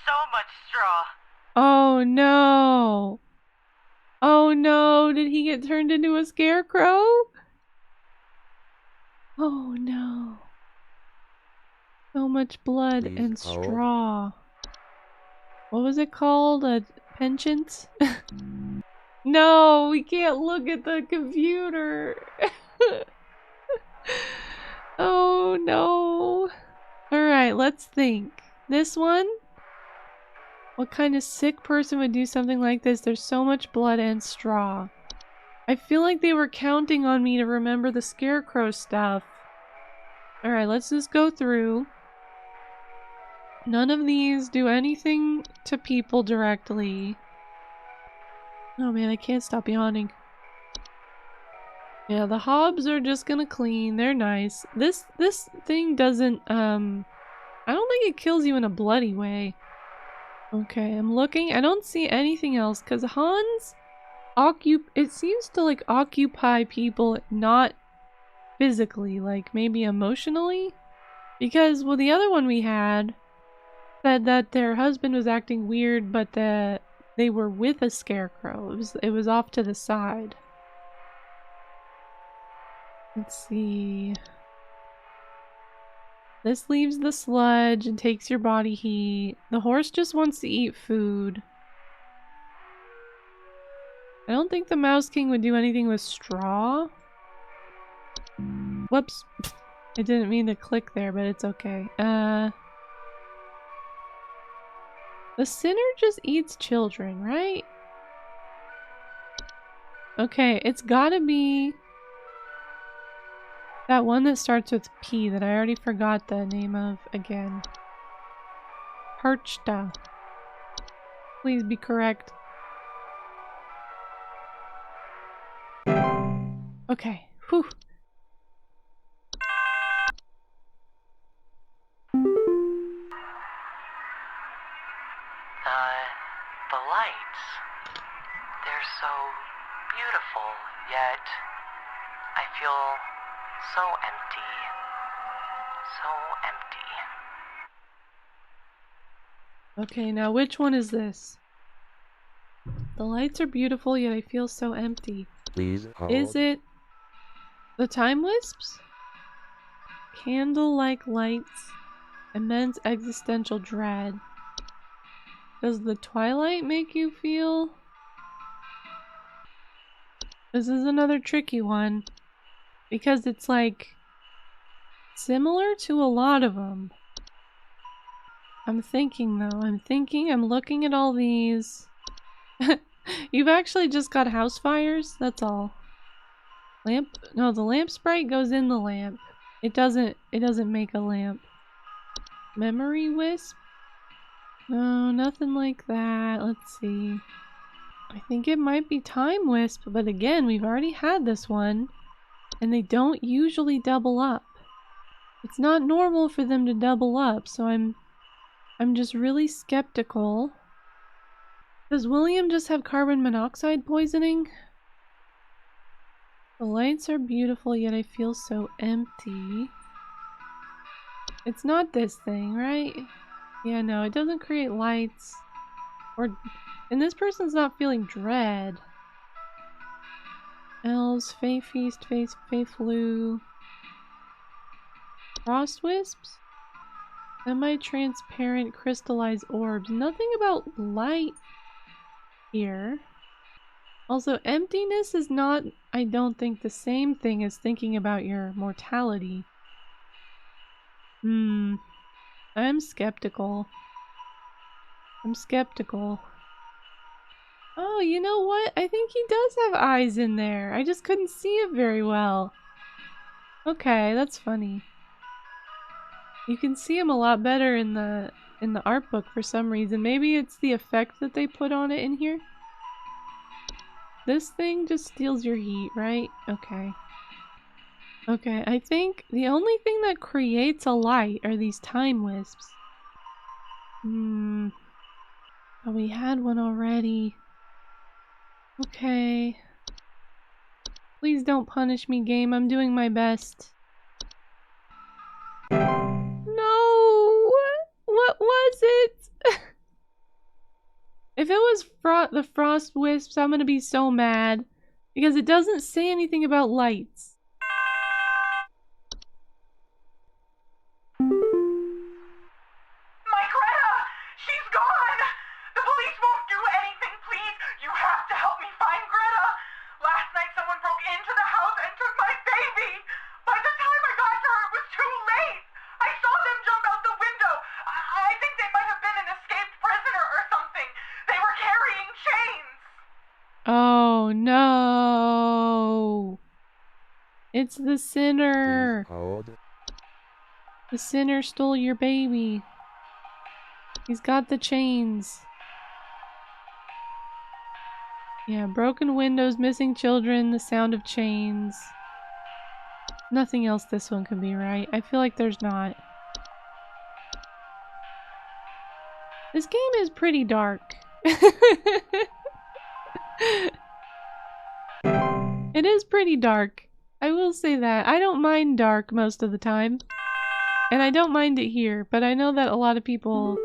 So much straw. Oh no. Oh no, did he get turned into a scarecrow? Oh no. So much blood Please and hold. straw. What was it called? A penchant? No, we can't look at the computer. Oh no. Alright, let's think. This one? What kind of sick person would do something like this? There's so much blood and straw. I feel like they were counting on me to remember the scarecrow stuff. Alright, let's just go through. None of these do anything to people directly. Oh man, I can't stop yawning. Yeah, the hobs are just gonna clean. They're nice. This thing doesn't, I don't think it kills you in a bloody way. Okay, I'm looking. I don't see anything else, because Hans it seems to, like, occupy people not physically, like, maybe emotionally? Because, well, the other one we had said that their husband was acting weird, but that they were with a scarecrow. It was off to the side. Let's see. This leaves the sludge and takes your body heat. The horse just wants to eat food. I don't think the Mouse King would do anything with straw. Whoops. I didn't mean to click there, but it's okay. The sinner just eats children, right? Okay, it's gotta be that one that starts with P that I already forgot the name of again. Perchta. Please be correct. Okay, whew. The lights, they're so beautiful, yet I feel so empty. So empty. Okay, now which one is this? The lights are beautiful, yet I feel so empty. Please hold. Is it the Time Wisps? Candle-like lights, immense existential dread. Does the twilight make you feel? This is another tricky one. Because it's like similar to a lot of them. I'm thinking though. I'm looking at all these. You've actually just got house fires? That's all. Lamp? No, the lamp sprite goes in the lamp. It doesn't make a lamp. Memory wisp? No, nothing like that. Let's see. I think it might be Time Wisp, but again, we've already had this one, and they don't usually double up. It's not normal for them to double up, so I'm just really skeptical. Does William just have carbon monoxide poisoning? The lights are beautiful, yet I feel so empty. It's not this thing, right? Yeah, no, it doesn't create lights. And this person's not feeling dread. Elves, Fey Feast, Fey Flu. Frost Wisps? Semi-transparent crystallized orbs. Nothing about light here. Also, emptiness is not, I don't think, the same thing as thinking about your mortality. I'm skeptical. Oh, you know what? I think he does have eyes in there. I just couldn't see it very well. Okay, that's funny. You can see him a lot better in the art book for some reason. Maybe it's the effect that they put on it in here. This thing just steals your heat, right? Okay. Okay, I think the only thing that creates a light are these time wisps. Oh, we had one already. Okay. Please don't punish me, game. I'm doing my best. No! What was it? If it was the frost wisps, I'm gonna be so mad. Because it doesn't say anything about lights. My Greta! She's gone! The police won't do anything, please! You have to help me find Greta! Last night someone broke into the house and took my baby! By the time I got to her, it was too late! I saw them jump out the window! I think they might have been an escaped prisoner or something! They were carrying chains! Oh no! It's the sinner! Please hold. The sinner stole your baby. He's got the chains. Yeah, broken windows, missing children, the sound of chains. Nothing else this one could be right. I feel like there's not. This game is pretty dark. It is pretty dark. I will say that. I don't mind dark most of the time. And I don't mind it here, but I know that a lot of people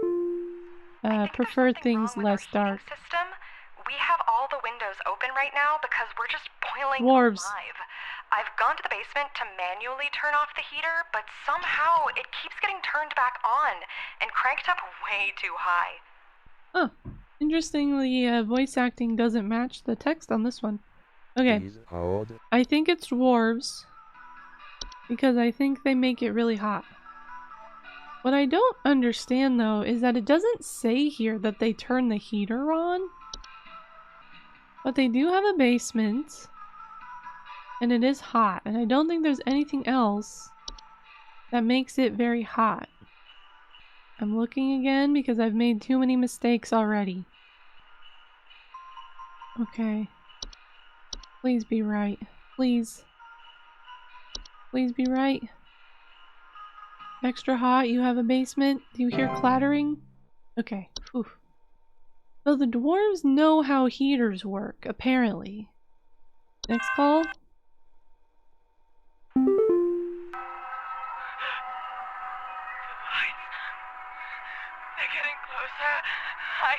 prefer things less dark. System. We have all the windows open right now because we're just boiling Dwarves. alive. I've gone to the basement to manually turn off the heater, but somehow it keeps getting turned back on and cranked up way too high. Oh, interestingly, voice acting doesn't match the text on this one. Okay, Please hold. I think it's dwarves because I think they make it really hot. What I don't understand though is that it doesn't say here that they turn the heater on, but they do have a basement and it is hot, and I don't think there's anything else that makes it very hot. I'm looking again because I've made too many mistakes already. Okay. Please be right. Please. Please be right. Extra hot, you have a basement? Do you hear clattering? Okay. Whew. So the dwarves know how heaters work, apparently. Next call? They're getting closer. I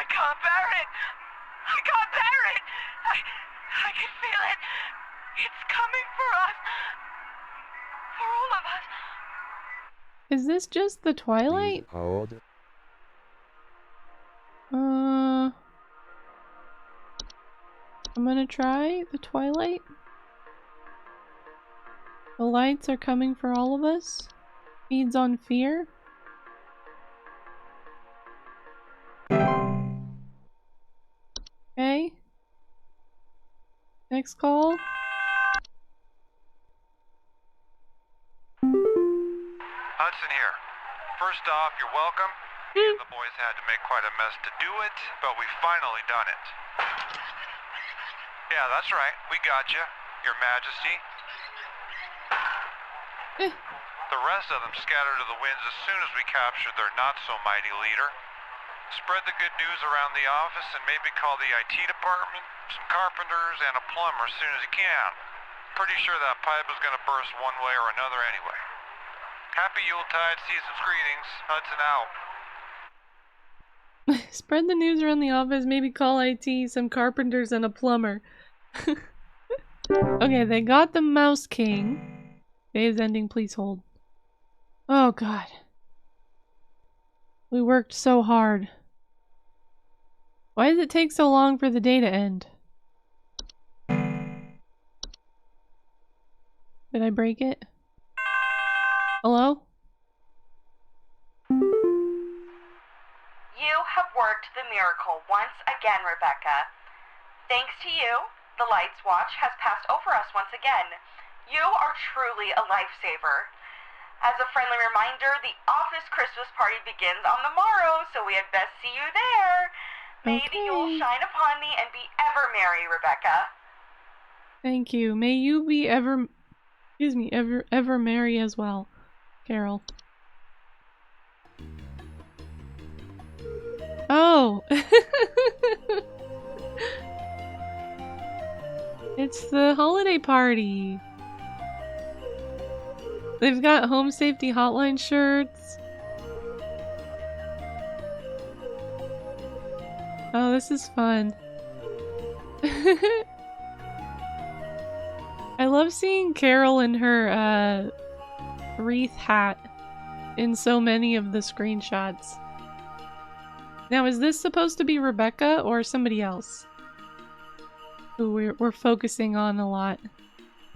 can't bear it. I can't bear it. I can feel it. It's coming for us. For all of us. Is this just the Twilight? Please hold. I'm gonna try the Twilight. The lights are coming for all of us. Feeds on fear. Okay. Next call. Hudson here. First off, you're welcome. The boys had to make quite a mess to do it, but we finally done it. Yeah, that's right. We got you, Your Majesty. The rest of them scattered to the winds as soon as we captured their not-so-mighty leader. Spread the good news around the office and maybe call the IT department, some carpenters, and a plumber as soon as you can. Pretty sure that pipe is gonna burst one way or another anyway. Happy Yuletide, season's greetings. Hudson out. Spread the news around the office, maybe call IT, some carpenters, and a plumber. Okay, they got the Mouse King. Day is ending, please hold. Oh god. We worked so hard. Why does it take so long for the day to end? Did I break it? Hello? You have worked the miracle once again, Rebecca. Thanks to you, the Lights Watch has passed over us once again. You are truly a lifesaver. As a friendly reminder, the office Christmas party begins on the morrow, so we had best see you there. Maybe you will shine upon me and be ever merry, Rebecca. Thank you. May you be ever Excuse me, ever merry as well, Carol. Oh! It's the holiday party! They've got Home Safety Hotline shirts. Oh, this is fun. I love seeing Carol in her wreath hat in so many of the screenshots. Now, is this supposed to be Rebecca or somebody else who we're focusing on a lot?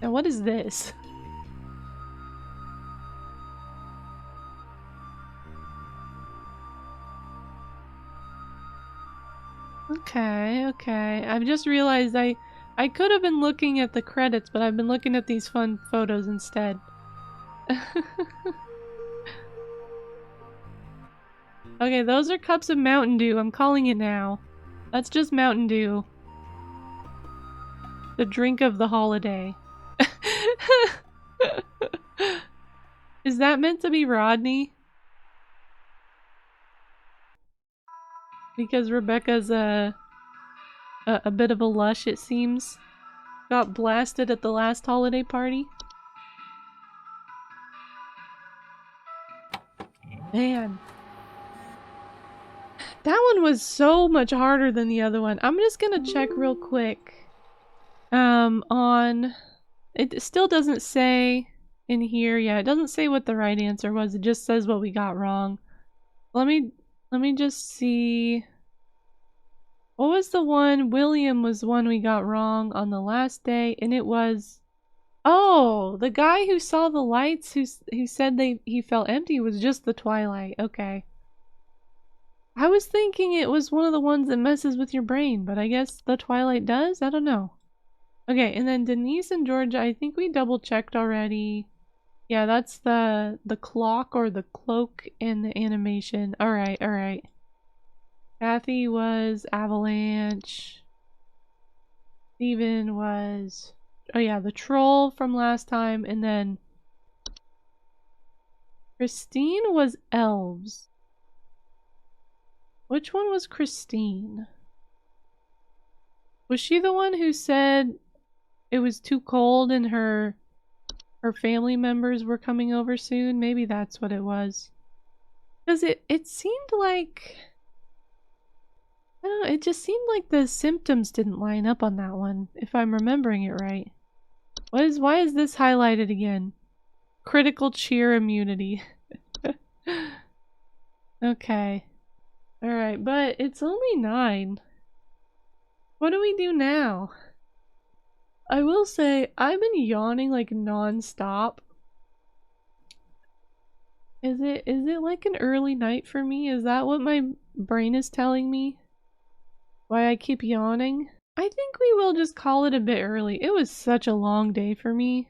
Now, what is this? Okay, okay. I've just realized I could have been looking at the credits, but I've been looking at these fun photos instead. Okay, those are cups of Mountain Dew. I'm calling it now. That's just Mountain Dew. The drink of the holiday. Is that meant to be Rodney? Because Rebecca's a bit of a lush, it seems. Got blasted at the last holiday party. Man. That one was so much harder than the other one. I'm just gonna check real quick. On... It still doesn't say in here. Yeah, it doesn't say what the right answer was. It just says what we got wrong. Let me just see... What was the one? William was the one we got wrong on the last day, and it was... Oh! The guy who saw the lights, who said he felt empty, was just the Twilight. Okay. I was thinking it was one of the ones that messes with your brain, but I guess the Twilight does? I don't know. Okay, and then Denise and Georgia, I think we double-checked already. Yeah, that's the clock or the cloak and the animation. Alright, alright. Kathy was Avalanche. Steven was... Oh yeah, the troll from last time, and then... Christine was elves. Which one was Christine? Was she the one who said it was too cold and her family members were coming over soon? Maybe that's what it was. Because it seemed like... I don't know, it just seemed like the symptoms didn't line up on that one, if I'm remembering it right. Why is this highlighted again? Critical cheer immunity. Okay. Alright, but it's only 9. What do we do now? I will say, I've been yawning like non-stop. Is it like an early night for me? Is that what my brain is telling me? Why I keep yawning? I think we will just call it a bit early. It was such a long day for me.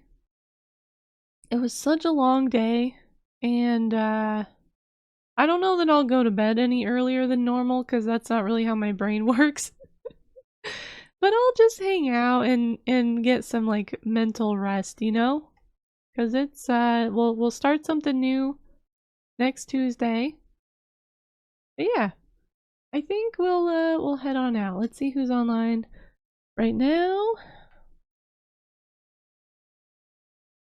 It was such a long day, and I don't know that I'll go to bed any earlier than normal, because that's not really how my brain works. But I'll just hang out and get some, like, mental rest, you know? Because it's, we'll start something new next Tuesday. But yeah, I think we'll head on out. Let's see who's online right now.